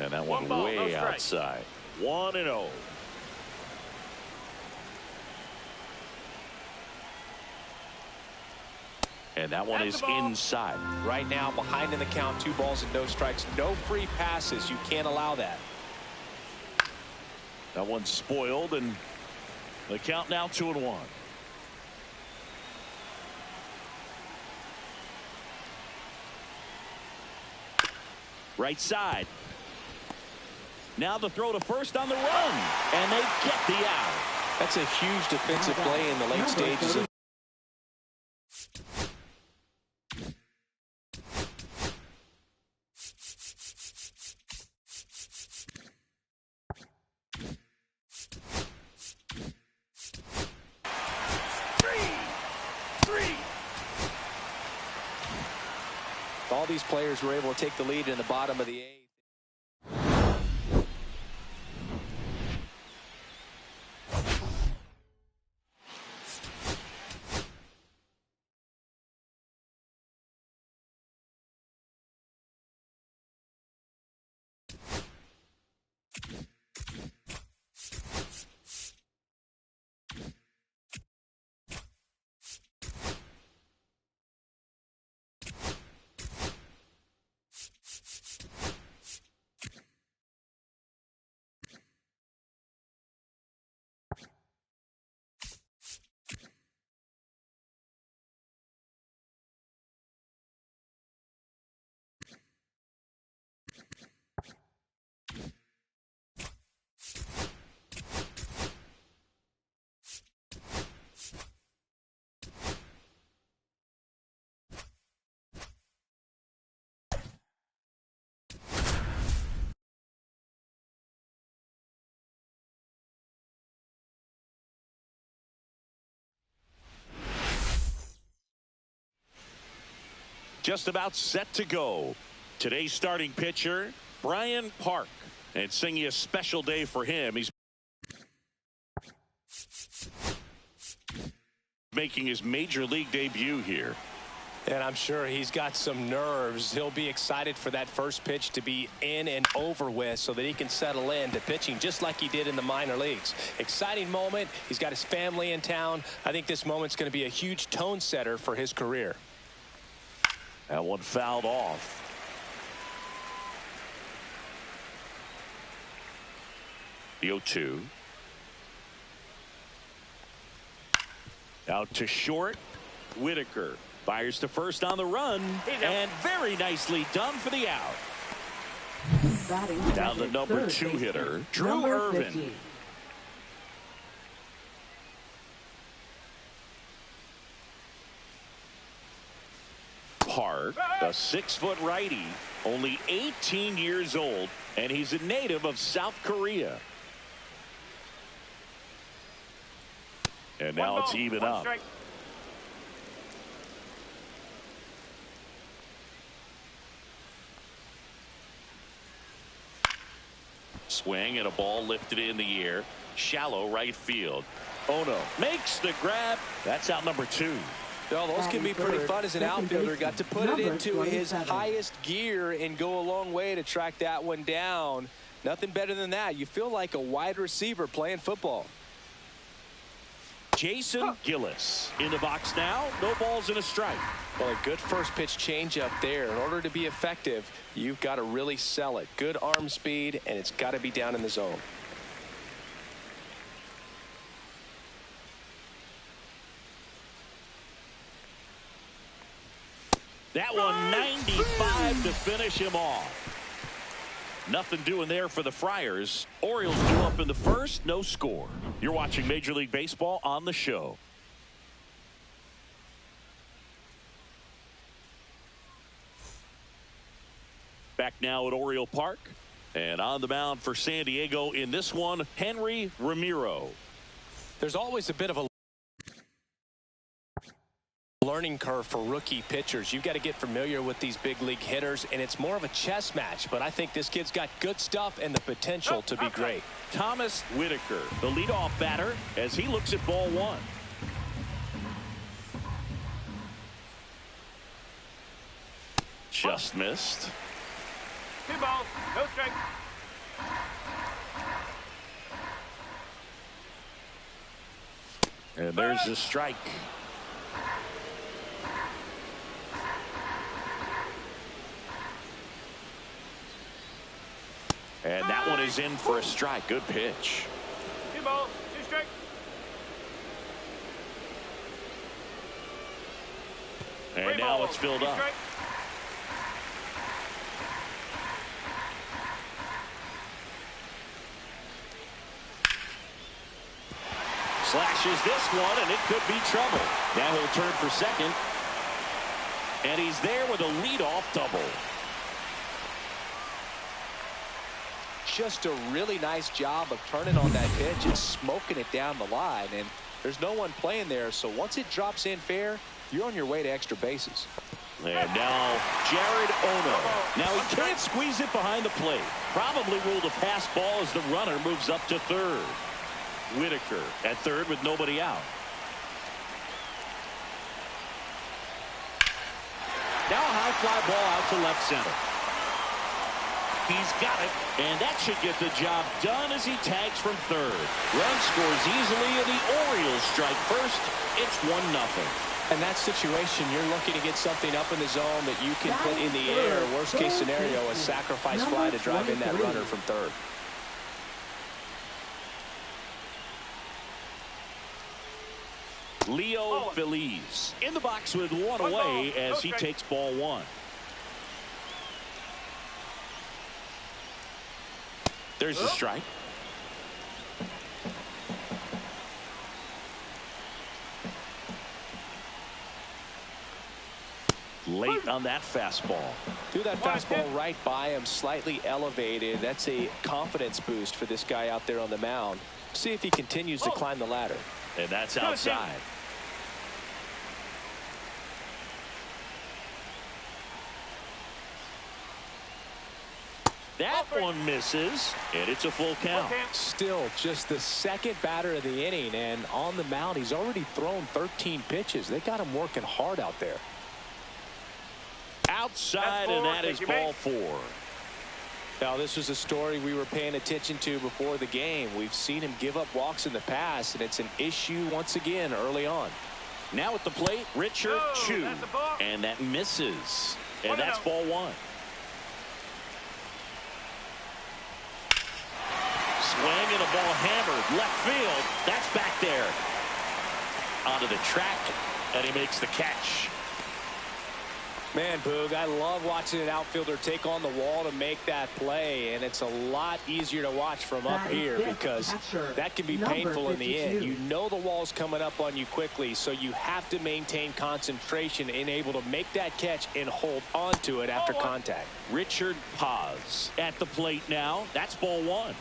And that one way outside. 1-0. And that one is inside. Right now, behind in the count, 2 balls and no strikes. No free passes. You can't allow that. That one's spoiled, and the count now 2-1. Right side. Now the throw to first on the run, and they get the out. That's a huge defensive play in the late stages. All these players were able to take the lead in the bottom of the 8th. Just about set to go. Today's starting pitcher, Brian Park. And singing a special day for him. He's making his major league debut here. And I'm sure he's got some nerves. He'll be excited for that first pitch to be in and over with so that he can settle in to pitching just like he did in the minor leagues. Exciting moment. He's got his family in town. I think this moment's going to be a huge tone setter for his career. That one fouled off. The 0-2. Out to short. Whitaker fires to first on the run, and very nicely done for the out. Now the number 2 hitter, Drew Irvin. 50. Park, a 6-foot righty, only 18 years old, and he's a native of South Korea. And now it's even up. Swing and a ball lifted in the air. Shallow right field. Ono makes the grab. That's out number 2. Well, those can be pretty fun as an outfielder. Got to put it into his highest gear and go a long way to track that one down. Nothing better than that. You feel like a wide receiver playing football. Jason Gillis in the box now. No balls and a strike. Well, a good first pitch changeup there. In order to be effective, you've got to really sell it. Good arm speed, and it's got to be down in the zone. That one 95 to finish him off. Nothing doing there for the Friars. Orioles due up in the first, no score. You're watching Major League Baseball on the show. Back now at Oriole Park. And on the mound for San Diego in this one, Henry Ramiro. There's always a bit of a learning curve for rookie pitchers. You've got to get familiar with these big league hitters, and it's more of a chess match, but I think this kid's got good stuff and the potential to be great. Thomas Whitaker, the leadoff batter, as he looks at ball 1. just missed. 2 balls, no strike. And there's the strike. And that one is in for a strike. Good pitch. 2 balls, 2 strikes. And now it's filled up. Slashes this one, and it could be trouble. Now he'll turn for second. And he's there with a leadoff double. Just a really nice job of turning on that pitch and smoking it down the line. And there's no one playing there, so once it drops in fair, you're on your way to extra bases. And now Jared Ono. Now he can't squeeze it behind the plate. Probably ruled a pass ball as the runner moves up to third. Whitaker at third with nobody out. Now a high fly ball out to left center. He's got it, and that should get the job done as he tags from third. Run scores easily, and the Orioles strike first. It's 1-0. In that situation, you're looking to get something up in the zone that you can put in the air. Worst case scenario, a sacrifice fly to drive in that runner from third. Leo Feliz in the box with one away as he takes ball one. There's the strike. Late on that fastball. Threw that fastball right by him, slightly elevated. That's a confidence boost for this guy out there on the mound. See if he continues to climb the ladder. And that's outside. That one misses, and it's a full count. Still just the second batter of the inning, and on the mound, he's already thrown 13 pitches. They got him working hard out there. Outside, and that is ball 4. Now, this was a story we were paying attention to before the game. We've seen him give up walks in the past, and it's an issue once again early on. Now at the plate, Richard Chu, and that misses, and that's ball 1. Swing and a ball hammered left field. That's back there onto the track, and he makes the catch. Man, Boog, I love watching an outfielder take on the wall to make that play, and it's a lot easier to watch from up here because that can be painful in the end. You know the wall's coming up on you quickly, so you have to maintain concentration and able to make that catch and hold on to it after contact. Richard Paz at the plate now. That's ball 1.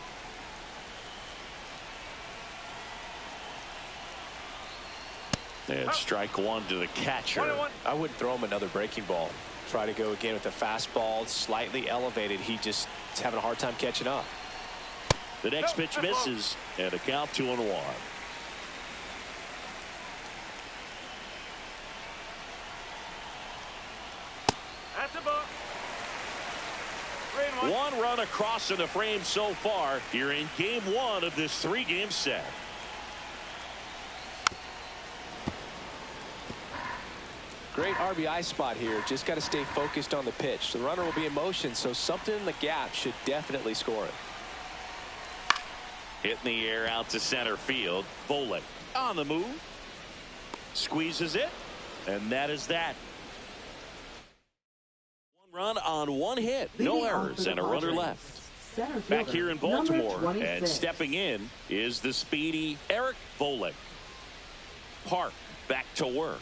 And strike 1 to the catcher. I wouldn't throw him another breaking ball. Try to go again with the fastball, slightly elevated. He's having a hard time catching up. The next pitch misses, and a count 2-1. That's a ball. 3-1. 1 run across in the frame so far here in game 1 of this 3-game set. Great RBI spot here. Just got to stay focused on the pitch. The runner will be in motion, so something in the gap should definitely score it. Hit in the air out to center field. Volek on the move. Squeezes it. And that is that. 1 run on 1 hit. No errors and a runner left. Back here in Baltimore, and stepping in is the speedy Eric Volek. Park back to work.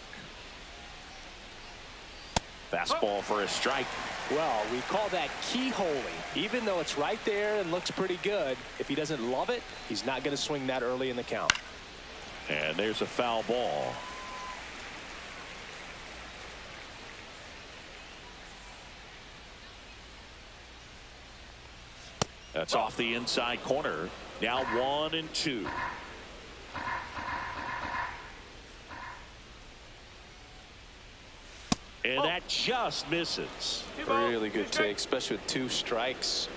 Fastball for a strike. Well, we call that keyholing. Even though it's right there and looks pretty good, if he doesn't love it, he's not going to swing that early in the count. And there's a foul ball. That's off the inside corner. Now 1-2. And that just misses. Really good take, especially with 2 strikes.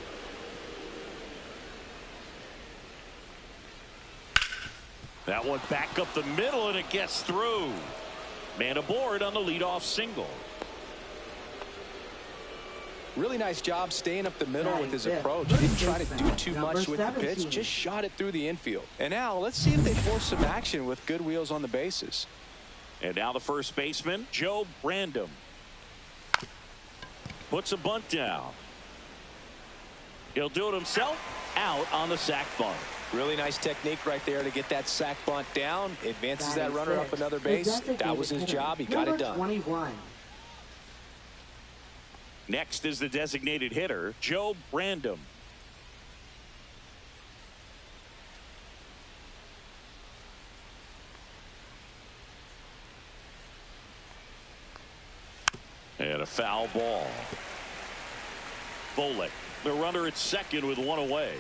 That one back up the middle, and it gets through. Man aboard on the leadoff single. Really nice job staying up the middle with his approach. He didn't try to do too much with the pitch, just shot it through the infield. And now let's see if they force some action with good wheels on the bases. And now the first baseman, Joe Random, puts a bunt down. He'll do it himself, out on the sac bunt. Really nice technique right there to get that sac bunt down. Advances that runner up another base. That was his job. He got it done. 21. Next is the designated hitter, Joe Random. And a foul ball. Volek, the runner at second with 1 away.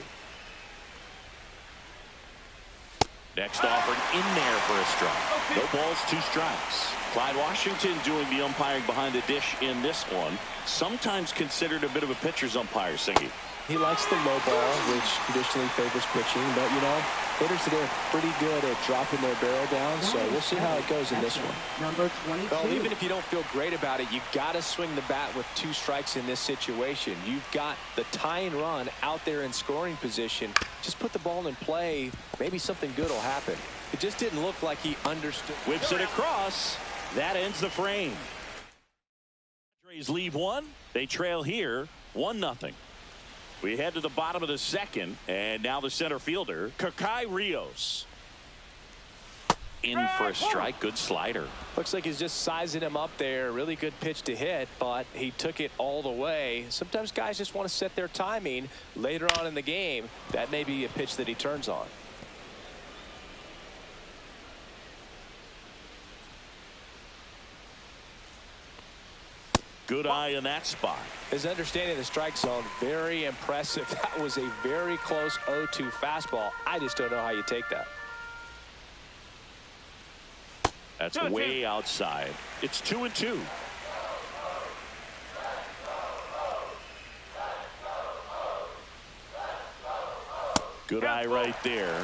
Next offering in there for a strike. No balls, 2 strikes. Clyde Washington doing the umpiring behind the dish in this one. Sometimes considered a bit of a pitcher's umpire, Singy. He likes the low ball, which traditionally favors pitching. But, you know, hitters today are pretty good at dropping their barrel down. So we'll see how it goes in this one. Number 22. Well, even if you don't feel great about it, you got to swing the bat with 2 strikes in this situation. You've got the tying run out there in scoring position. Just put the ball in play. Maybe something good will happen. It just didn't look like he understood. Whips it across. That ends the frame. Padres leave 1. They trail here 1-0. We head to the bottom of the second, and now the center fielder, Kakai Rios. In for a strike. Good slider. Looks like he's just sizing him up there. Really good pitch to hit, but he took it all the way. Sometimes guys just want to set their timing later on in the game. That may be a pitch that he turns on. Good eye in that spot. His understanding of the strike zone, very impressive. That was a very close 0-2 fastball. I just don't know how you take that. That's way outside. It's 2-2. Good eye right there.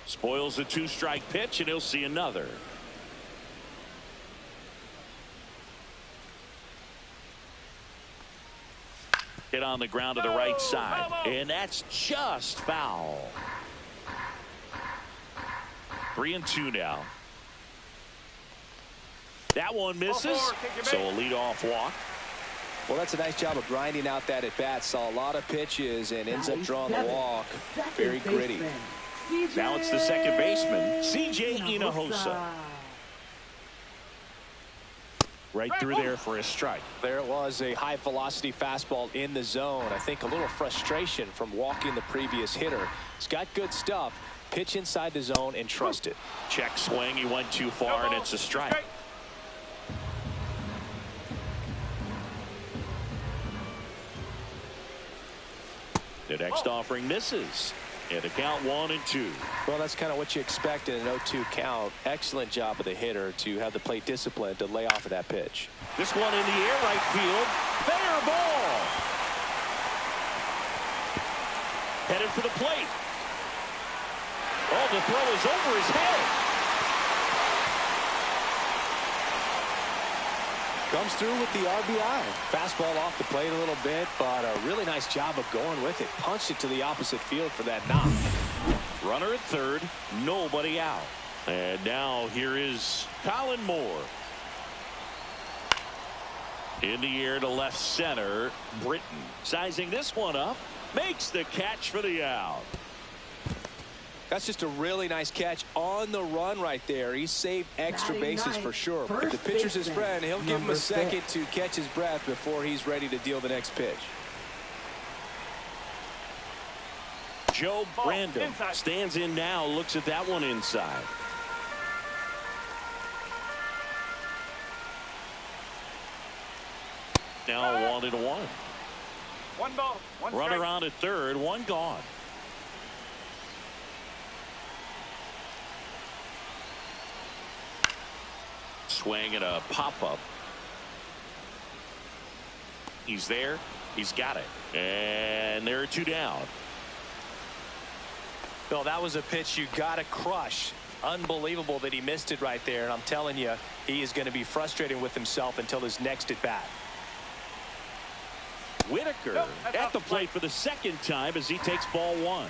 Spoils the 2-strike pitch, and he'll see another. Hit on the ground to the right side, and that's just foul. 3-2 now. That one misses, so a leadoff walk. Well, that's a nice job of grinding out that at bat. Saw a lot of pitches and ends up drawing the walk. Very gritty. Now it's the second baseman, C.J. Hinojosa. Right through there for a strike. There it was, a high velocity fastball in the zone. I think a little frustration from walking the previous hitter. He's got good stuff. Pitch inside the zone and trust it. Check swing. He went too far, and it's a strike. The next offering misses. And a count 1-2. Well, that's kind of what you expect in an 0-2 count. Excellent job of the hitter to have the plate discipline to lay off of that pitch. This one in the air, right field. Fair ball. Headed for the plate. Oh, the throw is over his head. Comes through with the RBI. Fastball off the plate a little bit, but a really nice job of going with it. Punched it to the opposite field for that knock. Runner at third, nobody out. And now here is Colin Moore. In the air to left center, Britton. Sizing this one up, makes the catch for the out. That's just a really nice catch on the run right there. He saved extra bases for sure. If the pitcher's his friend, he'll give him a second to catch his breath before he's ready to deal the next pitch. Joe Random stands in now, looks at that one inside. Now 1-1. One ball, one Runner strike. on at third, one gone. swing and a pop-up. He's there. He's got it. And there are two down. No, that was a pitch you got to crush. Unbelievable that he missed it right there. And I'm telling you, he is going to be frustrated with himself until his next at bat. Whitaker at the plate for the second time as he takes ball one.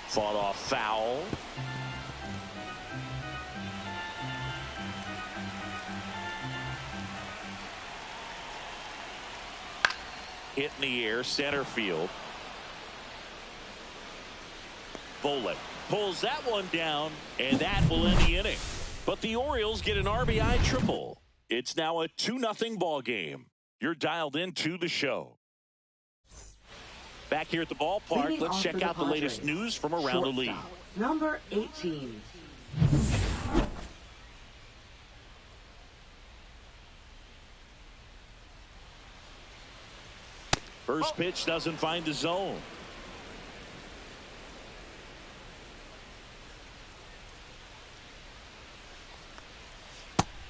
Fought off foul. Hit in the air, center field. Bullet pulls that one down, and that will end the inning. But the Orioles get an RBI triple. It's now a 2-0 ball game. You're dialed into the show. Back here at the ballpark, let's check out the latest news from around the league. Number 18. First pitch doesn't find the zone.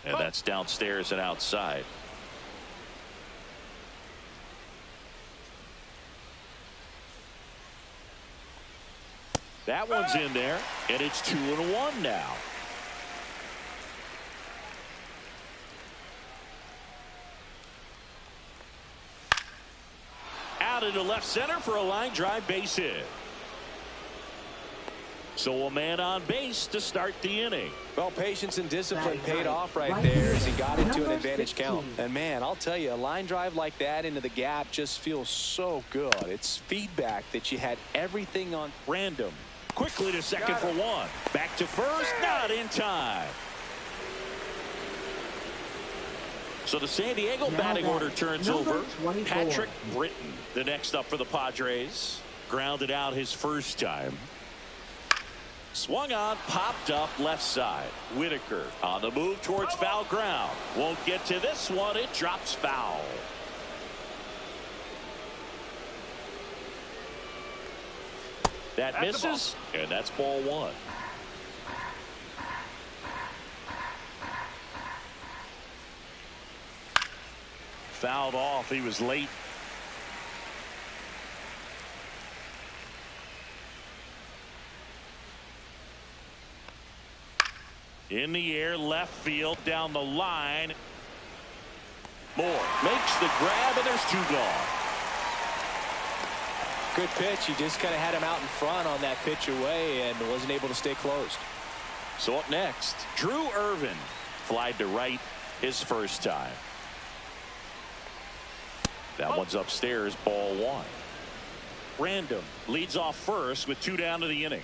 And that's downstairs and outside. That one's in there, and it's 2-1 now. Out into left center for a line drive base hit. So a man on base to start the inning. Well, patience and discipline paid off right there as he got into an advantage count. And man, I'll tell you, a line drive like that into the gap just feels so good. It's feedback that you had everything on random. Quickly to second for one. Back to first, not in time. So the San Diego batting order turns over. 24. Patrick Britton, the next up for the Padres. Grounded out his first time. Swung on, popped up left side. Whitaker on the move towards foul ground. Won't get to this one. It drops foul. That misses, and that's ball one. Fouled off. He was late. In the air, left field, down the line. Moore makes the grab, and there's two gone. good pitch. He just kind of had him out in front on that pitch away and wasn't able to stay closed. So up next, Drew Irvin flied to right his first time. That one's upstairs, ball one. Random leads off first with 2 down to the inning.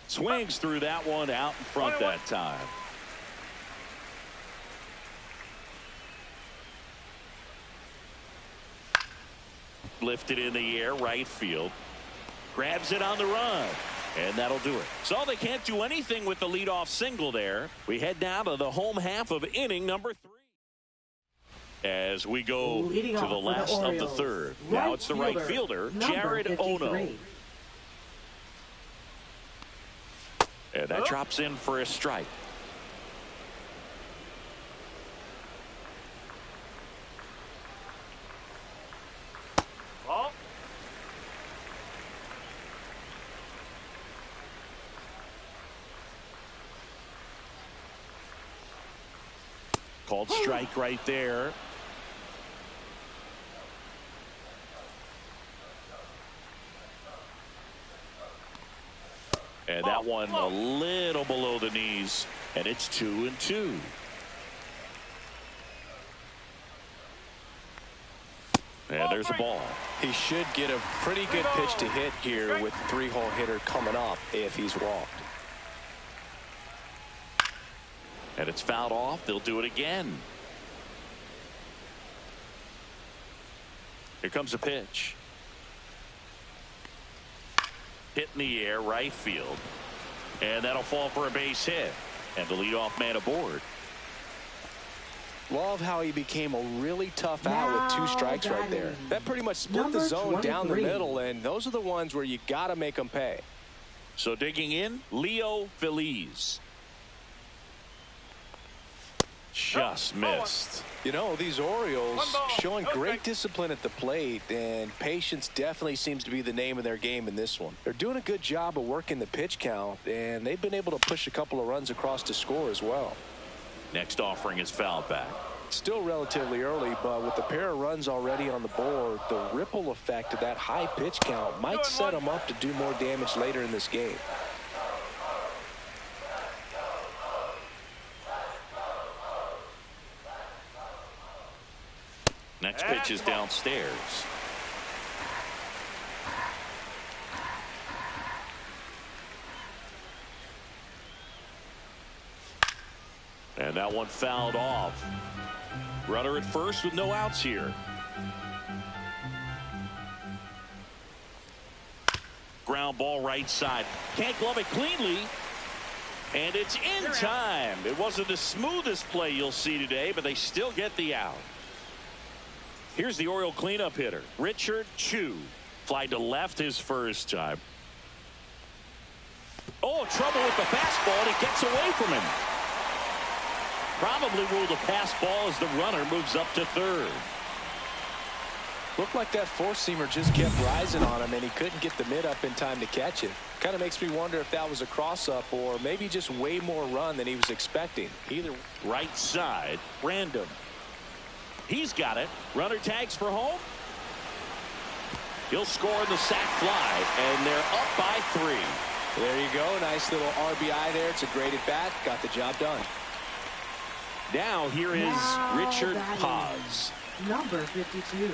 Swings through that one out in front that time. Lifted in the air, right field. Grabs it on the run. And that'll do it. So they can't do anything with the leadoff single there. We head down to the home half of inning number 3. As we go to the last of the third. Now it's the right fielder, Jared Ono. And that drops in for a strike. Called strike right there. And that one a little below the knees, and it's 2-2. And there's a ball. He should get a pretty good pitch to hit here with the 3-hole hitter coming up if he's walked. And it's fouled off. They'll do it again. Here comes a pitch. Hit in the air, right field. And that'll fall for a base hit. And the leadoff man aboard. Love how he became a really tough out with 2 strikes right there. That pretty much split the zone down the middle, and those are the ones where you got to make them pay. So digging in, Leo Feliz. Just missed. You know, these Orioles showing great discipline at the plate, and patience definitely seems to be the name of their game in this one. They're doing a good job of working the pitch count, and they've been able to push a couple of runs across to score as well. Next offering is fouled back. Still relatively early, but with the pair of runs already on the board, the ripple effect of that high pitch count might set them up to do more damage later in this game. Next pitch is downstairs. And that one fouled off. Runner at first with no outs here. Ground ball right side. Can't glove it cleanly. And it's in time. It wasn't the smoothest play you'll see today, but they still get the out. Here's the Oriole cleanup hitter, Richard Chu. Fly to left his first time. Oh, trouble with the fastball, and he gets away from him. Probably ruled a pass ball as the runner moves up to third. Looked like that four-seamer just kept rising on him, and he couldn't get the mid up in time to catch it. Kind of makes me wonder if that was a cross-up or maybe just way more run than he was expecting. Either right side, random. He's got it. Runner tags for home. He'll score the sac fly, and they're up by 3. There you go. Nice little RBI there. It's a great at-bat. Got the job done. Now here is Richard Paz. Number 52.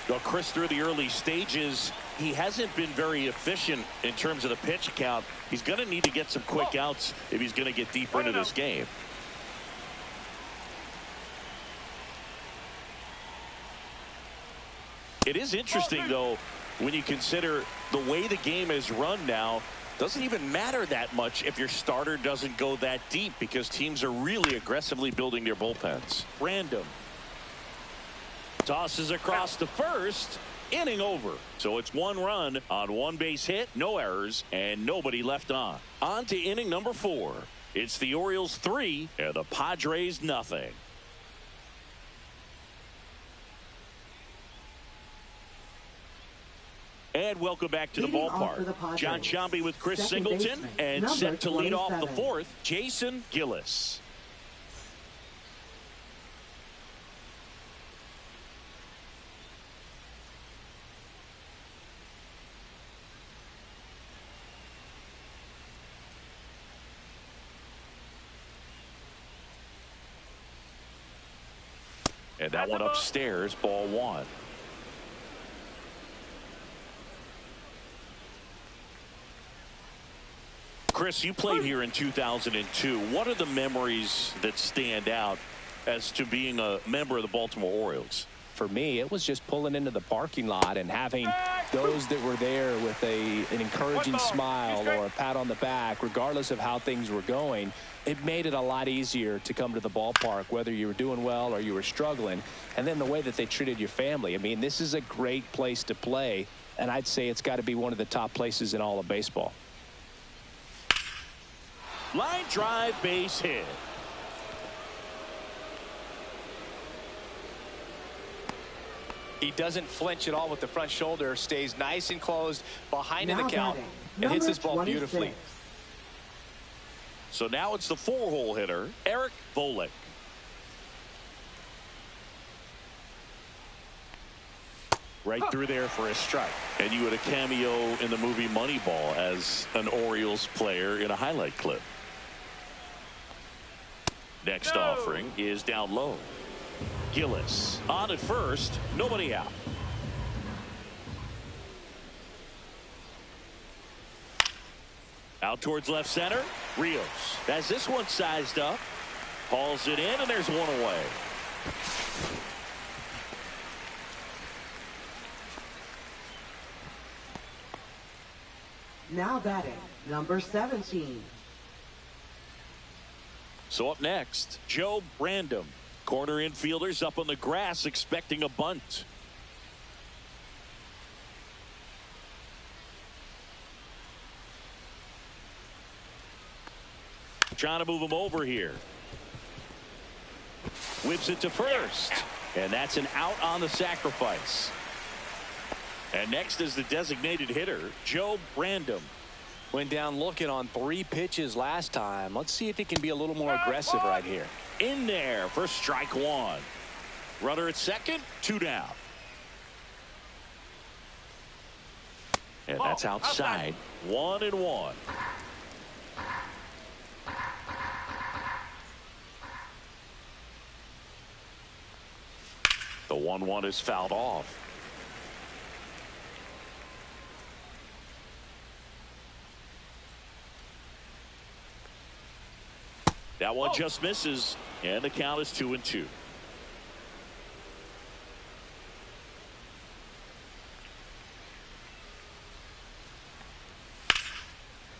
Well, Chris, through the early stages, he hasn't been very efficient in terms of the pitch count. He's going to need to get some quick outs if he's going to get deeper into this game. It is interesting, though, when you consider the way the game is run now. Doesn't even matter that much if your starter doesn't go that deep, because teams are really aggressively building their bullpens. Random. Tosses across to first. Inning over. So it's 1 run on 1 base hit, no errors, and nobody left on. On to inning number 4. It's the Orioles 3 and the Padres nothing. And welcome back to the ballpark. John Sciambi with Chris Singleton, and set to lead off the 4th, Jason Gillis. And that one upstairs, ball 1. Chris, you played here in 2002. What are the memories that stand out as to being a member of the Baltimore Orioles? For me, it was just pulling into the parking lot and having those that were there with an encouraging smile or a pat on the back, regardless of how things were going. It made it a lot easier to come to the ballpark, whether you were doing well or you were struggling. And then the way that they treated your family. I mean, this is a great place to play, and I'd say it's got to be one of the top places in all of baseball. Line drive, base hit. He doesn't flinch at all with the front shoulder, stays nice and closed behind in the count, and hits this ball beautifully. So now it's the 4-hole hitter, Eric Volek. Right through there for a strike. And you had a cameo in the movie Moneyball as an Orioles player in a highlight clip. Next offering is down low. Gillis on at first, nobody out. Out towards left center, Rios has this one sized up, hauls it in, and there's one away. Now batting, number 17. So up next, Joe Brandom. Corner infielders up on the grass expecting a bunt. Trying to move him over here. Whips it to first. And that's an out on the sacrifice. And next is the designated hitter, Joe Brandom. Went down looking on 3 pitches last time. Let's see if he can be a little more aggressive right here. In there for strike 1. Runner at second, 2 down. And that's outside. 1-1. The 1-1 is fouled off. That one just misses, and the count is 2-2.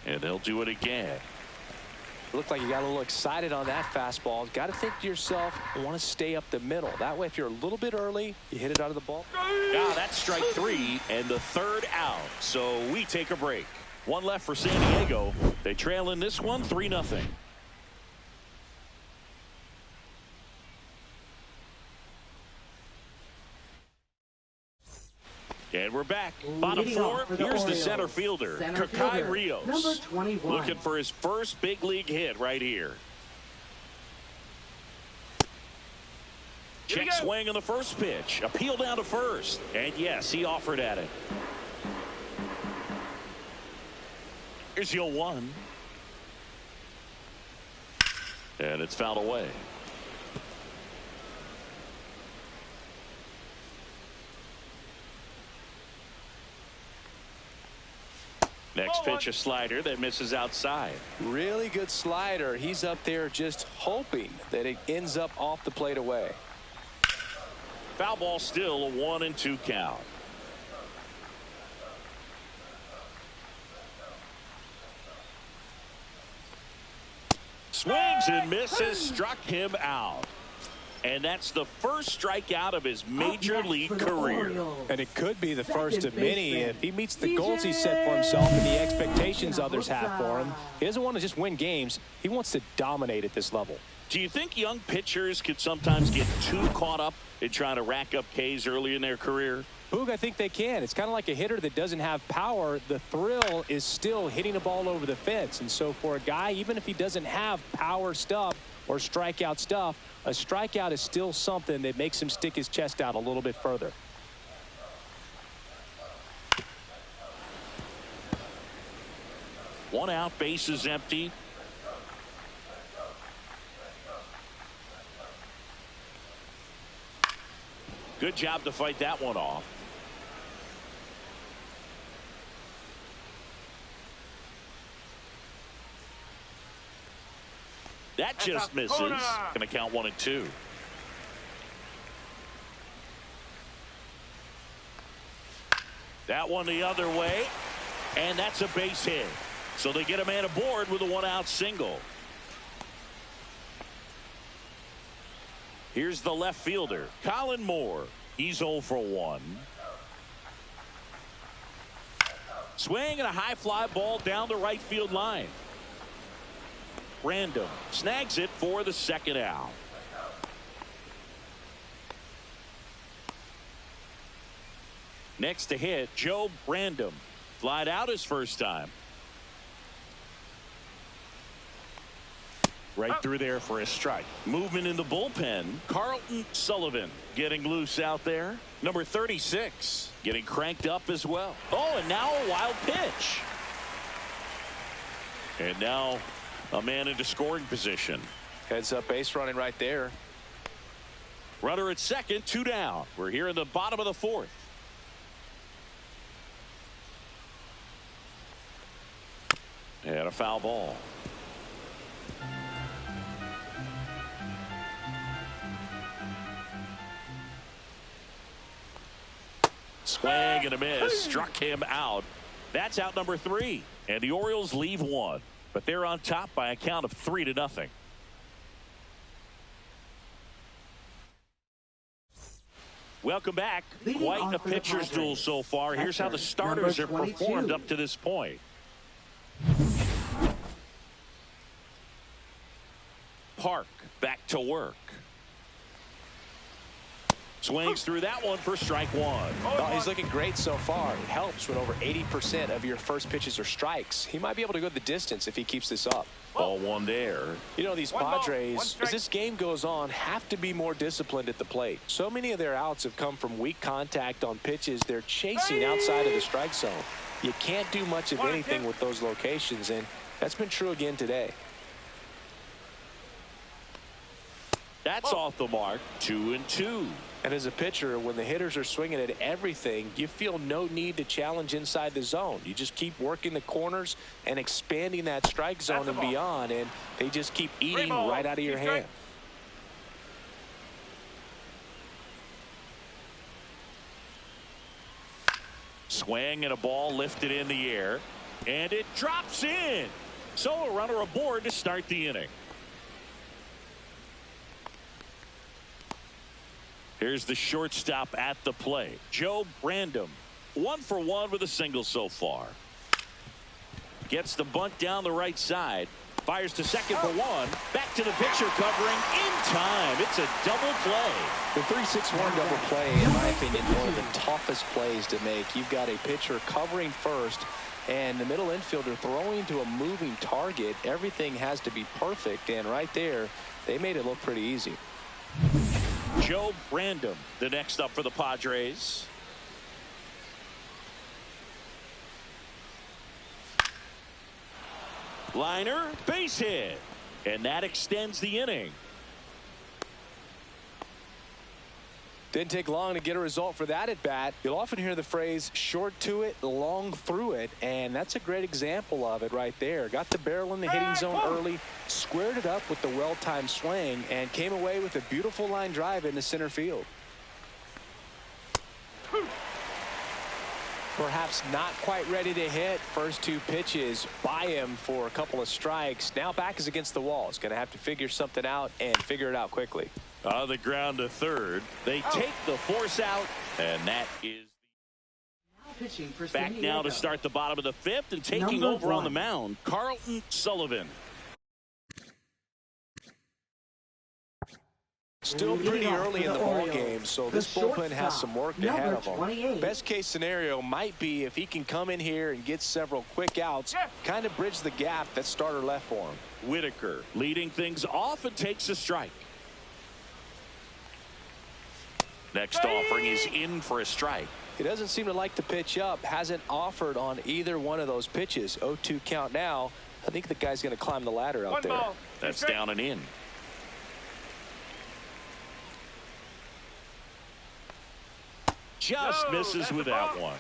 And they'll do it again. Looked like you got a little excited on that fastball. Got to think to yourself, I want to stay up the middle. That way, if you're a little bit early, you hit it out of the ball. Now that's strike 3 and the 3rd out. So we take a break. One left for San Diego. They trail in this one 3-0. And we're back. Bottom 4. Here's the center fielder, Kakai Rios. Number 21. Looking for his first big league hit right here. Check swing on the first pitch. Appeal down to first. And yes, he offered at it. Here's 0-1. And it's fouled away. Next pitch, a slider that misses outside. Really good slider. He's up there just hoping that it ends up off the plate away. Foul ball, still a 1-2 count. Swings and misses, struck him out. And that's the first strikeout of his major league career. And it could be the first of many if he meets the goals he set for himself and the expectations others have for him. He doesn't want to just win games. He wants to dominate at this level. Do you think young pitchers could sometimes get too caught up in trying to rack up Ks early in their career? Boog, I think they can. It's kind of like a hitter that doesn't have power. The thrill is still hitting a ball over the fence. And so for a guy, even if he doesn't have power stuff or strikeout stuff, a strikeout is still something that makes him stick his chest out a little bit further. One out, base is empty. Good job to fight that one off. That just misses. Going to count 1-2. That one the other way. And that's a base hit. So they get a man aboard with a 1-out single. Here's the left fielder, Colin Moore. He's 0 for 1. Swing and a high fly ball down the right field line. Random snags it for the 2nd out. Next to hit, Joe Brandom. Flied out his first time. Right through there for a strike. Movement in the bullpen. Carlton Sullivan getting loose out there. Number 36 getting cranked up as well. Oh, and now a wild pitch. And now a man into scoring position. Heads up base running right there. Runner at second, 2 down. We're here in the bottom of the 4th. And a foul ball. Swing and a miss. Struck him out. That's out number 3. And the Orioles leave 1. But they're on top by a count of 3-0. Welcome back. Leading Quite off a for the pitcher's Padres, duel so far. Here's how the catcher, starters number have performed 22. up to this point. Park back to work. Swings through that one for strike one. Oh, he's looking great so far. It helps when over 80% of your first pitches are strikes. He might be able to go the distance if he keeps this up. Ball one there. You know, these Padres, as this game goes on, have to be more disciplined at the plate. So many of their outs have come from weak contact on pitches they're chasing outside of the strike zone. You can't do much of anything with those locations, and that's been true again today. That's off the mark. 2-2. And as a pitcher, when the hitters are swinging at everything, you feel no need to challenge inside the zone. You just keep working the corners and expanding that strike zone and beyond, and they just keep eating right out of your hand. Swing and a ball lifted in the air, and it drops in. So a runner aboard to start the inning. Here's the shortstop at the plate, Joe Brandon. 1 for 1 with a single so far. Gets the bunt down the right side. Fires to second for one. Back to the pitcher covering in time. It's a double play. The 3-6-1 double play, in my opinion, one of the toughest plays to make. You've got a pitcher covering first and the middle infielder throwing to a moving target. Everything has to be perfect, and right there, they made it look pretty easy. Joe Brandon, the next up for the Padres. Liner, base hit, and that extends the inning. Didn't take long to get a result for that at bat. You'll often hear the phrase short to it, long through it, and that's a great example of it right there. Got the barrel in the hitting zone early, squared it up with the well-timed swing, and came away with a beautiful line drive into center field. Perhaps not quite ready to hit. First 2 pitches by him for a couple of strikes. Now back is against the wall. He's going to have to figure something out and figure it out quickly. On the ground to third. They take the force out, and that is back now to start the bottom of the 5th, and taking over on the mound, Carlton Sullivan. Still pretty early in the ball game, so this bullpen has some work ahead of them. Best case scenario might be if he can come in here and get several quick outs, kind of bridge the gap that starter left for him. Whitaker leading things off and takes a strike. Next offering is in for a strike. He doesn't seem to like the pitch up. Hasn't offered on either one of those pitches. 0-2 count now. I think the guy's going to climb the ladder out there. That's down and in. Just misses with that one.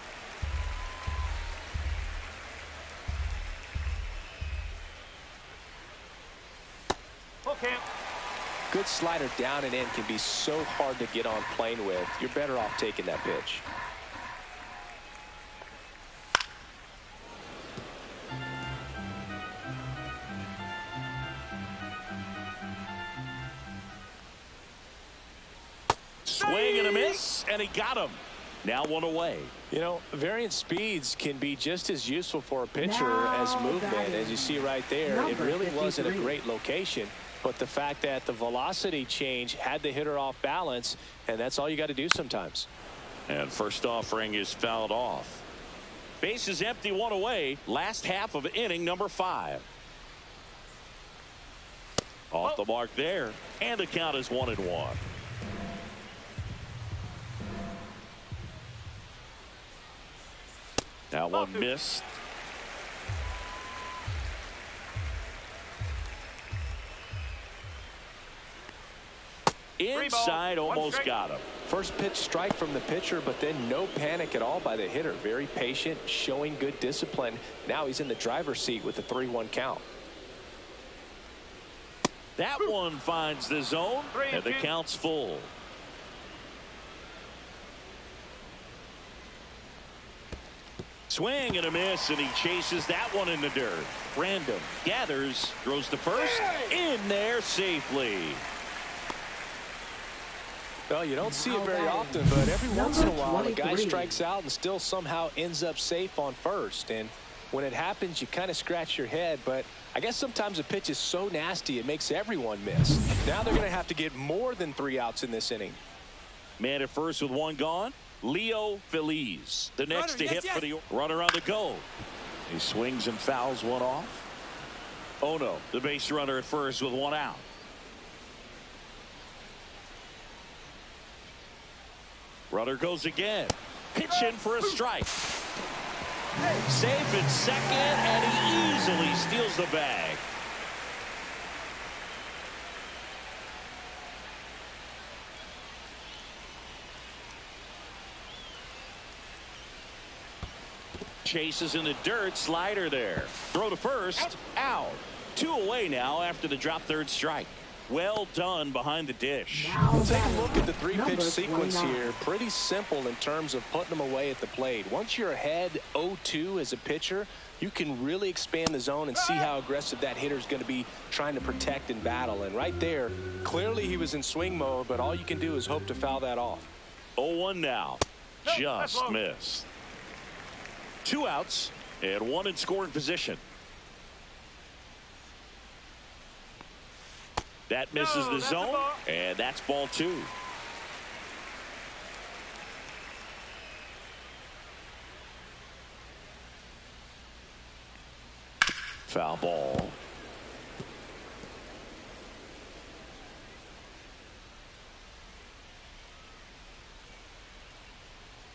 Okay. Good slider down and in can be so hard to get on plane with. You're better off taking that pitch. Swing and a miss, and he got him. Now 1 away. You know, variant speeds can be just as useful for a pitcher as movement. As you see right there, it really wasn't a great location. But the fact that the velocity change had the hitter off balance, and that's all you got to do sometimes. And first offering is fouled off. Base is empty, 1 away. Last half of inning number 5. Off the mark there, and the count is 1-1. Now one missed. Inside, almost got him. First pitch strike from the pitcher, but then no panic at all by the hitter. Very patient, showing good discipline. Now he's in the driver's seat with the 3-1 count. That one finds the zone, and the count's full. Swing and a miss, and he chases that one in the dirt. Random gathers, throws to first, in there safely. Well, you don't see it very often, but every once in a while, a guy 23. strikes out and still somehow ends up safe on first. And when it happens, you kind of scratch your head. But I guess sometimes a pitch is so nasty, it makes everyone miss. Now they're going to have to get more than 3 outs in this inning. Man at first with 1 gone. Leo Feliz, the next to hit for the runner on the go. He swings and fouls one off. Oh no, the base runner at first with 1 out. Runner goes again. Pitch in for a strike. Safe at second, and he easily steals the bag. Chases in the dirt. Slider there. Throw to first. Out. 2 away now after the drop third strike. Well done behind the dish. Take a look at the 3-pitch sequence here. Pretty simple in terms of putting them away at the plate. Once you're ahead 0-2 as a pitcher, you can really expand the zone and see how aggressive that hitter is going to be trying to protect and battle. And right there, clearly he was in swing mode, but all you can do is hope to foul that off. 0-1 now. Just missed. 2 outs and 1 in scoring position. That misses the zone, and that's ball 2. Foul ball.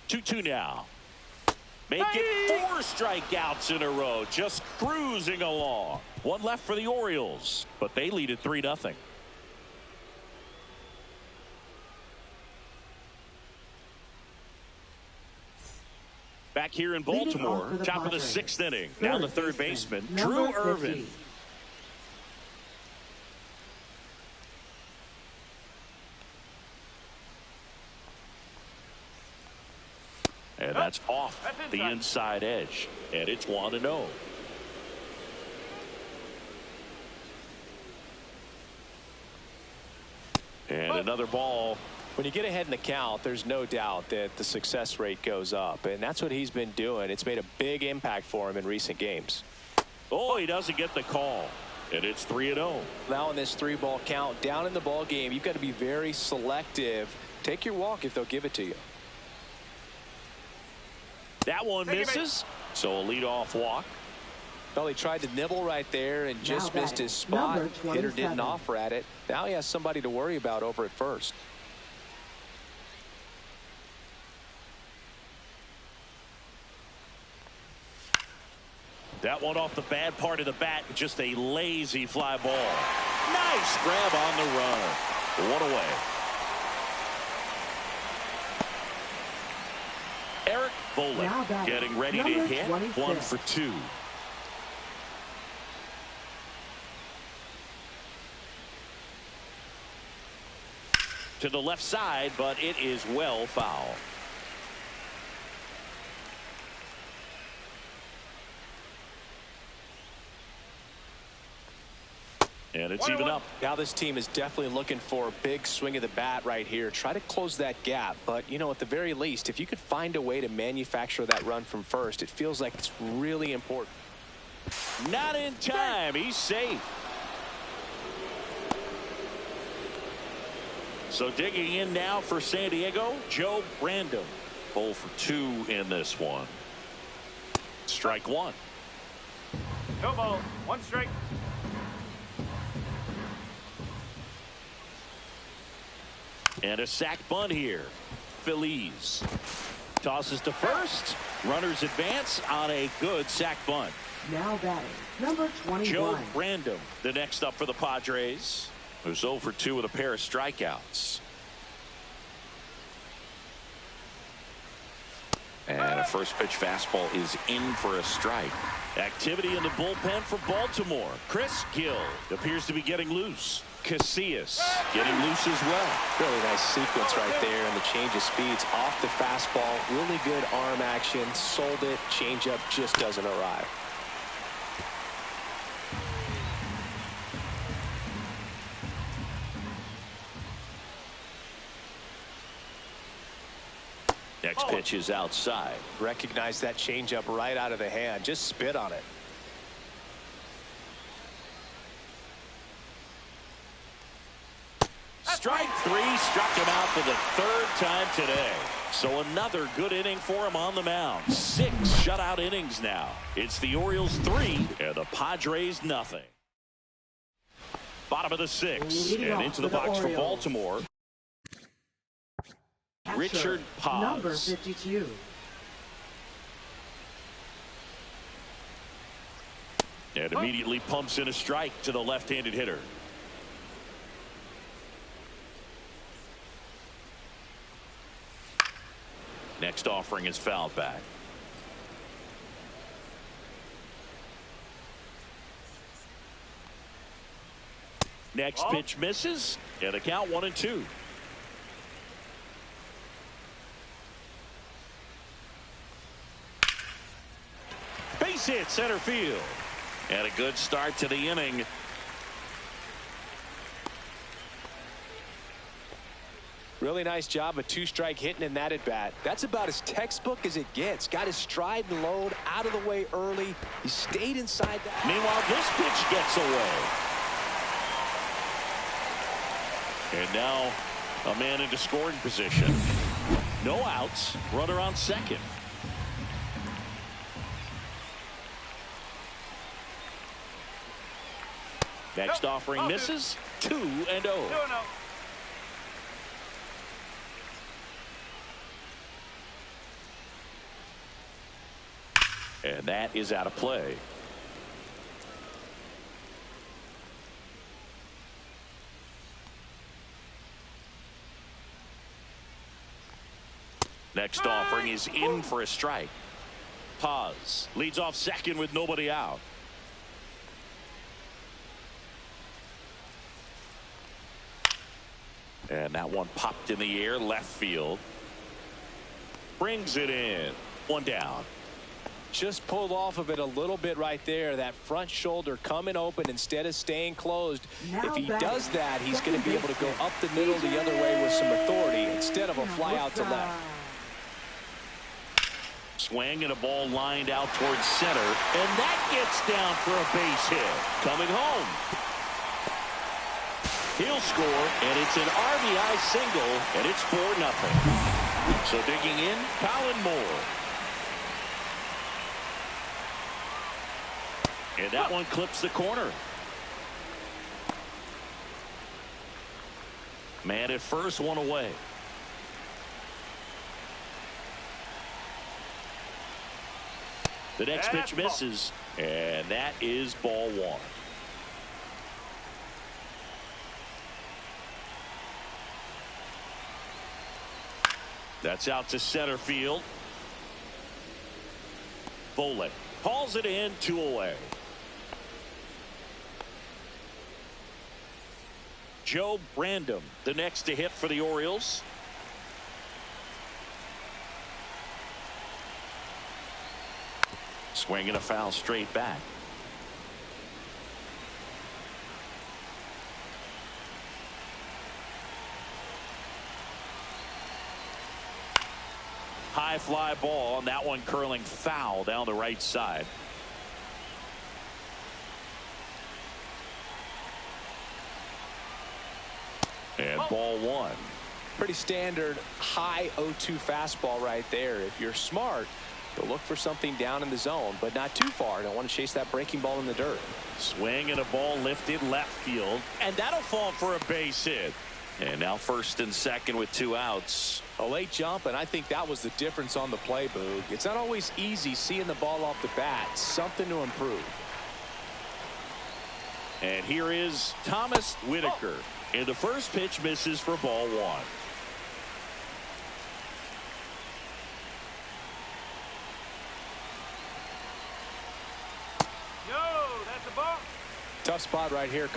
Two now. Make it 4 strikeouts in a row, just cruising along. 1 left for the Orioles, but they lead at 3-0. Back here in Baltimore, top of the 6th inning. Down the third baseman, Drew Irvin. And that's off the inside edge. And it's 1-0. And another ball. When you get ahead in the count, there's no doubt that the success rate goes up. And that's what he's been doing. It's made a big impact for him in recent games. Oh, he doesn't get the call. And it's 3-0. Now in this 3-ball count, down in the ball game, you've got to be very selective. Take your walk if they'll give it to you. That one misses. So a leadoff walk. Well, he tried to nibble right there and just missed his spot. Hitter didn't offer at it. Now he has somebody to worry about over at first. That one off the bad part of the bat. Just a lazy fly ball. Nice grab on the runner. 1 away. Eric Bolek getting ready to hit. 1 for 2. To the left side, but it is well foul. And it's even up. Now this team is definitely looking for a big swing of the bat right here. Try to close that gap. But, you know, at the very least, if you could find a way to manufacture that run from first, it feels like it's really important. Not in time. He's safe. So digging in now for San Diego, Joe Random. 0 for 2 in this one. Strike 1. No ball. 1 strike. And a sac bunt here. Feliz tosses to first. Runners advance on a good sac bunt. Now batting, number 21. Joe Random, the next up for the Padres, who's 0 for 2 with a pair of strikeouts. And a first pitch fastball is in for a strike. Activity in the bullpen for Baltimore. Chris Gill appears to be getting loose. Casillas getting loose as well. Really nice sequence right there, and the change of speeds off the fastball. Really good arm action. Sold it. Changeup just doesn't arrive. pitch is outside. Recognize that changeup right out of the hand. Just spit on it. Strike three, struck him out for the third time today. So another good inning for him on the mound. 6 shutout innings now. It's the Orioles 3 and the Padres nothing. Bottom of the 6th and into the box for Baltimore. Richard Paz. Number 52. And immediately pumps in a strike to the left-handed hitter. Next offering is fouled back. Next pitch misses, and the count 1-2. Base hit center field. And a good start to the inning. Really nice job of 2-strike hitting in that at bat. That's about as textbook as it gets. Got his stride and load out of the way early. He stayed inside that. Meanwhile, this pitch gets away. And now a man into scoring position. No outs. Runner on second. Next offering misses. 2-0. 2-0. And that is out of play. Next offering is in for a strike. Paz leads off second with nobody out. And that one popped in the air left field. Brings it in. One down. Just pulled off of it a little bit right there. That front shoulder coming open instead of staying closed. Now if he back. does that, he's going to be able to go up the middle the other way with some authority instead of a fly out to left. Swing and a ball lined out towards center. And that gets down for a base hit. Coming home. He'll score, and it's an RBI single, and it's 4-0. So digging in, Colin Moore. And that one clips the corner. Man at first, one away. The next pitch misses, and that is ball 1. That's out to center field. Volek hauls it in, 2 away. Joe Brandom, the next to hit for the Orioles. Swinging a foul straight back. High fly ball, and that one curling foul down the right side. And ball 1. Pretty standard high 0-2 fastball right there. If you're smart, you'll look for something down in the zone, but not too far. Don't want to chase that breaking ball in the dirt. Swing and a ball lifted left field, and that'll fall for a base hit. And now first and second with 2 outs. A late jump, and I think that was the difference on the play, Boog. It's not always easy seeing the ball off the bat. Something to improve. And here is Thomas Whitaker. And the first pitch misses for ball 1. No, that's a ball. Tough spot right here.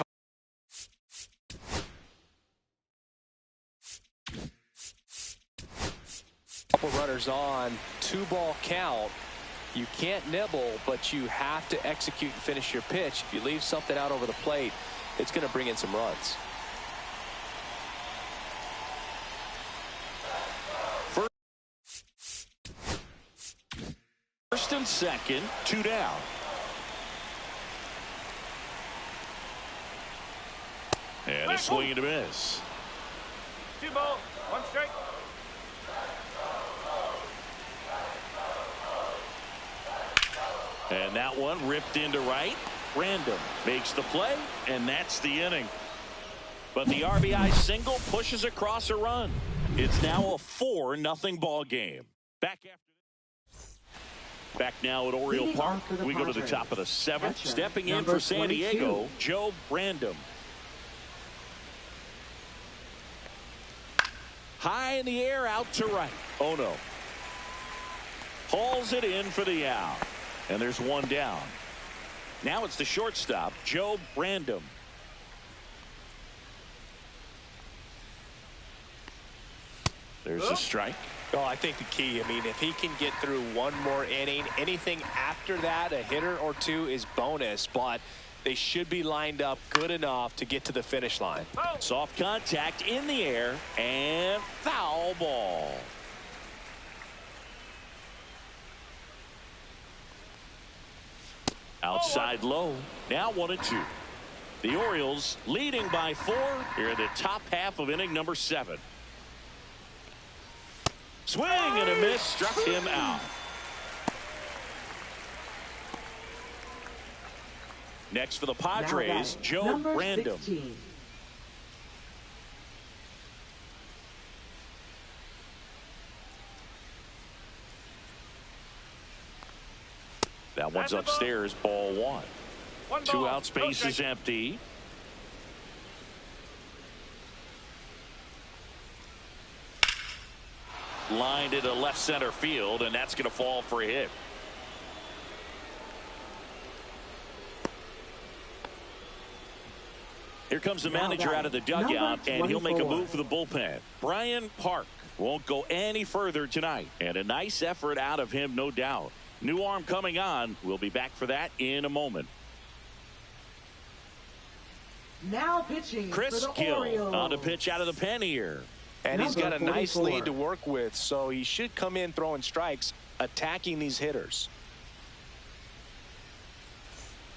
Couple runners on, 2-ball count. You can't nibble, but you have to execute and finish your pitch. If you leave something out over the plate, it's going to bring in some runs. and second, 2 down. And a swing and a miss. 2 ball, 1 strike. And that one ripped into right. Random makes the play, and that's the inning. But the RBI single pushes across a run. It's now a 4-0 ball game. Back now at Oriole Park. We go to the top of the 7th. Stepping in for San Diego, Joe Random. High in the air, out to right. Oh no. Hauls it in for the out. And there's 1 down. Now it's the shortstop, Joe Random. There's a strike. Oh, I think the key, I mean, if he can get through 1 more inning, anything after that, a hitter or 2 is bonus, but they should be lined up good enough to get to the finish line. Soft contact in the air and foul ball. Outside low. Now 1-2. The Orioles leading by 4 here in the top half of inning number 7. Swing and a miss, struck him out. Next for the Padres, Joe Random. 16. That one's upstairs, ball 1. 2 outs, base is empty. Lined into left center field, and that's going to fall for a hit. Here comes the manager out of the dugout, and he'll make a move for the bullpen. Brian Park won't go any further tonight, and a nice effort out of him, no doubt. New arm coming on. We'll be back for that in a moment. Now pitching Chris for the Gill Orioles. on the pitch out of the pen here. And he's got a nice 44. lead to work with, so he should come in throwing strikes, attacking these hitters.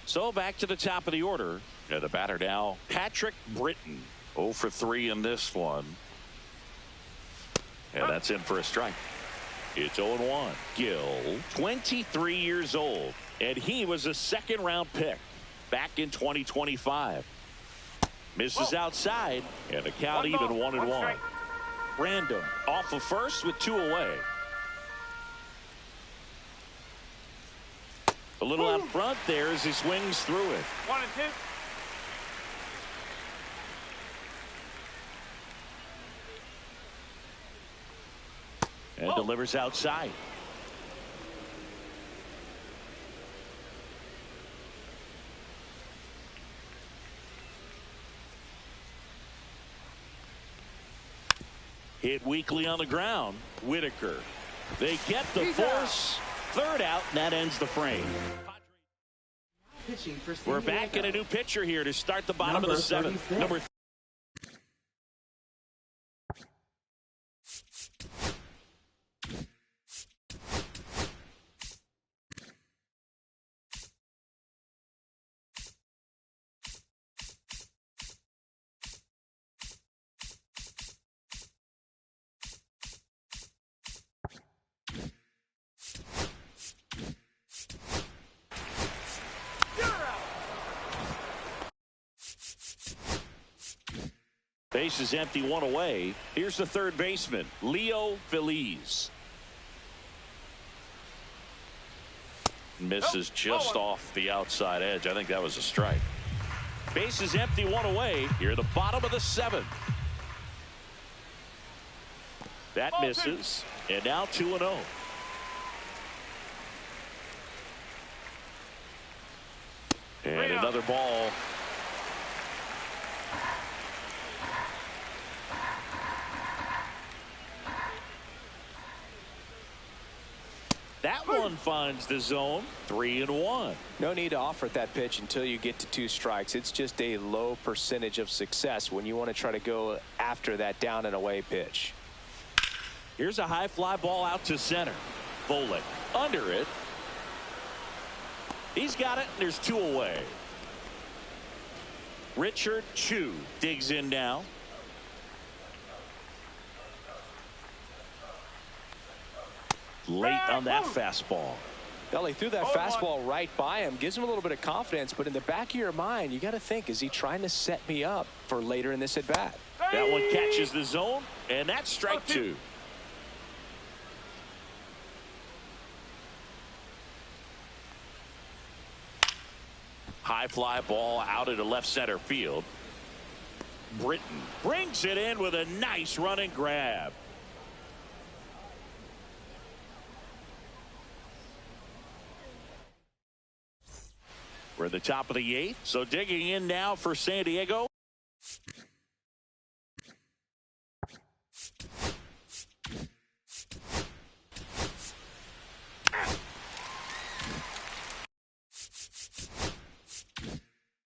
So back to the top of the order. The batter now, Patrick Britton. 0 for 3 in this one. And that's in for a strike. It's 0-1. Gill, 23 years old, and he was a 2nd-round pick back in 2025. Misses outside, and the count even 1-1. Random off of first with 2 away. A little out front there as he swings through it. 1 and 2. And delivers outside. Hit weakly on the ground. Whitaker. They get the force. 3rd out, and that ends the frame. Pitching for San We're back in a new pitcher here to start the bottom of the 7th. 36. Base is empty, 1 away. Here's the 3rd baseman, Leo Feliz. Misses just off the outside edge. I think that was a strike. Base is empty, 1 away. Here at the bottom of the 7th. That misses. And now 2-0. And another ball. That one finds the zone. 3-1. No need to offer that pitch until you get to 2 strikes. It's just a low percentage of success when you want to try to go after that down and away pitch. Here's a high fly ball out to center. Volek under it. He's got it. There's 2 away. Richard Chu digs in now. Late on that fastball. Well, he threw that fastball right by him. Gives him a little bit of confidence, but in the back of your mind, you got to think, is he trying to set me up for later in this at bat? That one catches the zone, and that's strike 2. High fly ball out into left center field. Britton brings it in with a nice running grab. We're at the top of the 8th, so digging in now for San Diego.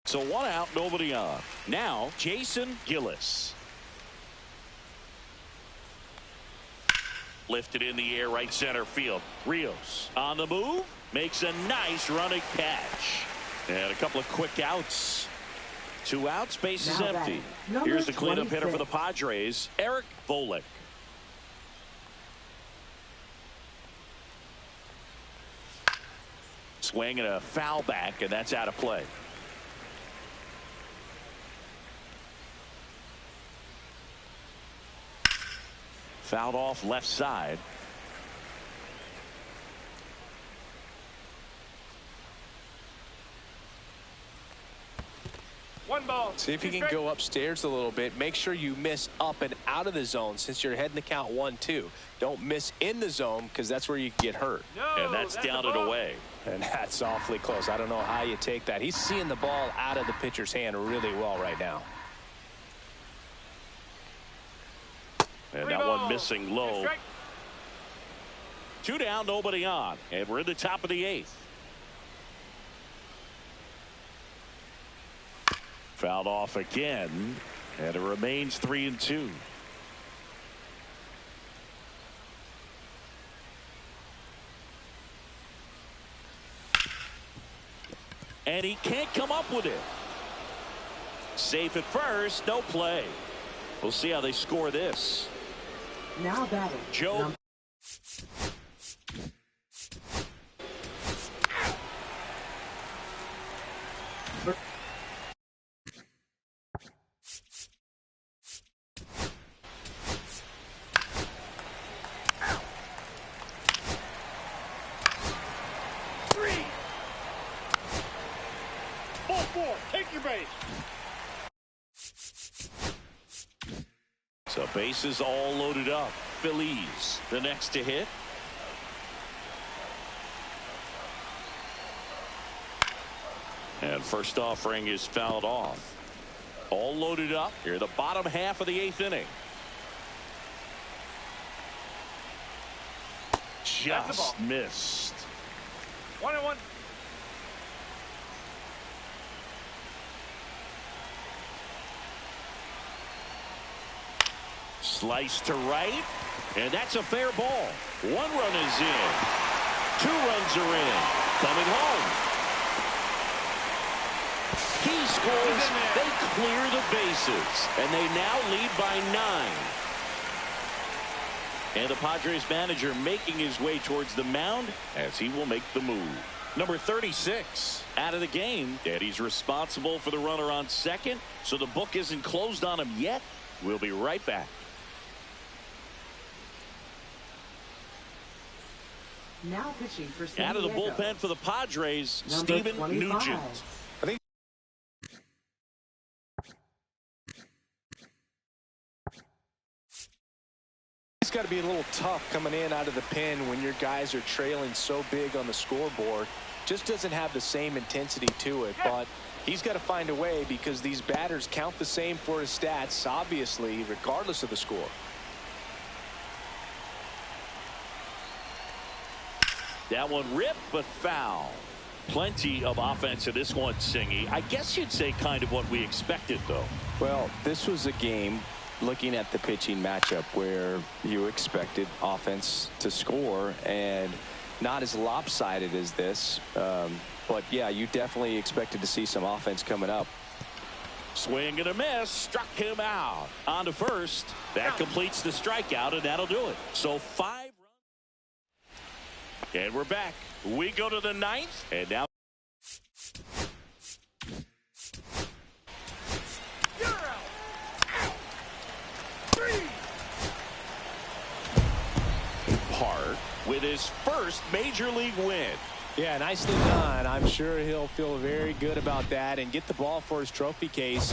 So 1 out, nobody on. Now Jason Gillis. Lifted in the air, right center field. Rios on the move, makes a nice running catch. And a couple of quick outs. 2 outs, base is empty. Here's the cleanup hitter for the Padres, Eric Volek. Swing and a foul back, and that's out of play. Fouled off left side. One ball. See if you can go upstairs a little bit. Make sure you miss up and out of the zone since you're heading to count 1-2. Don't miss in the zone because that's where you get hurt. No, and that's down and away. And that's awfully close. I don't know how you take that. He's seeing the ball out of the pitcher's hand really well right now. And that one missing low. 2 down, nobody on. And we're in the top of the 8th. Fouled off again. And it remains 3-2. And he can't come up with it. Safe at first, no play. We'll see how they score this. Now batting. Joe. Ball 4. Take your base. So bases all loaded up. Phillies the next to hit. And first offering is fouled off. All loaded up here, the bottom half of the 8th inning. Just missed. 1-1. Slice to right, and that's a fair ball. 1 run is in. 2 runs are in. Coming home. He scores. They clear the bases, and they now lead by 9. And the Padres manager making his way towards the mound as he will make the move. Number 36 out of the game, and he's responsible for the runner on second, so the book isn't closed on him yet. We'll be right back. Now pitching for San Out of the Diego. bullpen for the Padres, Number Steven 25. Nugent. I think it's got to be a little tough coming in out of the pen when your guys are trailing so big on the scoreboard. Just doesn't have the same intensity to it, but he's got to find a way because these batters count the same for his stats, obviously, regardless of the score. That one ripped, but foul. Plenty of offense in this one, Singy. I guess you'd say kind of what we expected, though. Well, this was a game, looking at the pitching matchup, where you expected offense to score, and not as lopsided as this. But, yeah, you definitely expected to see some offense coming up. Swing and a miss. Struck him out. On to first. That completes the strikeout, and that'll do it. So 5 runs. And we're back. We go to the 9th. And now. Hart with his first major league win. Yeah, nicely done. I'm sure he'll feel very good about that and get the ball for his trophy case.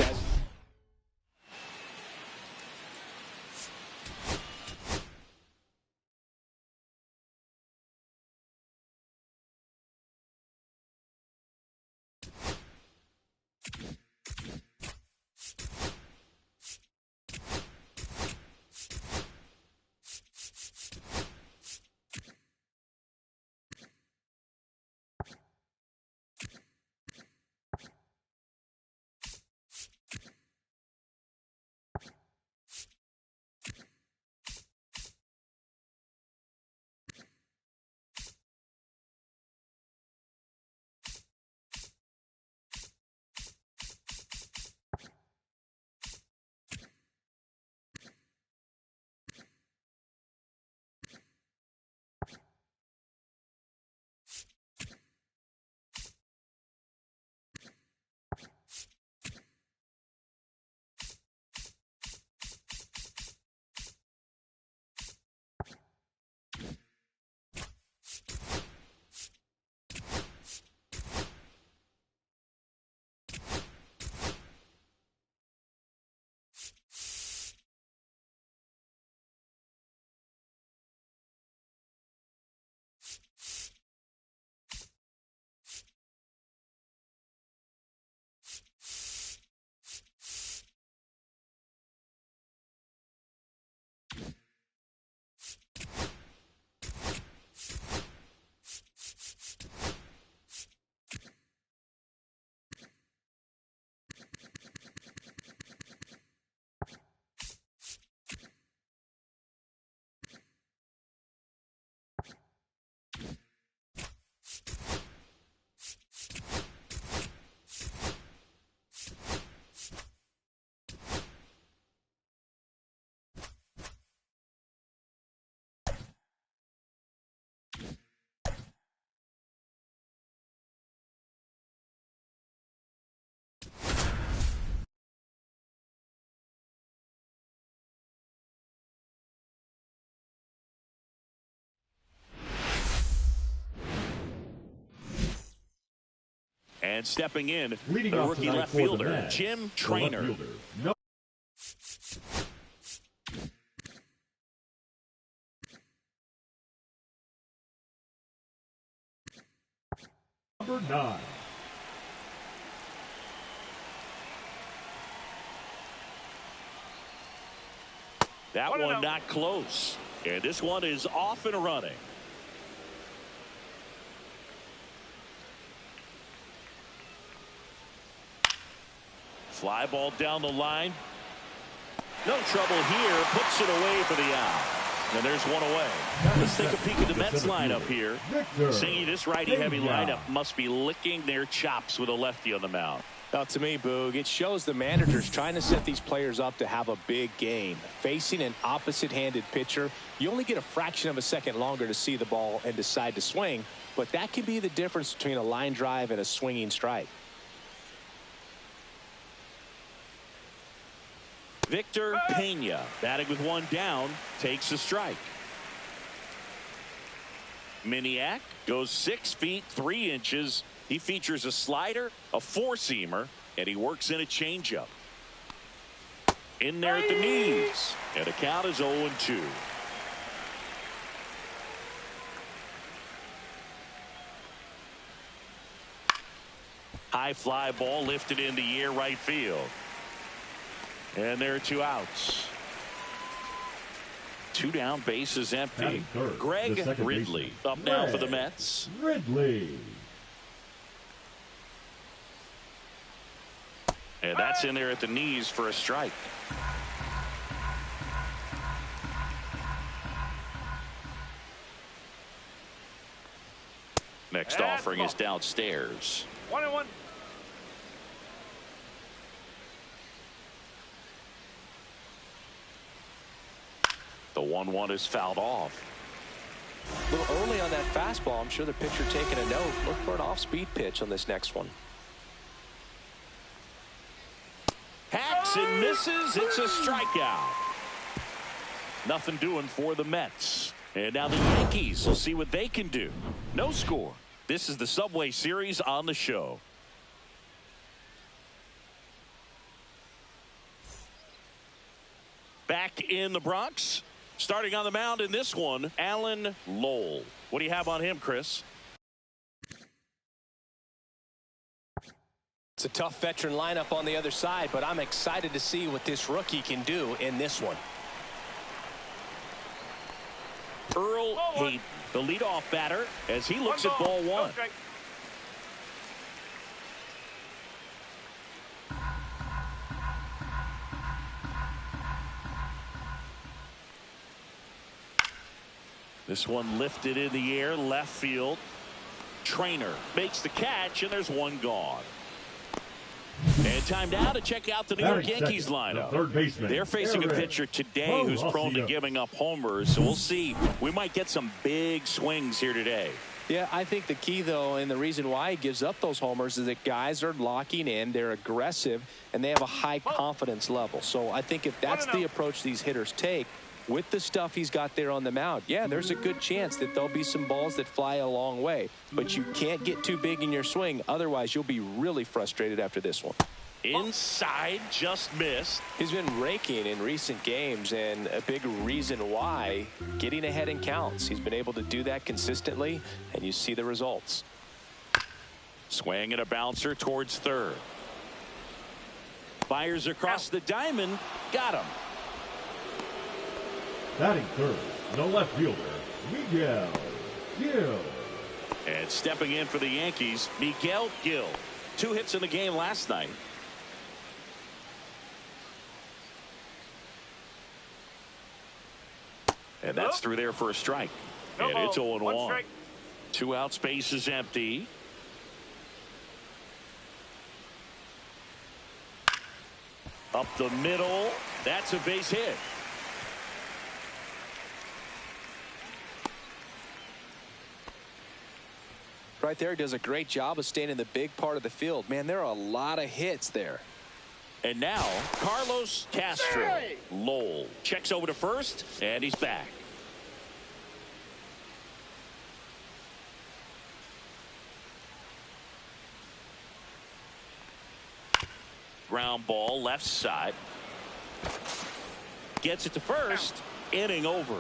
And stepping in, Leading the off rookie tonight left for the fielder, Mets, Jim the Traynor. left fielder, number 9. That one not close. And this one is off and running. Fly ball down the line. No trouble here. Puts it away for the out. And there's one away. Let's take a peek at the Mets lineup here. Seeing this righty-heavy lineup must be licking their chops with a lefty on the mound. Well, to me, Boog, it shows the managers trying to set these players up to have a big game. Facing an opposite-handed pitcher, you only get a fraction of a second longer to see the ball and decide to swing, but that can be the difference between a line drive and a swinging strike. Victor Pena, batting with one down, takes a strike. Miniak goes 6 feet 3 inches. He features a slider, a four-seamer, and he works in a changeup. In there at the knees, and the count is 0-2. High fly ball lifted in the air right field. And there are 2 outs. 2 down, bases empty. Third, Greg Ridley up now for the Mets. Ridley. And that's in there at the knees for a strike. Next offering is downstairs. 1-1. The 1-1 is fouled off. A little early on that fastball. I'm sure the pitcher taking a note. Look for an off-speed pitch on this next one. Hacks and misses. It's a strikeout. Nothing doing for the Mets. And now the Yankees will see what they can do. No score. This is the Subway Series on the show. Back in the Bronx. Starting on the mound in this one, Alan Lowell. What do you have on him, Chris? It's a tough veteran lineup on the other side, but I'm excited to see what this rookie can do in this one. Earl Hayden, the leadoff batter, as he looks at ball one. Okay. This one lifted in the air, left field. Trainer makes the catch, and there's one gone. And time now to check out the New York Yankees lineup. The third baseman. They're facing a pitcher today who's prone to giving up homers, so we'll see. We might get some big swings here today. Yeah, I think the key, though, and the reason why he gives up those homers is that guys are locking in, they're aggressive, and they have a high confidence level. So I think if that's the approach these hitters take, with the stuff he's got there on the mound, yeah, there's a good chance that there'll be some balls that fly a long way. But you can't get too big in your swing. Otherwise, you'll be really frustrated after this one. Inside, just missed. He's been raking in recent games, and a big reason why, getting ahead in counts. He's been able to do that consistently, and you see the results. Swing and a bouncer towards third. Fires across the diamond. Got him. Batting third, the left fielder, Miguel Gil. And stepping in for the Yankees, Miguel Gil. 2 hits in the game last night. And that's through there for a strike. And it's 0-1. 2 outs, base is empty. Up the middle. That's a base hit. Right there, does a great job of staying in the big part of the field. Man, there are a lot of hits there. And now, Carlos Castro. Lowell checks over to first, and he's back. Ground ball, left side. Gets it to first. Inning over.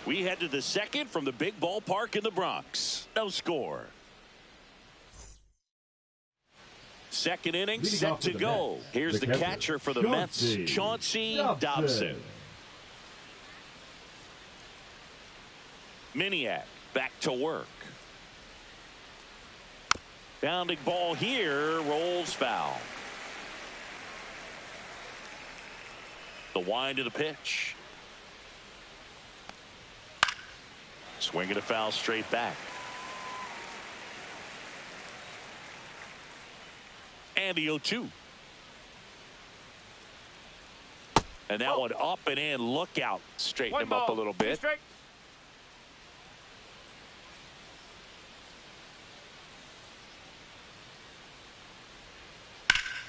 We head to the second from the big ballpark in the Bronx. No score. Second inning set to go. Here's the catcher for the Mets, Chauncey Dobson. Miniak back to work. Bounding ball here, rolls foul. The wind of the pitch. Swing and a foul straight back. And the 0-2. And that one up and in. Look out. Straighten him up a little bit.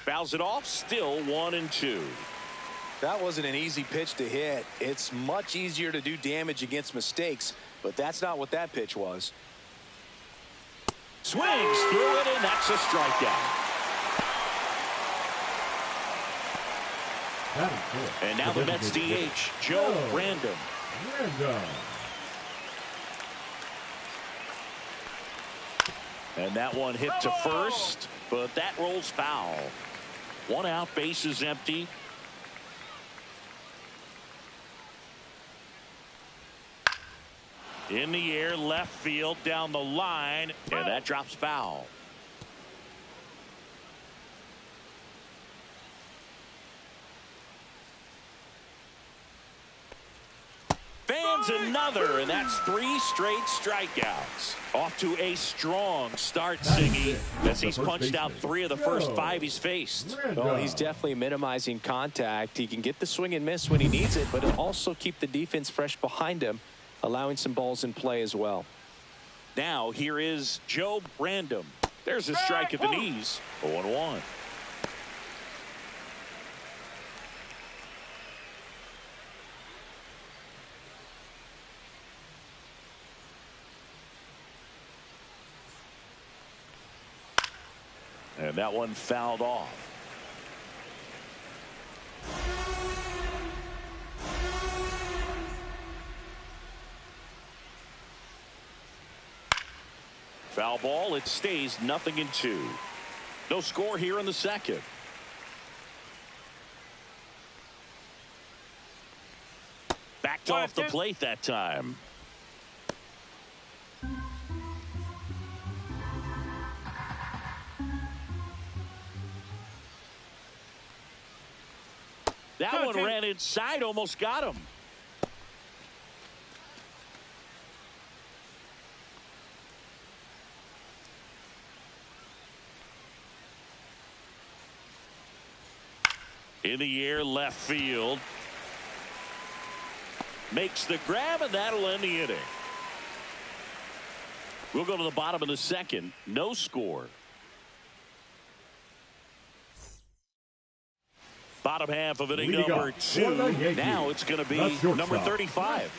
Fouls it off. Still 1-2. That wasn't an easy pitch to hit. It's much easier to do damage against mistakes, but that's not what that pitch was. Swings through it, and that's a strikeout. And now the Mets DH, Joe Random. And that one hit to first, but that rolls foul. 1 out, base is empty. In the air, left field, down the line, and that drops foul. Fan lands another, and that's 3 straight strikeouts. Off to a strong start, Singy, as he's punched out 3 of the first 5 he's faced. Well, he's definitely minimizing contact. He can get the swing and miss when he needs it, but he'll also keep the defense fresh behind him, allowing some balls in play as well. Now here is Joe Brandom. There's a strike at the knees. 0-1. And that one fouled off. Foul ball. It stays 0-2. No score here in the second. Backed off the plate that time. That one ran inside, almost got him. In the air, left field. Makes the grab, and that'll end the inning. We'll go to the bottom of the second. No score. Bottom half of inning number 2. Now it's going to be number 35.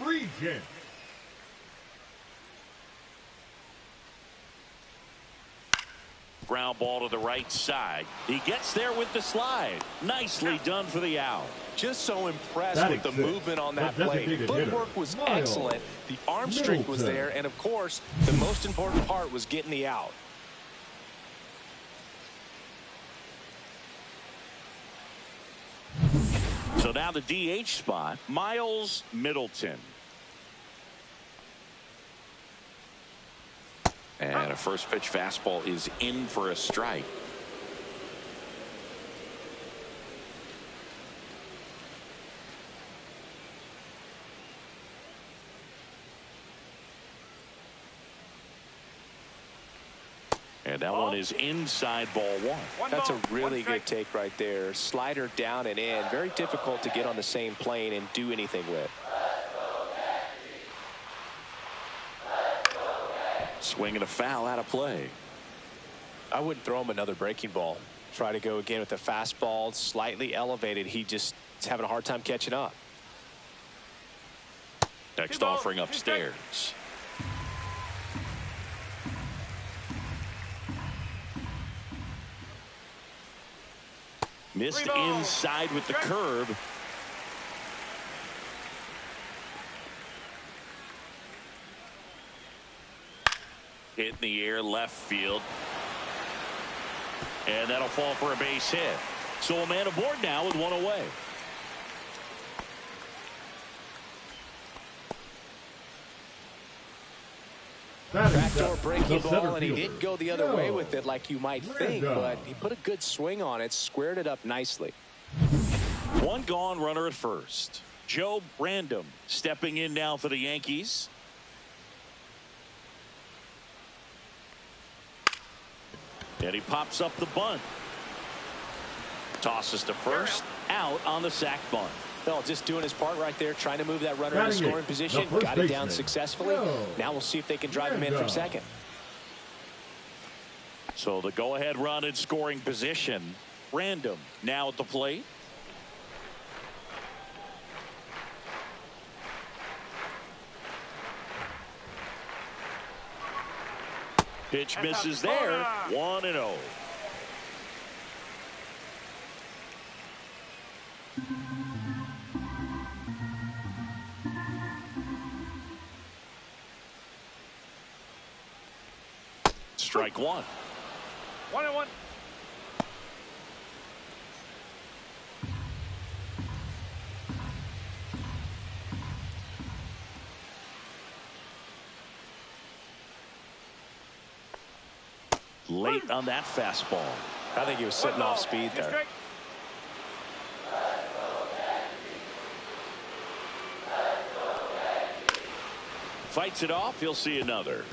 Regent. Ground ball to the right side. He gets there with the slide. Nicely done for the out. Just so impressed with the movement on that play. Footwork was excellent. The arm strength was there. And, of course, the most important part was getting the out. So now the DH spot, Miles Middleton. And a first pitch fastball is in for a strike. And that one is inside, ball 1. That's a really good take right there. Slider down and in. Very difficult to get on the same plane and do anything with. Swing and a foul out of play. I wouldn't throw him another breaking ball. Try to go again with the fastball, slightly elevated. He just is having a hard time catching up. Next offering upstairs. Missed inside with the curve. Hit in the air, left field. And that'll fall for a base hit. So a man aboard now with 1 away. Backdoor breaking ball, and he didn't go the other way with it like you might think, but he put a good swing on it, squared it up nicely. 1 gone, runner at first. Joe Brandom stepping in now for the Yankees. And he pops up the bunt. Tosses to first, out on the sac bunt. No, just doing his part right there, trying to move that runner in scoring position. Got it down successfully. Now we'll see if they can drive him in from second. So the go-ahead run in scoring position. Brandom now at the plate. Pitch misses there. 1-0. Strike 1. 1-1. Late on that fastball. I think he was sitting off speed there. Fights it off. He'll see another.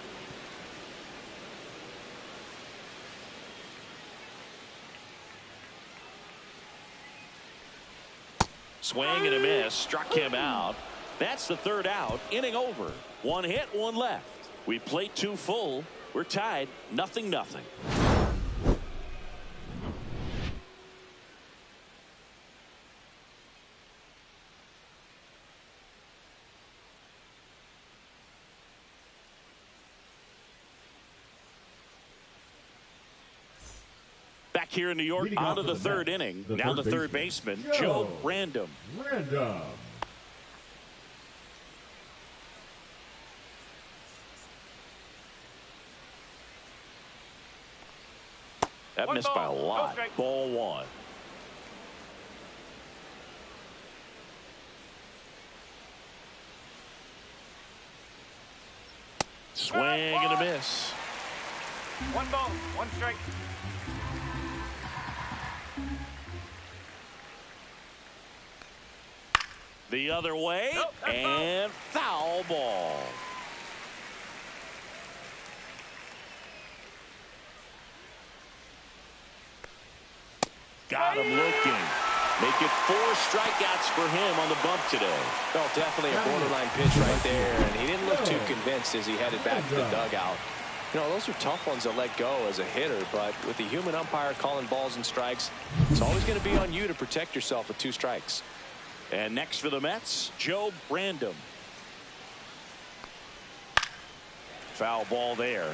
Swing and a miss. Struck him out. That's the third out. Inning over. One hit, one left. We played two full. We're tied 0-0. Back here in New York, out of the third inning. Now the third baseman, Joe Random. That missed by a lot. Ball one. Swing and a miss. 1 ball, 1 strike. The other way, and foul ball. Got him looking. Make it 4 strikeouts for him on the bump today. Well, definitely a borderline pitch right there, and he didn't look too convinced as he headed back to the dugout. You know, those are tough ones to let go as a hitter, but with the human umpire calling balls and strikes, it's always going to be on you to protect yourself with 2 strikes. And next for the Mets, Joe Random. Foul ball there.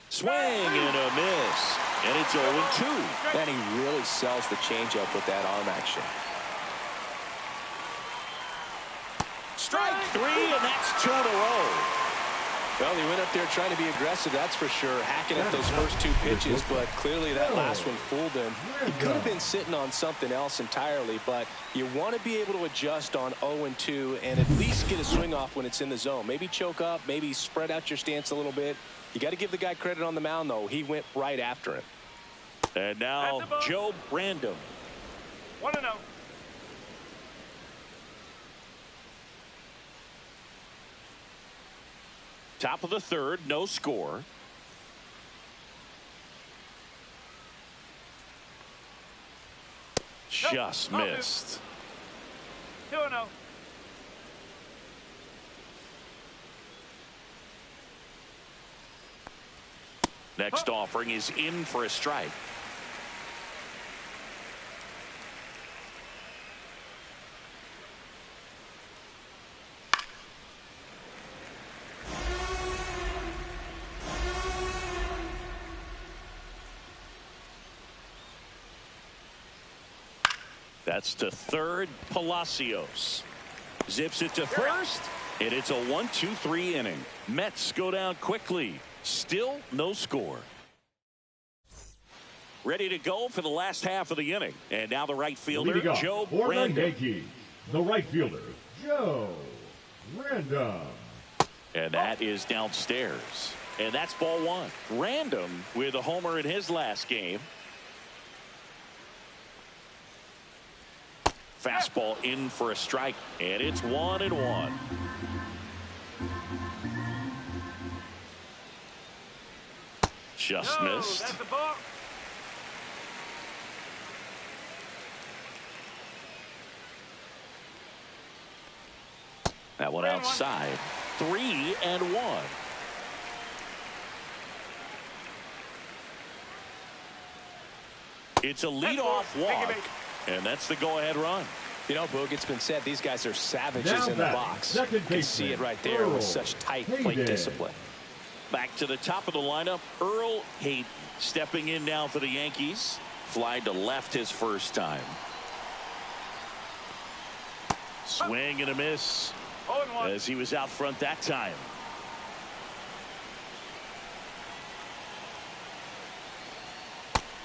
Swing and a miss. And it's 0-2. And he really sells the changeup with that arm action. Strike 3, and that's 2 in a row. Well, he went up there trying to be aggressive, that's for sure, hacking at those first 2 pitches, but clearly that last one fooled him. He could have been sitting on something else entirely, but you want to be able to adjust on 0-2 and at least get a swing off when it's in the zone. Maybe choke up, maybe spread out your stance a little bit. You got to give the guy credit on the mound, though. He went right after him. And now Joe Random. 1-0. Top of the third, no score. Just missed. 2-0. Next offering is in for a strike. That's to third. Palacios zips it to first, and it's a 1-2-3 inning. Mets go down quickly. Still no score. Ready to go for the last half of the inning. And now the right fielder, Joe Random. The right fielder, Joe Random. And that is downstairs. And that's ball one. Random with a homer in his last game. Fastball in for a strike, and it's 1-1. Just missed. That's a ball. That one outside. 3-1. It's a leadoff walk, and that's the go-ahead run. You know, Boog, it's been said these guys are savages in the box. You can see it right there with such tight plate discipline. Back to the top of the lineup, Earl Hayden stepping in now for the Yankees. Fly to left his first time. Swing and a miss as he was out front that time.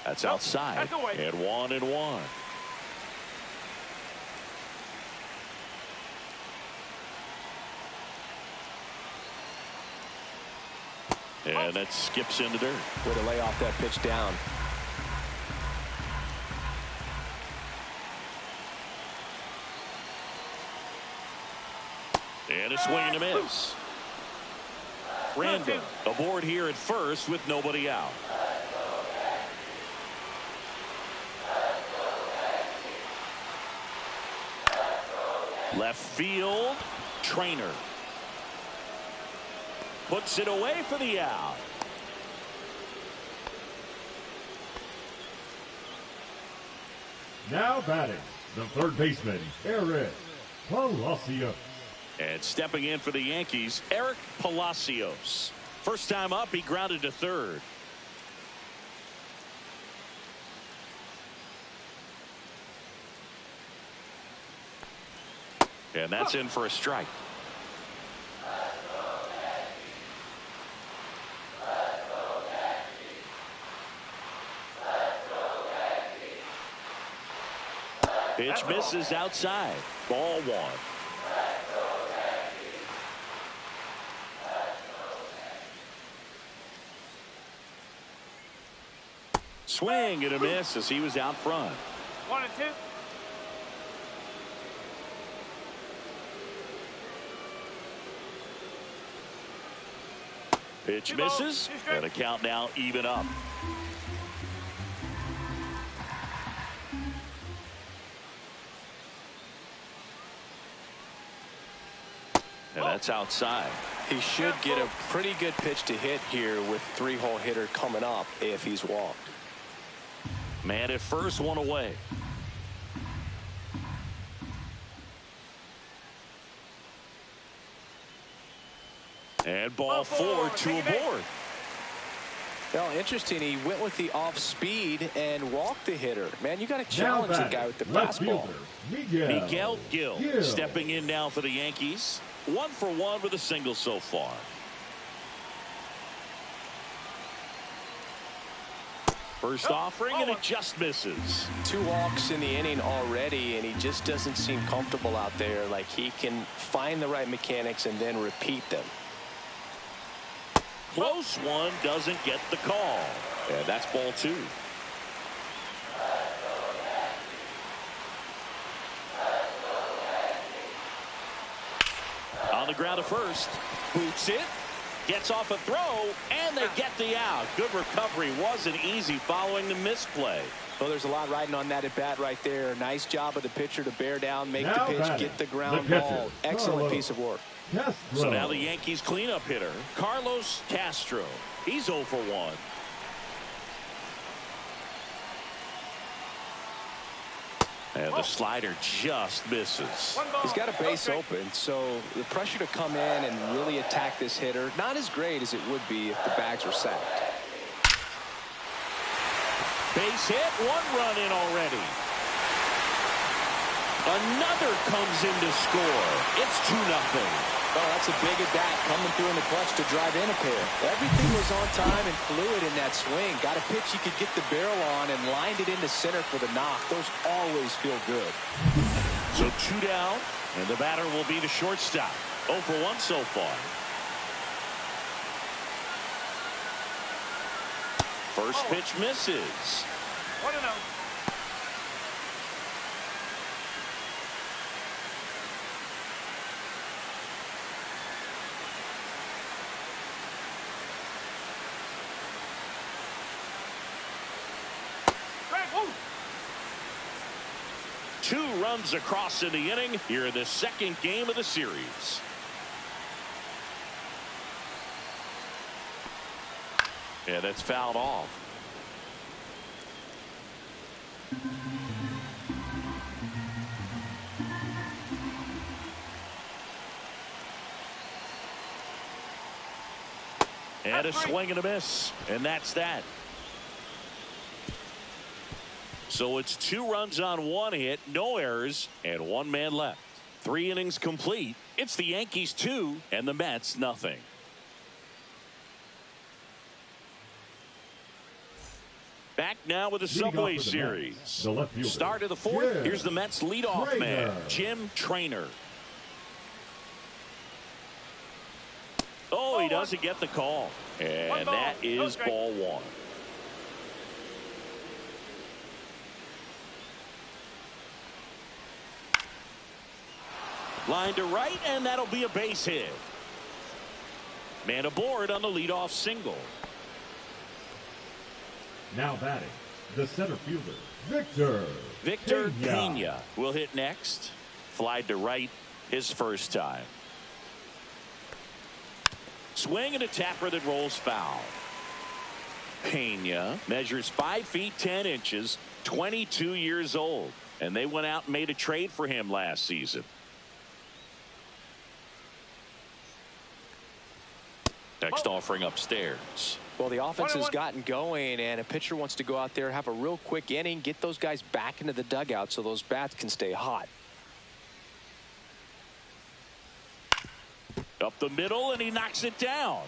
That's outside, and 1-1. And that skips in the dirt. Way to lay off that pitch down. And a swing and a miss. Random aboard here at first with nobody out. Left field, Trainer. Puts it away for the out. Now batting, the third baseman, Eric Palacios. And stepping in for the Yankees, Eric Palacios. First time up, he grounded to third. And that's in for a strike. Pitch misses outside. Ball one. Swing and a miss as he was out front. 1-2. Pitch misses, and a count now even up. And that's outside. He should get a pretty good pitch to hit here with three-hole hitter coming up if he's walked. Man at first, one away. And ball four, two aboard. Well, interesting. He went with the off speed and walked the hitter. Man, you got to challenge the guy with the fastball. Miguel Gil stepping in now for the Yankees. 1 for 1 with a single so far. First offering, and it just misses. 2 walks in the inning already, and he just doesn't seem comfortable out there. Like he can find the right mechanics and then repeat them. Close one, doesn't get the call. And that's ball 2. On the ground at first. Boots it. Gets off a throw, and they get the out. Good recovery. Wasn't easy following the misplay. Well, there's a lot riding on that at bat right there. Nice job of the pitcher to bear down, make the pitch, get the ground ball. Excellent piece of work. So now the Yankees cleanup hitter, Carlos Castro. He's 0 for 1. And the slider just misses. He's got a base open, so the pressure to come in and really attack this hitter, not as great as it would be if the bags were sacked. Base hit, 1 run in already. Another comes in to score. It's 2-0. Oh, that's a big at-bat coming through in the clutch to drive in a pair. Everything was on time and fluid in that swing. Got a pitch you could get the barrel on and lined it into center for the knock. Those always feel good. So 2 down, and the batter will be the shortstop. 0 for 1 so far. First pitch misses. 1-0. Two runs across in the inning here in the second game of the series. And it's fouled off. And a swing and a miss. And that's that. So it's 2 runs on 1 hit, no errors, and 1 man left. 3 innings complete. It's the Yankees 2 and the Mets nothing. Back now with the Subway Series. Start of the 4th. Here's the Mets leadoff man, Jim Trainer. Oh, No, he doesn't get the call. And that is ball one. Line to right, and that'll be a base hit. Man aboard on the leadoff single. Now batting, the center fielder, Victor Pena will hit next. Flied to right his first time. Swing and a tapper that rolls foul. Pena measures 5 feet 10 inches, 22 years old, and they went out and made a trade for him last season. Next offering upstairs. Well, the offense has gotten going, and a pitcher wants to go out there, have a real quick inning, get those guys back into the dugout so those bats can stay hot. Up the middle, and he knocks it down.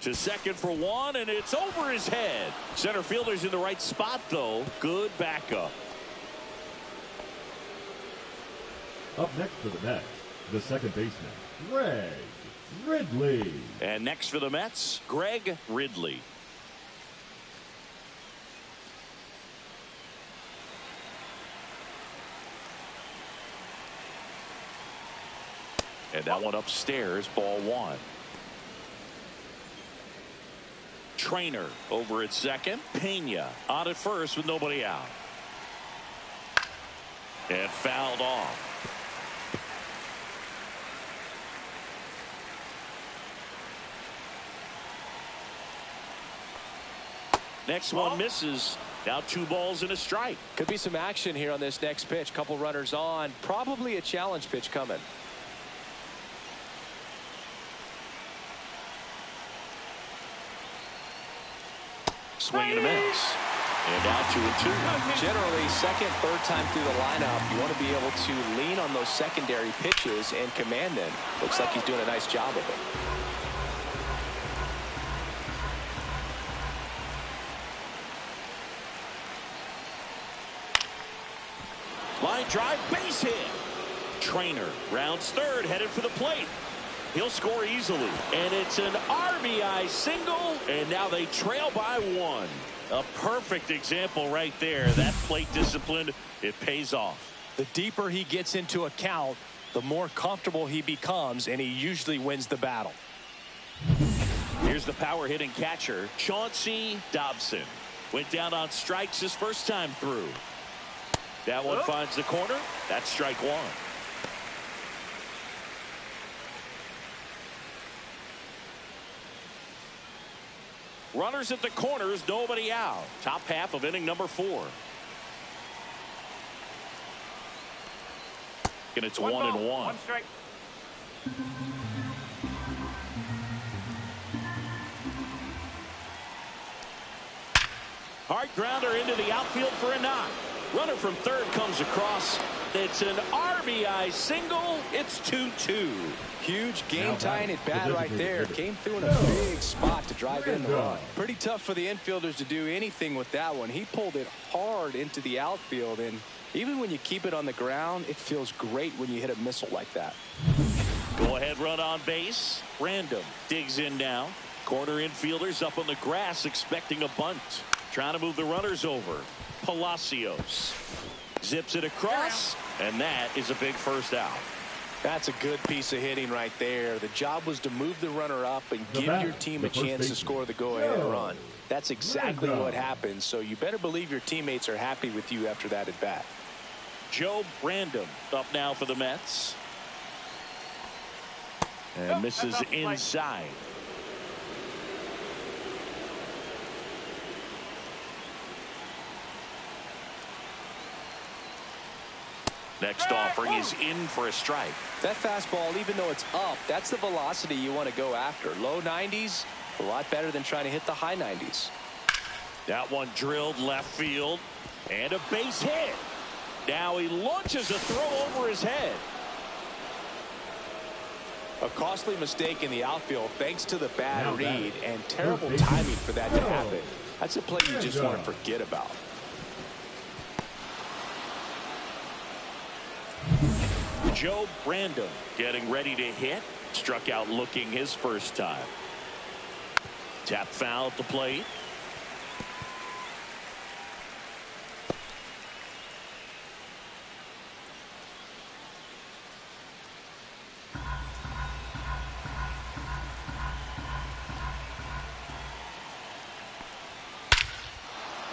To second for one, and it's over his head. Center fielder's in the right spot, though. Good backup. Up next for the Mets, the second baseman, Greg Ridley. And next for the Mets, Greg Ridley. And that one upstairs, ball one. Trainer over at second. Pena on at first with nobody out. And fouled off. Next one misses. Now 2 balls and a strike. Could be some action here on this next pitch. Couple runners on. Probably a challenge pitch coming. Swing and a miss. And now 2-2. Generally, second, third time through the lineup, you want to be able to lean on those secondary pitches and command them. Looks like he's doing a nice job of it. Line drive, base hit. Trainer rounds third, headed for the plate. He'll score easily, and it's an RBI single, and now they trail by 1. A perfect example right there. That plate discipline, it pays off. The deeper he gets into a count, the more comfortable he becomes, and he usually wins the battle. Here's the power hitting catcher, Chauncey Dobson. Went down on strikes his first time through. That one finds the corner. That's strike one. Runners at the corners, nobody out. Top half of inning number 4. And it's 1-1. One strike. Hard grounder into the outfield for a knock. Runner from third comes across. It's an RBI single. It's 2-2. Huge game-tying at bat right there. Came through in a big spot to drive in the run. Pretty tough for the infielders to do anything with that one. He pulled it hard into the outfield, and even when you keep it on the ground, it feels great when you hit a missile like that. Go ahead run on base. Random digs in now. Corner infielders up on the grass expecting a bunt. Trying to move the runners over. Palacios zips it across, and that is a big first out. That's a good piece of hitting right there. The job was to move the runner up and give your team a chance to score the go-ahead run. That's exactly what happened, so you better believe your teammates are happy with you after that at bat. Joe Random up now for the Mets. And misses inside. Next offering is in for a strike. That fastball, even though it's up, that's the velocity you want to go after. Low 90s, a lot better than trying to hit the high 90s. That one drilled left field, and a base hit. Now he launches a throw over his head. A costly mistake in the outfield thanks to the bad read, and terrible timing for that to happen. That's a play you just want to forget about. Joe Random getting ready to hit. Struck out looking his first time. Tap foul at the plate.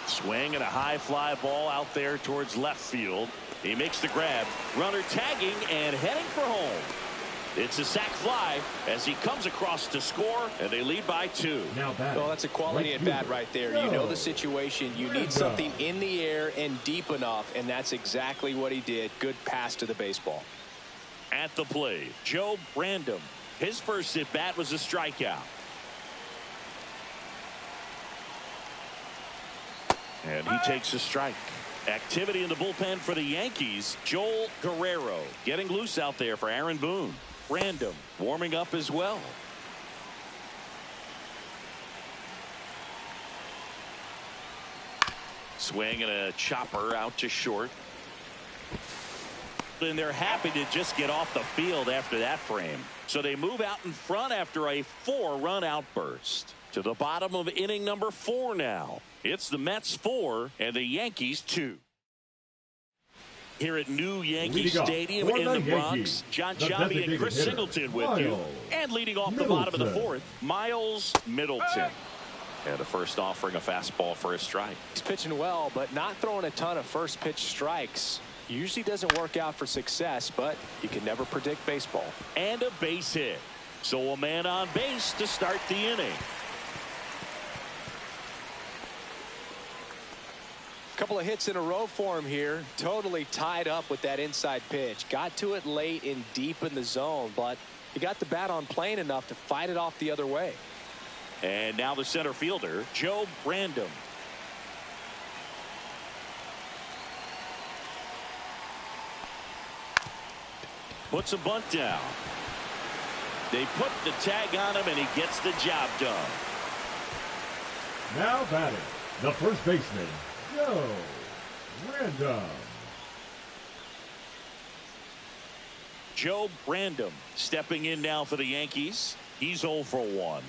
Swing and a high fly ball out there towards left field. He makes the grab. Runner tagging and heading for home. It's a sac fly as he comes across to score, and they lead by 2. Now Well, that's a quality at bat right there. You know the situation. You need something in the air and deep enough, and that's exactly what he did. Good pass to the baseball. At the plate, Joe Brandom. His first at bat was a strikeout. And he takes a strike. Activity in the bullpen for the Yankees. Joel Guerrero getting loose out there for Aaron Boone. Brandom warming up as well. Swing and a chopper out to short. And they're happy to just get off the field after that frame. So they move out in front after a 4-run outburst. To the bottom of inning number 4 now. It's the Mets 4 and the Yankees 2. Here at New Yankee Stadium in the Bronx, John Sciambi and Chris Singleton with you. And leading off the bottom of the 4th, Miles Middleton. And the first offering a fastball for a strike. He's pitching well, but not throwing a ton of first pitch strikes. Usually doesn't work out for success, but you can never predict baseball. And a base hit. So a man on base to start the inning. Couple of hits in a row for him here. Totally tied up with that inside pitch. Got to it late and deep in the zone, but he got the bat on plane enough to fight it off the other way. And now the center fielder, Joe Brandom. Puts a bunt down. They put the tag on him, and he gets the job done. Now batting, the first baseman, Joe Brandom. Joe Brandom stepping in now for the Yankees. He's 0 for 1.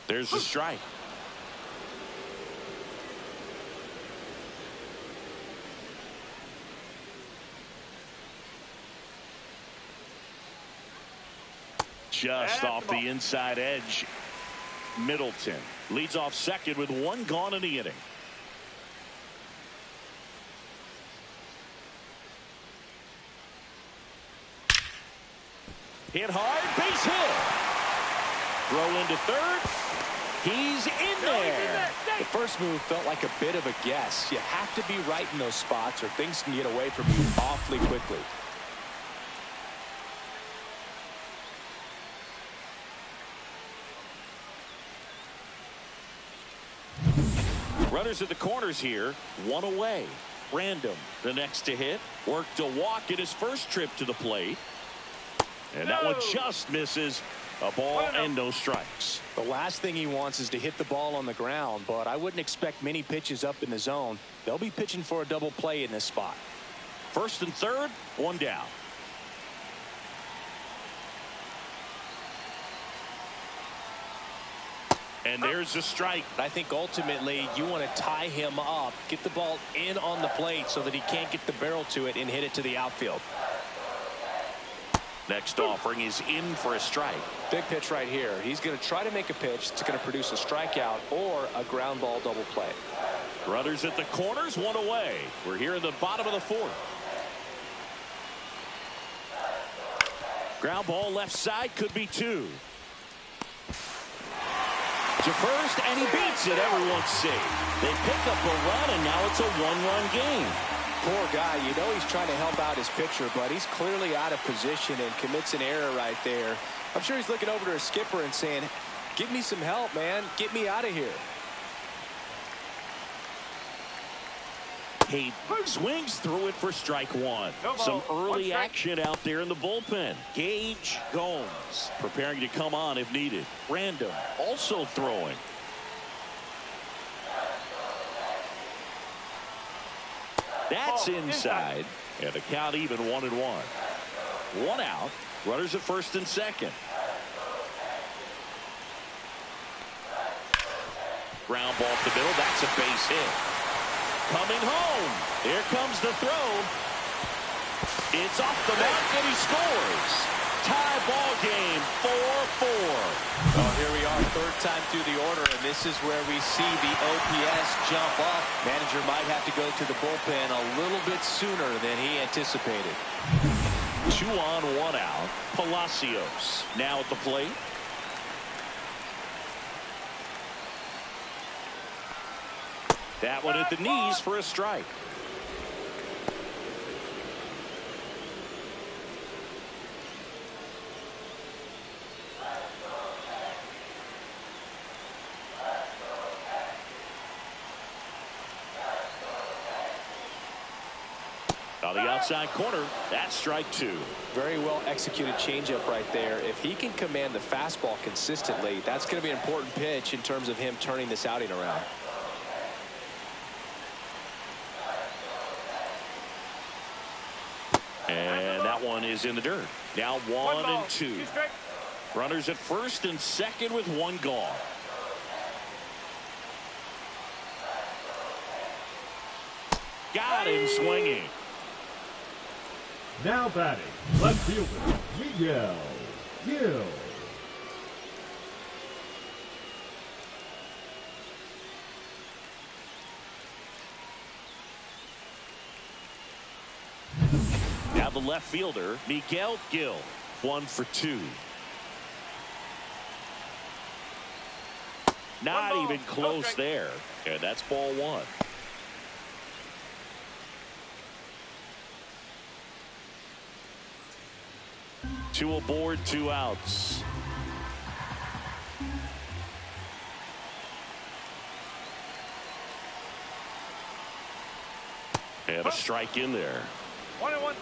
There's the strike. Just off the inside edge. Middleton leads off second with 1 gone in the inning. Hit hard, base hit. Throw into third. He's in there. The first move felt like a bit of a guess. You have to be right in those spots or things can get away from you awfully quickly. Runners at the corners here, 1 away. Brandom, the next to hit, worked a walk in his first trip to the plate. And that one just misses. A ball and no strikes. The last thing he wants is to hit the ball on the ground, but I wouldn't expect many pitches up in the zone. They'll be pitching for a double play in this spot. First and third, 1 down. And there's a strike. I think ultimately you want to tie him up, get the ball in on the plate so that he can't get the barrel to it and hit it to the outfield. Next offering is in for a strike. Big pitch right here. He's going to try to make a pitch that's going to produce a strikeout or a ground ball double play. Runners at the corners, 1 away. We're here in the bottom of the 4th. Ground ball left side, could be 2. To first, and he beats it. Everyone's safe. They pick up a run, and now it's a 1-run game. Poor guy. You know he's trying to help out his pitcher, but he's clearly out of position and commits an error right there. I'm sure he's looking over to his skipper and saying, "Give me some help, man. Get me out of here." He swings through it for strike 1. Some early action out there in the bullpen. Gage Gomes preparing to come on if needed. Brandom also throwing. That's inside. And the count even 1-1. 1 out. Runners at first and second. Ground ball up the middle. That's a base hit. Coming home. Here comes the throw. It's off the mark and he scores. Tie ball game, 4-4. Oh, here we are, third time through the order, and this is where we see the OPS jump up. Manager might have to go to the bullpen a little bit sooner than he anticipated. 2 on, 1 out. Palacios now at the plate. That one at the knees for a strike. On the outside corner, that's strike 2. Very well executed changeup right there. If he can command the fastball consistently, that's going to be an important pitch in terms of him turning this outing around. And that one is in the dirt. Now 1-2. Runners at first and second with 1 gone. Got him swinging. Now batting, left fielder, Miguel Gil. Now the left fielder, Miguel Gil, 1 for 2. Not even close there. And that's ball 1. Two aboard, 2 outs. And a strike in there. 1-1.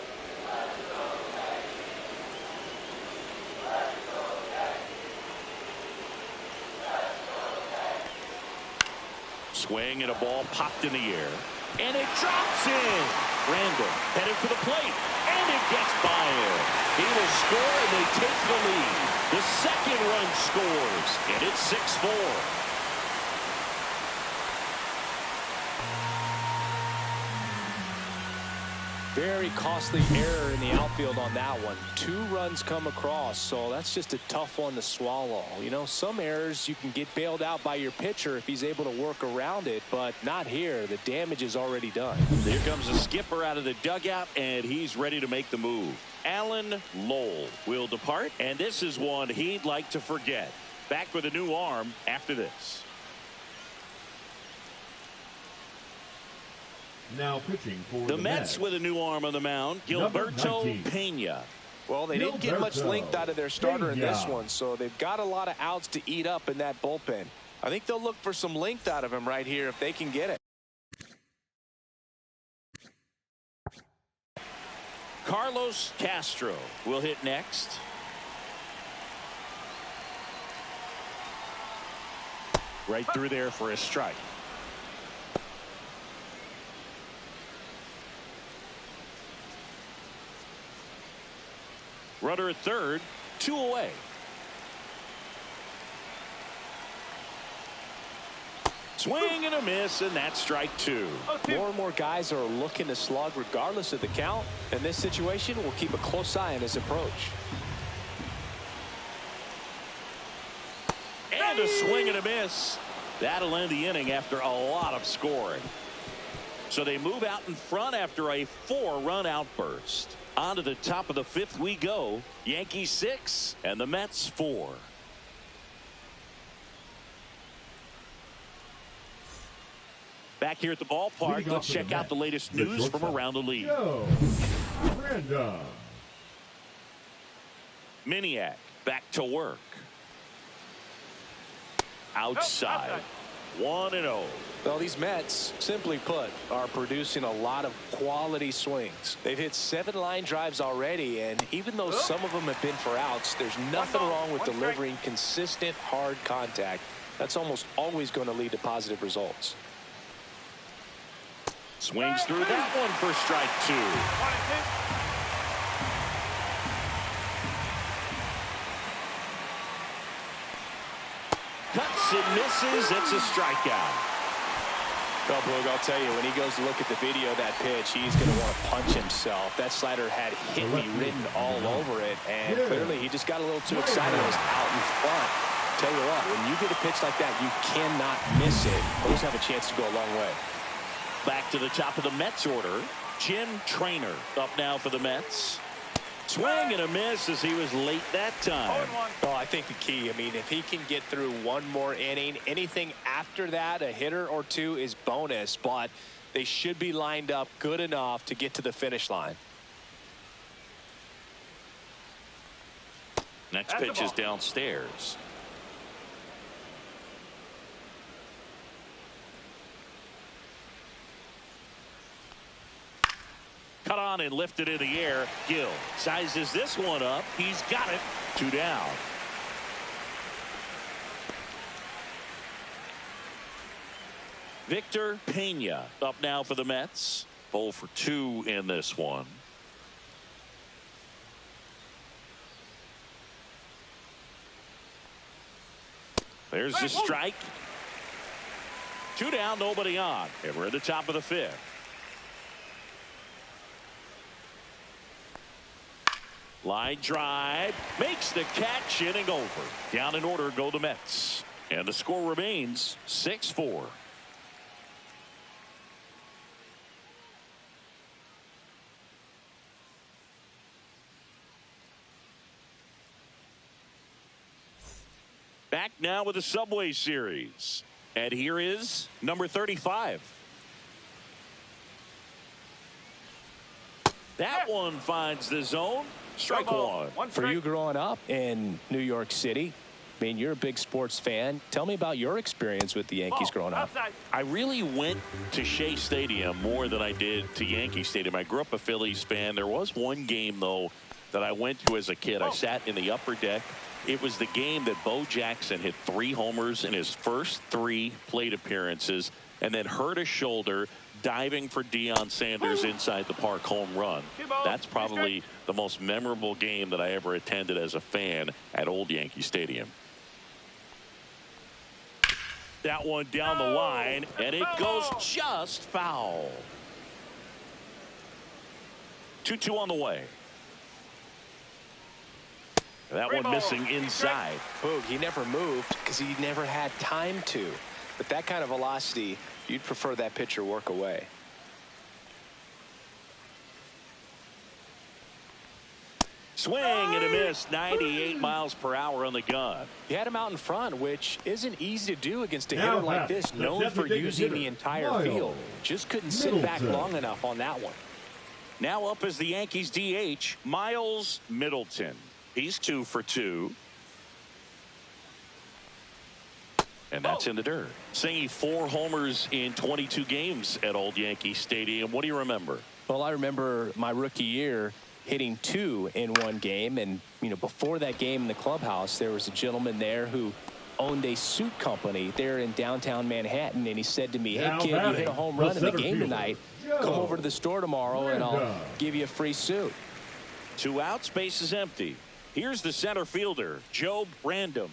Swing and a ball popped in the air. And it drops in. Randall headed for the plate. And it gets by him. He will score and they take the lead. The second run scores. And it's 6-4. Very costly error in the outfield on that one. 2 runs come across, so that's just a tough one to swallow. You know, some errors you can get bailed out by your pitcher if he's able to work around it, but not here. The damage is already done. Here comes the skipper out of the dugout, and he's ready to make the move. Alan Lowell will depart, and this is one he'd like to forget. Back with a new arm after this. Now pitching for The Mets with a new arm on the mound, Gilberto Pena. Well, they didn't get much length out of their starter in this one, so they've got a lot of outs to eat up in that bullpen. I think they'll look for some length out of him right here if they can get it. Carlos Castro will hit next. Right through there for a strike. Runner at third, 2 away. Swing and a miss, and that's strike 2. More and more guys are looking to slug regardless of the count. In this situation, we'll keep a close eye on his approach. And a swing and a miss. That'll end the inning after a lot of scoring. So they move out in front after a 4-run outburst. On to the top of the 5th we go. Yankees 6 and the Mets 4. Back here at the ballpark, let's check out the latest news from around the league. Miniak back to work. Outside. 1-0. Well, these Mets, simply put, are producing a lot of quality swings. They've hit 7 line drives already, and even though some of them have been for outs, there's nothing wrong with delivering consistent, hard contact. That's almost always going to lead to positive results. Swings through that one for strike 2. Cuts and misses. It's a strikeout. Well, Boog, I'll tell you, when he goes to look at the video of that pitch, he's going to want to punch himself. That slider had hit me written all over it, and clearly he just got a little too excited. It was out in front. Tell you what, when you get a pitch like that, you cannot miss it. Those have a chance to go a long way. Back to the top of the Mets order. Jim Traynor up now for the Mets. Swing and a miss as he was late that time. Oh, I think the key, I mean, if he can get through one more inning, anything after that, a hitter or two is bonus, but they should be lined up good enough to get to the finish line. Next pitch is downstairs. Cut on and lifted in the air. Gill sizes this one up. He's got it. 2 down. Victor Pena up now for the Mets. 0 for 2 in this one. There's the strike. 2 down, nobody on. And we're at the top of the 5th. Line drive, makes the catch, inning over. Down in order go the Mets. And the score remains 6-4. Back now with the Subway Series. And here is number 35. That one finds the zone. Strike one. For you growing up in New York City, I mean, you're a big sports fan. Tell me about your experience with the Yankees growing up. I really went to Shea Stadium more than I did to Yankee Stadium. I grew up a Phillies fan. There was one game, though, that I went to as a kid. I sat in the upper deck. It was the game that Bo Jackson hit 3 homers in his first 3 plate appearances and then hurt his shoulder diving for Deion Sanders inside the park home run. That's probably the most memorable game that I ever attended as a fan at Old Yankee Stadium. That one down the line, and it goes just foul. 2-2 on the way. That one missing inside. Boog, he never moved because he never had time to. But that kind of velocity, you'd prefer that pitcher work away. Swing and a miss. 98 miles per hour on the gun. He had him out in front, which isn't easy to do against a hitter like this, known for using the entire field. Just couldn't sit back long enough on that one. Now up as the Yankees DH, Miles Middleton. He's 2 for 2. And that's in the dirt. Singing 4 homers in 22 games at Old Yankee Stadium. What do you remember? Well, I remember my rookie year hitting 2 in one game. And, you know, before that game in the clubhouse, there was a gentleman there who owned a suit company there in downtown Manhattan. And he said to me, hey, kid, you hit a home run in the game tonight. Come over to the store tomorrow and I'll give you a free suit. 2 outs, base is empty. Here's the center fielder, Joe Random.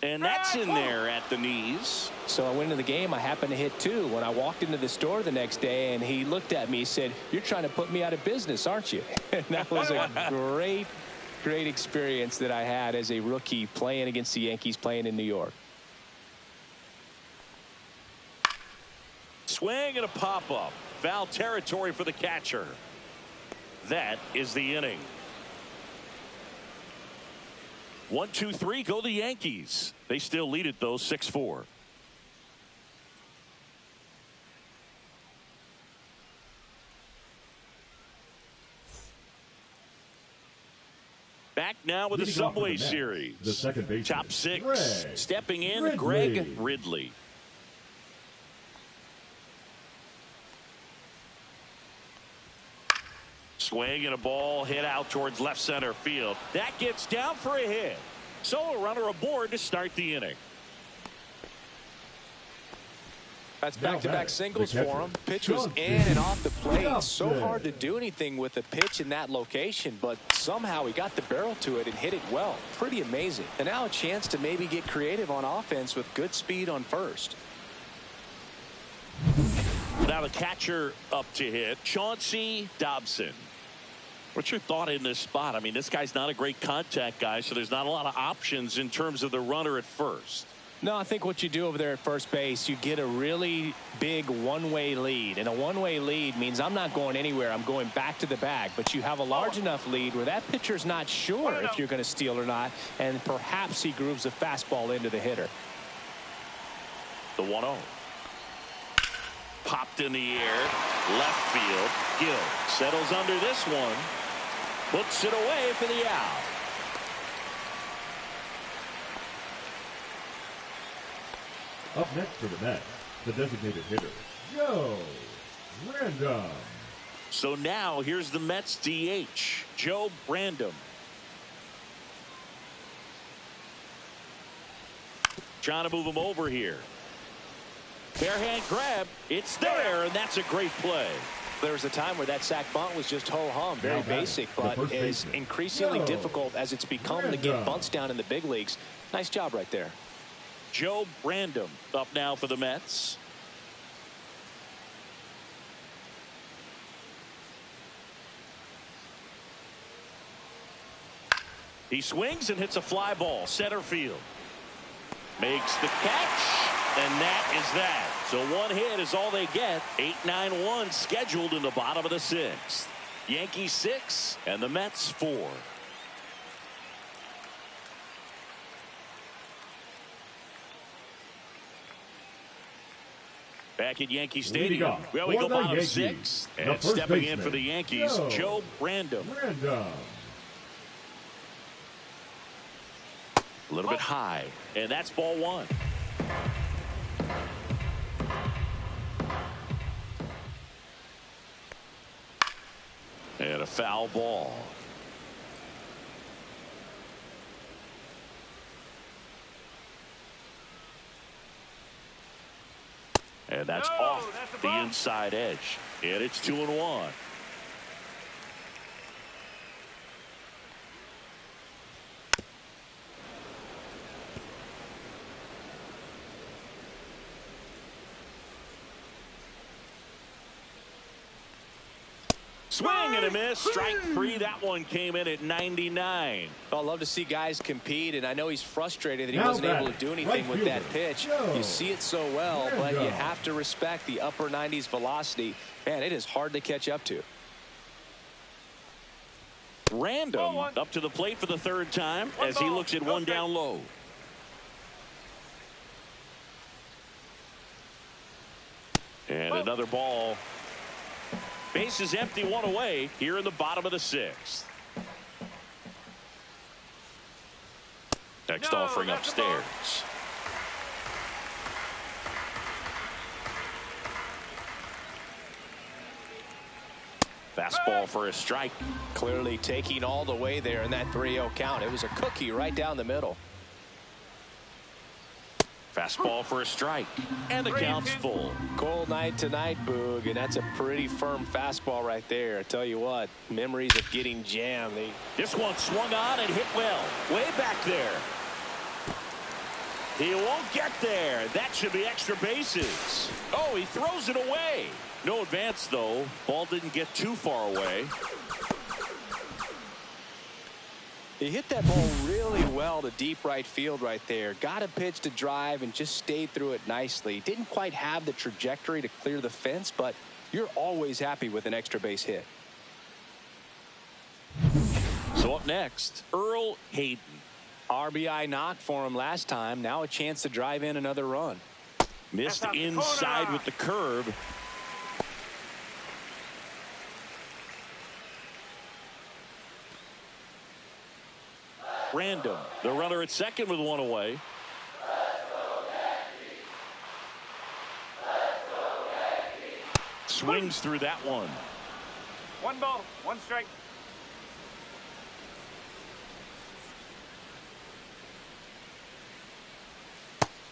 And that's in there at the knees. So I went into the game. I happened to hit 2. When I walked into the store the next day, and he looked at me, he said, you're trying to put me out of business, aren't you? And that was a great experience that I had as a rookie playing against the Yankees, playing in New York. Swing and a pop-up. Foul territory for the catcher. That is the inning. 1, 2, 3 go the Yankees. They still lead it though 6-4. Back now with the Subway Series. The second baseman, Top 6. Greg Stepping in, Ridley. Greg Ridley. Swing and a ball hit out towards left center field. That gets down for a hit. So a runner aboard to start the inning. That's Now back-to-back batting, singles the for catcher, him. Pitch was Johnson. in and off the plate. So Johnson. hard to do anything with a pitch in that location, but somehow he got the barrel to it and hit it well. Pretty amazing. And now a chance to maybe get creative on offense with good speed on first. Now the catcher up to hit, Chauncey Dobson. What's your thought in this spot? I mean, this guy's not a great contact guy, so there's not a lot of options in terms of the runner at first. No, I think what you do over there at first base, you get a really big one-way lead. And a one-way lead means I'm not going anywhere. I'm going back to the bag. But you have a large enough lead where that pitcher's not sure if you're going to steal or not. And perhaps he grooves a fastball into the hitter. The 1-0. Popped in the air. Left field. Gill settles under this one. Puts it away for the out. Up next for the Mets, the designated hitter, Joe Random. So now here's the Mets DH, Joe Random. Trying to move him over here. Bare hand grab. It's there, and that's a great play. There was a time where that sac bunt was just ho-hum, very basic, but is increasingly difficult as it's become to get bunts down in the big leagues. Nice job right there. Joe Random up now for the Mets. He swings and hits a fly ball, center field. Makes the catch, and that is that. So one hit is all they get. 8-9-1 scheduled in the bottom of the sixth. Yankees 6 and the Mets 4. Back at Yankee Stadium. Well, we go bottom 6. And stepping in for the Yankees, Joe Random. A little bit high, and that's ball 1. And a foul ball. And that's off the inside edge. And it's 2-1. Swing and a miss. Strike 3. That one came in at 99. Well, I love to see guys compete, and I know he's frustrated that he wasn't able to do anything with that pitch. You see it so well, but you have to respect the upper 90s velocity. Man, it is hard to catch up to. Random up to the plate for the third time as he looks at one down low. And another ball. Base is empty, 1 away here in the bottom of the 6th. Next offering upstairs. Fastball for a strike. Clearly taking all the way there in that 3-0 count. It was a cookie right down the middle. Fastball for a strike. And the count's full. Cold night tonight, Boog, and that's a pretty firm fastball right there. I tell you what, memories of getting jammed. This one swung on and hit well. Way back there. He won't get there. That should be extra bases. Oh, he throws it away. No advance, though. Ball didn't get too far away. He hit that ball really well to deep right field right there. Got a pitch to drive and just stayed through it nicely. Didn't quite have the trajectory to clear the fence, but you're always happy with an extra base hit. So up next, Earl Hayden. RBI knock for him last time. Now a chance to drive in another run. Missed inside with the curve. Random, the runner at second with 1 away. Swings through that one. 1 ball, 1 strike.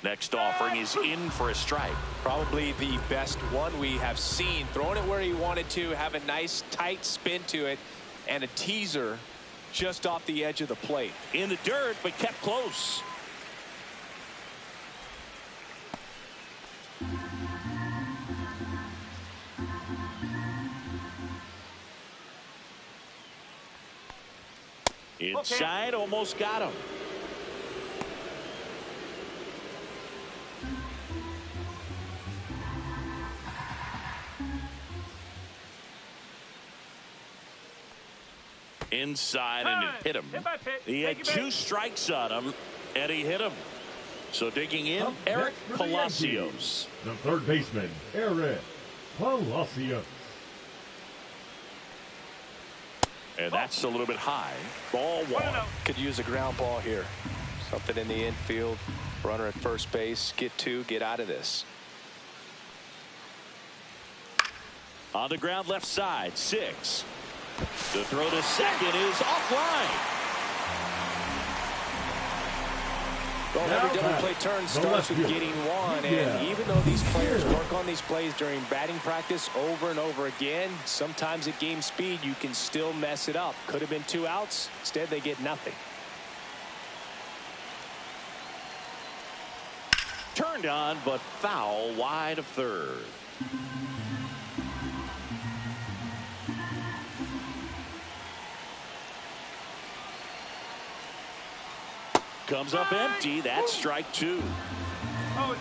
Next offering is in for a strike. Probably the best one we have seen. Throwing it where he wanted to, have a nice tight spin to it, and a teaser just off the edge of the plate. In the dirt, but kept close. Inside, almost got him. Inside, and it hit him. He had 2 strikes on him, and he hit him. So digging in, Eric Palacios. The third baseman, Eric Palacios. And that's a little bit high. Ball 1. Could use a ground ball here. Something in the infield. Runner at first base. Get 2. Get out of this. On the ground left side. 6. The throw to second is offline. Well, every double play turn starts with getting 1, and even though these players work on these plays during batting practice over and over again, sometimes at game speed you can still mess it up. Could have been 2 outs. Instead, they get nothing. Turned on, but foul wide of third. Comes up empty. That's strike 2. Oh,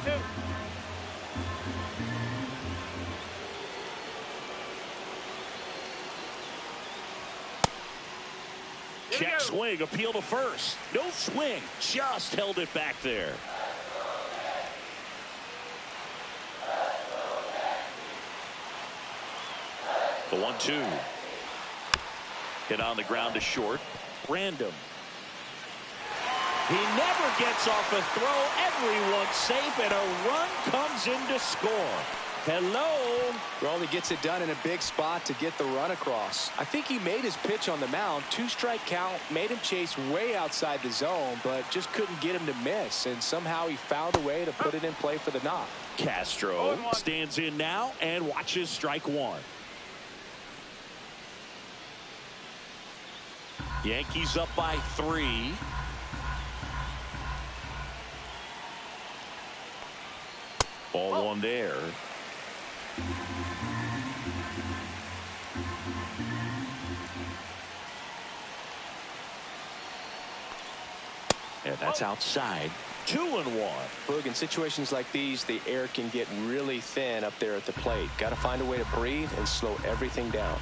2. Check swing, appeal to first. No swing, just held it back there. The 1-2. Hit on the ground to short. Random. He never gets off a throw. Everyone's safe, and a run comes in to score. Hello. Well, he gets it done in a big spot to get the run across. I think he made his pitch on the mound. 2-strike count, made him chase way outside the zone, but just couldn't get him to miss, and somehow he found a way to put it in play for the knock. Castro stands in now and watches strike 1. Yankees up by 3. Ball 1 there. And that's outside. 2-1. Boog, in situations like these, the air can get really thin up there at the plate. Got to find a way to breathe and slow everything down.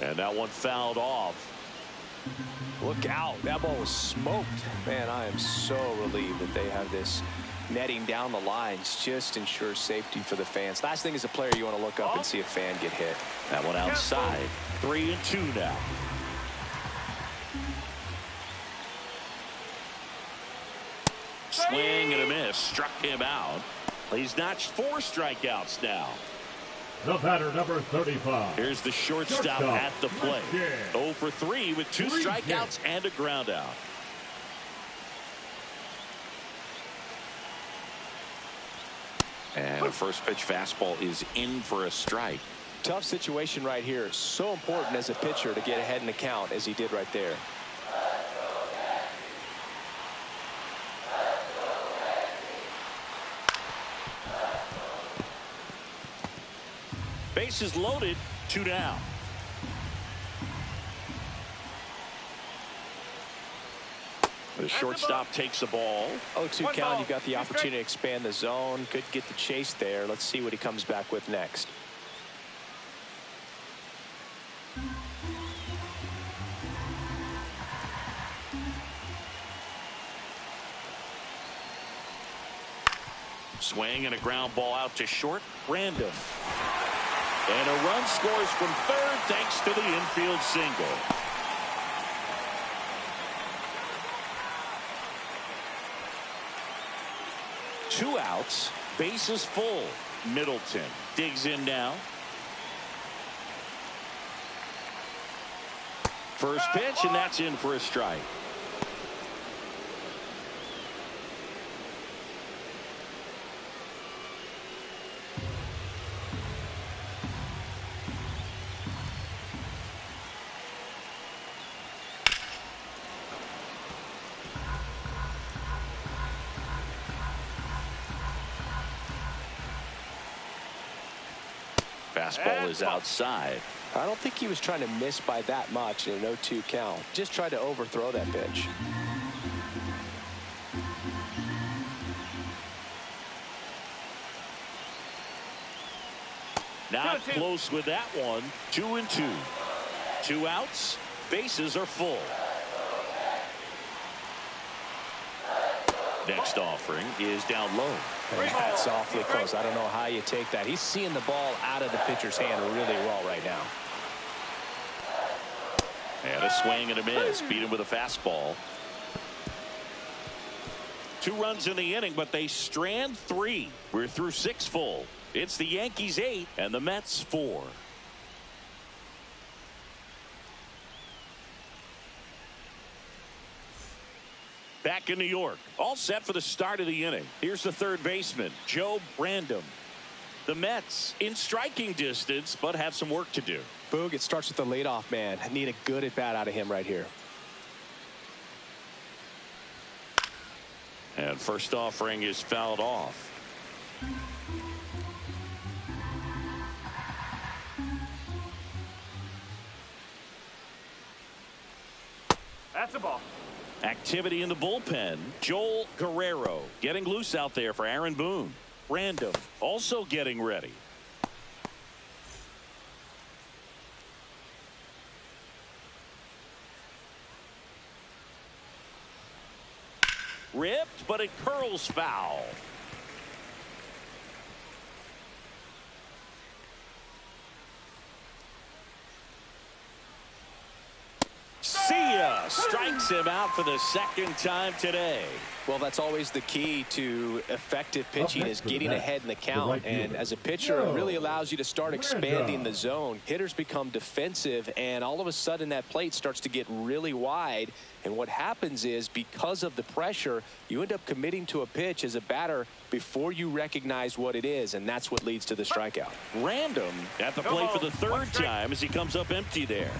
And that one fouled off. Look out. That ball was smoked. Man, I am so relieved that they have this netting down the lines. Just ensures safety for the fans. Last thing as a player, you want to look up and see a fan get hit. That one outside. 3-2 now. Swing and a miss. Struck him out. He's notched 4 strikeouts now. The batter, number 35. Here's the shortstop at the plate. 0 for 3 with 2 strikeouts and a ground out. And a first pitch fastball is in for a strike. Tough situation right here. So important as a pitcher to get ahead in the count as he did right there. Bases loaded, 2 down. The shortstop takes the ball. 0-2 count. You've got the opportunity to expand the zone. Could get the chase there. Let's see what he comes back with next. Swing and a ground ball out to short. Random. And a run scores from third thanks to the infield single. Two outs, bases full. Middleton digs in now. First pitch, and that's in for a strike. Fastball is outside. I don't think he was trying to miss by that much in an 0-2 count. Just tried to overthrow that pitch. Not close with that one. 2-2. 2 outs. Bases are full. Next offering is down low. That's awfully close. I don't know how you take that. He's seeing the ball out of the pitcher's hand really well right now. And a swing and a miss. Beat him with a fastball. 2 runs in the inning, but they strand 3. We're through 6 full. It's the Yankees 8 and the Mets 4. Back in New York, all set for the start of the inning. Here's the third baseman, Joe Brandom. The Mets in striking distance, but have some work to do. Boog, it starts with the leadoff man. I need a good at bat out of him right here. And first offering is fouled off. That's a ball. Activity in the bullpen. Joel Guerrero getting loose out there for Aaron Boone. Random also getting ready. Ripped, but it curls foul. Strikes him out for the second time today. Well, that's always the key to effective pitching, is getting ahead in the count. And as a pitcher, it really allows you to start expanding the zone. Hitters become defensive, and all of a sudden that plate starts to get really wide. And what happens is, because of the pressure, you end up committing to a pitch as a batter before you recognize what it is, and that's what leads to the strikeout. Random at the plate for the third time as he comes up empty there.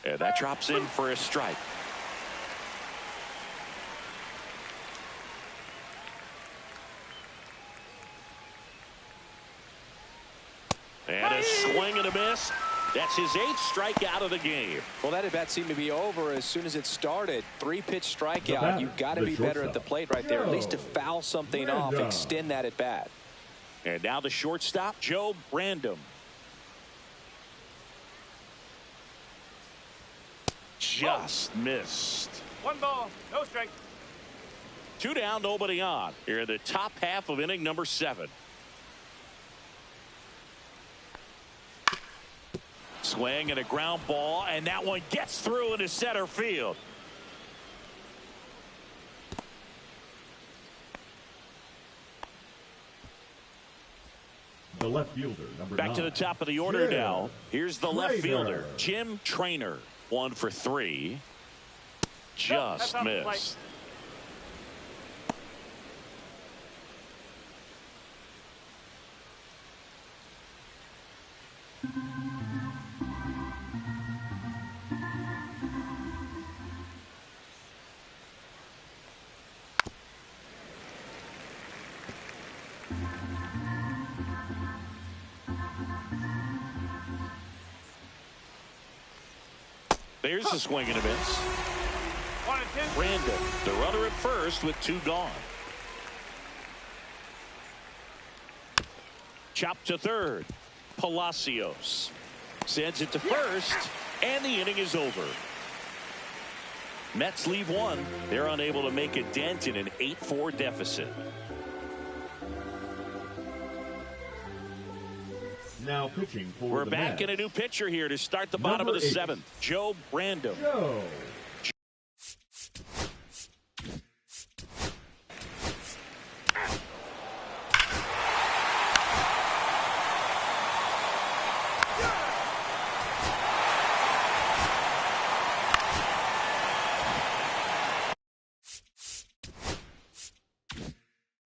And that drops in for a strike. And a swing and a miss. That's his 8th strikeout of the game. Well, that at bat seemed to be over as soon as it started. 3-pitch strikeout. You've got to be better at the plate right there, at least to foul something off, extend that at bat. And now the shortstop, Joe Brandom. Just missed. 1 ball, no strike. 2 down, nobody on. Here in the top half of inning number 7. Swing and a ground ball, and that one gets through into center field. The left fielder, number 9. Back to the top of the order now. Here's the left fielder, Jim Traynor. 1 for 3. Just missed. There's a swing and a miss. 1 and 2. Random, the runner at first with 2 gone. Chop to third. Palacios sends it to first, and the inning is over. Mets leave 1. They're unable to make a dent in an 8-4 deficit. Now pitching for We're the back Mets. in a new pitcher here to start the bottom of the 7th. Joe Brandom. Joe.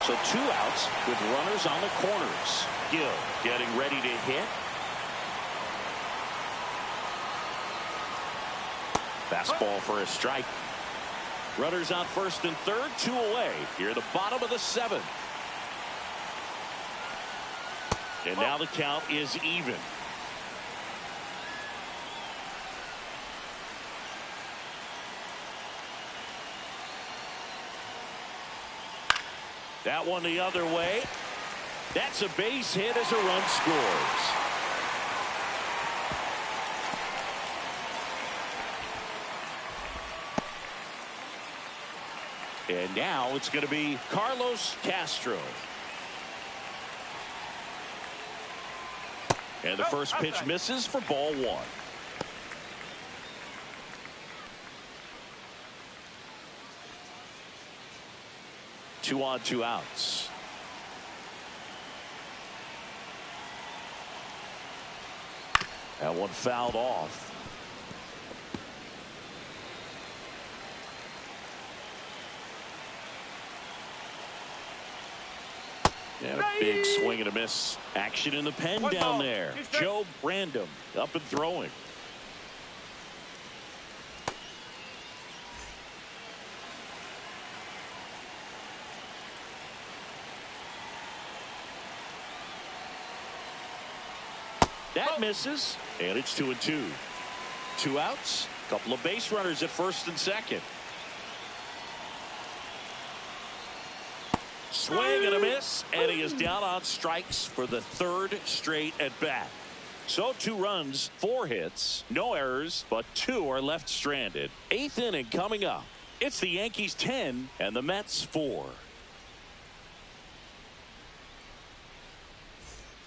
So 2 outs with runners on the corners. Gill getting ready to hit. Fastball for a strike. Runners on first and third, 2 away. Here at the bottom of the 7th. And now the count is even. That one the other way. That's a base hit as a run scores. And now it's going to be Carlos Castro. And the first pitch misses for ball 1. Two on, 2 outs. That one fouled off. And a big swing and a miss. Action in the pen down there. Joe Brandom up and throwing. That misses, and it's 2-2. 2 outs, couple of base runners at first and second. Swing and a miss, and he is down on strikes for the 3rd straight at bat. So 2 runs, 4 hits, no errors, but 2 are left stranded. 8th inning coming up. It's the Yankees 10 and the Mets 4.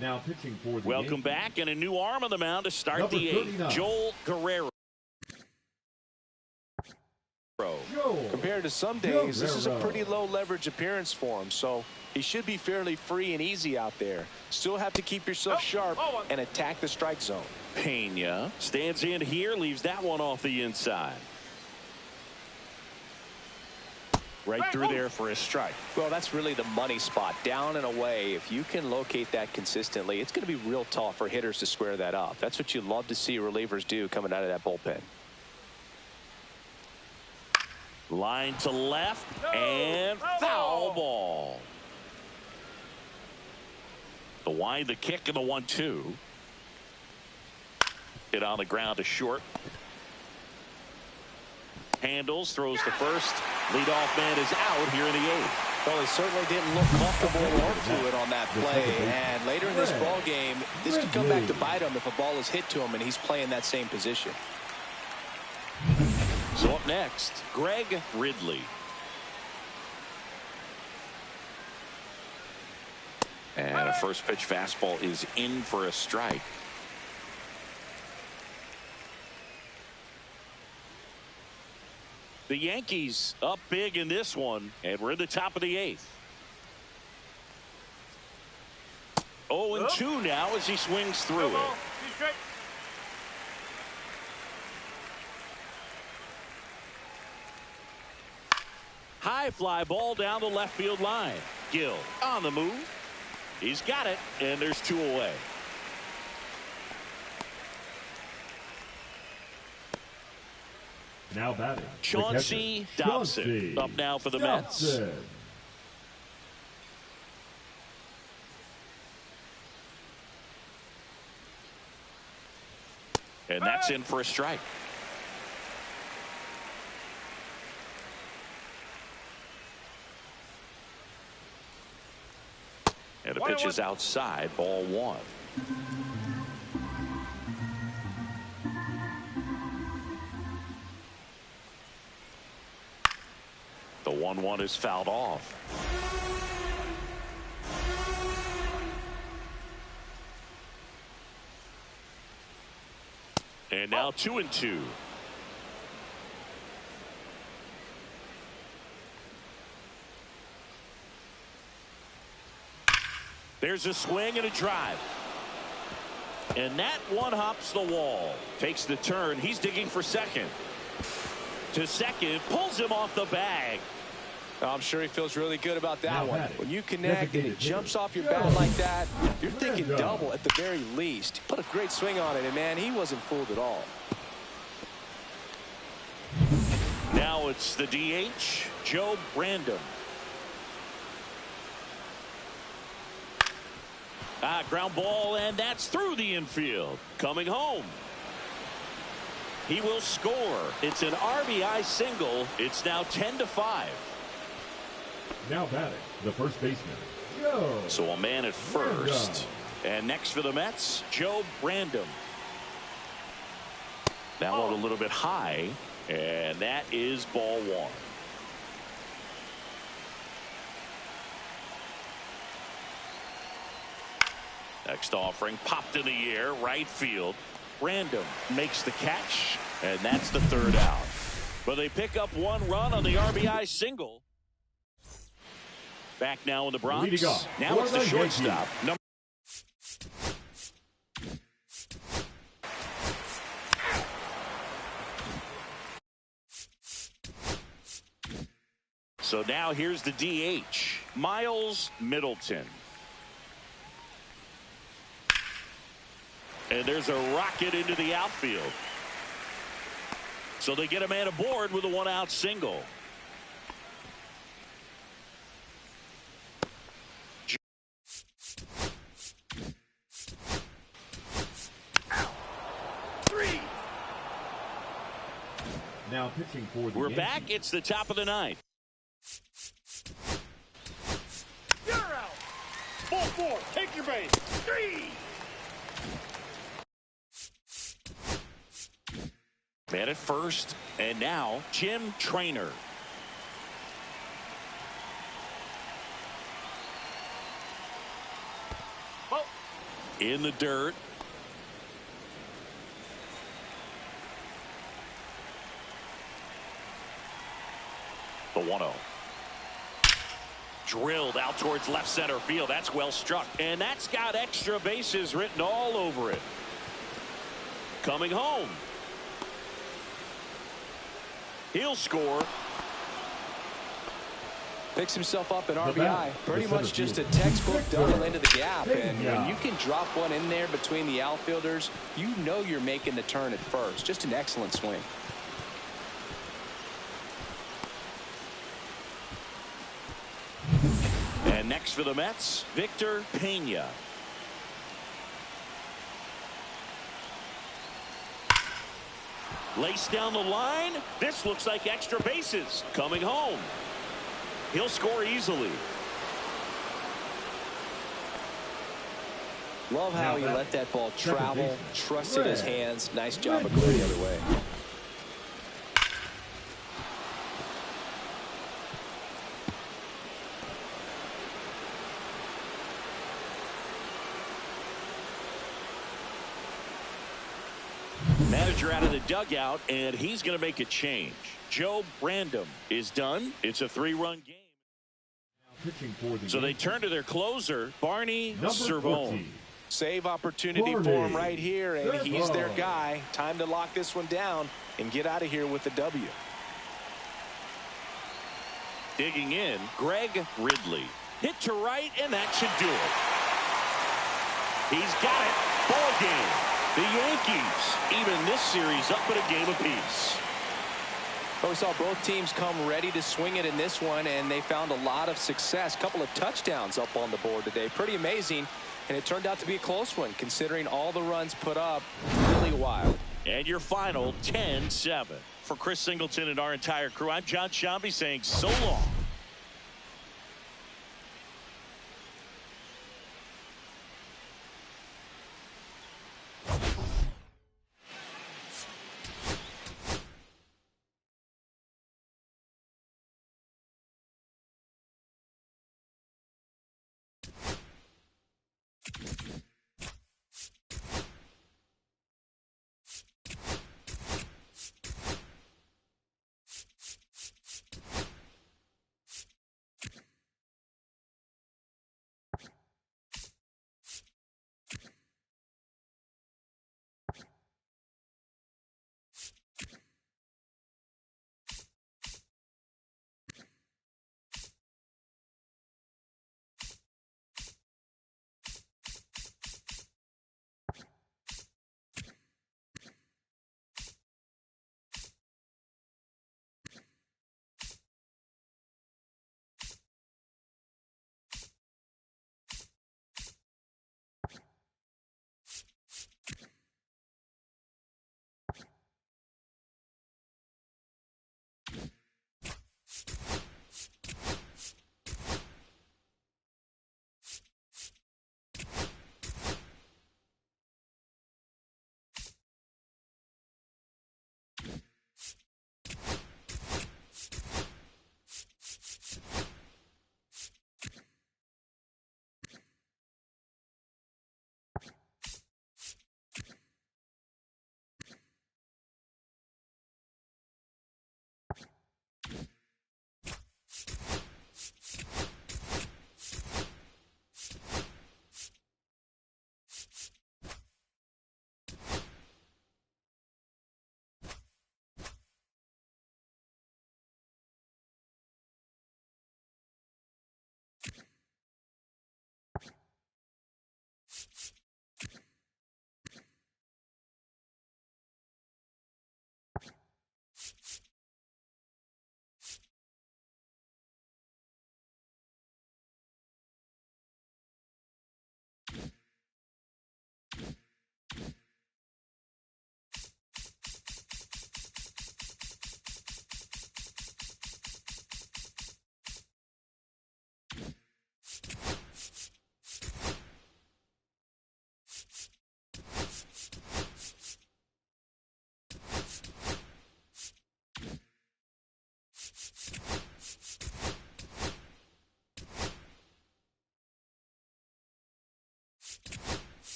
Now pitching for the Welcome Yankees. back, and a new arm on the mound to start Number the 8th. 39. Joel Guerrero. Compared to some days, this is a pretty low leverage appearance for him, so he should be fairly free and easy out there. Still have to keep yourself sharp and attack the strike zone. Pena stands in here, leaves that one off the inside. Right through there for a strike. Well, that's really the money spot, down and away. If you can locate that consistently, it's going to be real tough for hitters to square that up. That's what you love to see relievers do coming out of that bullpen. Line to left, and foul ball. The wind, the kick, and the 1-2. Hit on the ground to short. Handles, throws to first. Leadoff man is out here in the 8th. Well, he certainly didn't look comfortable or fluid on that play. And later in this ball game, this could come back to bite him if a ball is hit to him and he's playing that same position. So up next, Greg Ridley. And a first pitch fastball is in for a strike. The Yankees up big in this one, and we're in the top of the 8th. 0-2 now as he swings through it. High fly ball down the left field line. Gill on the move. He's got it, and there's 2 away. Now batting, Chauncey Dobson up now for the Mets. And that's in for a strike. And the pitch is outside, ball 1. The 1-1 is fouled off. And now 2-2. There's a swing and a drive. And that one hops the wall. Takes the turn. He's digging for second. To second. Pulls him off the bag. I'm sure he feels really good about that one. When you connect and it jumps off your bat like that, you're thinking double at the very least. Put a great swing on it, and man, he wasn't fooled at all. Now it's the DH, Joe Brandon. Ground ball, and that's through the infield. Coming home. He will score. It's an RBI single. It's now 10-5. Now batting, the first baseman, Joe. So a man at first. And next for the Mets, Joe Brandon. That one a little bit high, and that is ball one. Next offering popped in the air, right field. Brandon makes the catch, and that's the third out. But they pick up one run on the RBI single. Back now in the Bronx. Now it's the shortstop. So now here's the DH, Miles Middleton. And there's a rocket into the outfield. So they get a man aboard with a one-out single. Now pitching for the We're Yankees. back. It's the top of the ninth. You're out. Ball four. Take your base. 3. Man at first, and now Jim Traynor. Oh. In the dirt. The 1-0. Drilled out towards left center field. That's well struck. And that's got extra bases written all over it. Coming home. He'll score. Picks himself up an RBI. Pretty much just a textbook double into the gap. And when you can drop one in there between the outfielders, you know you're making the turn at first. Just an excellent swing. And next for the Mets, Victor Pena. Lace down the line. This looks like extra bases. Coming home. He'll score easily. Love how he let that ball travel, trusted his hands. Nice job of going the other way. Manager out of the dugout, and he's going to make a change. Joe Brandon is done. It's a 3-run game. So they turn to their closer, Barney Cervone. Save opportunity for him right here, and he's their guy. Time to lock this one down and get out of here with the W. Digging in, Greg Ridley. Hit to right, and that should do it. He's got it. Ball game. The Yankees, even this series, up at a game apiece. Well, we saw both teams come ready to swing it in this one, and they found a lot of success. Couple of touchdowns up on the board today. Pretty amazing, and it turned out to be a close one, considering all the runs put up. Really wild. And your final, 10-7. For Chris Singleton and our entire crew, I'm John Shambi saying so long.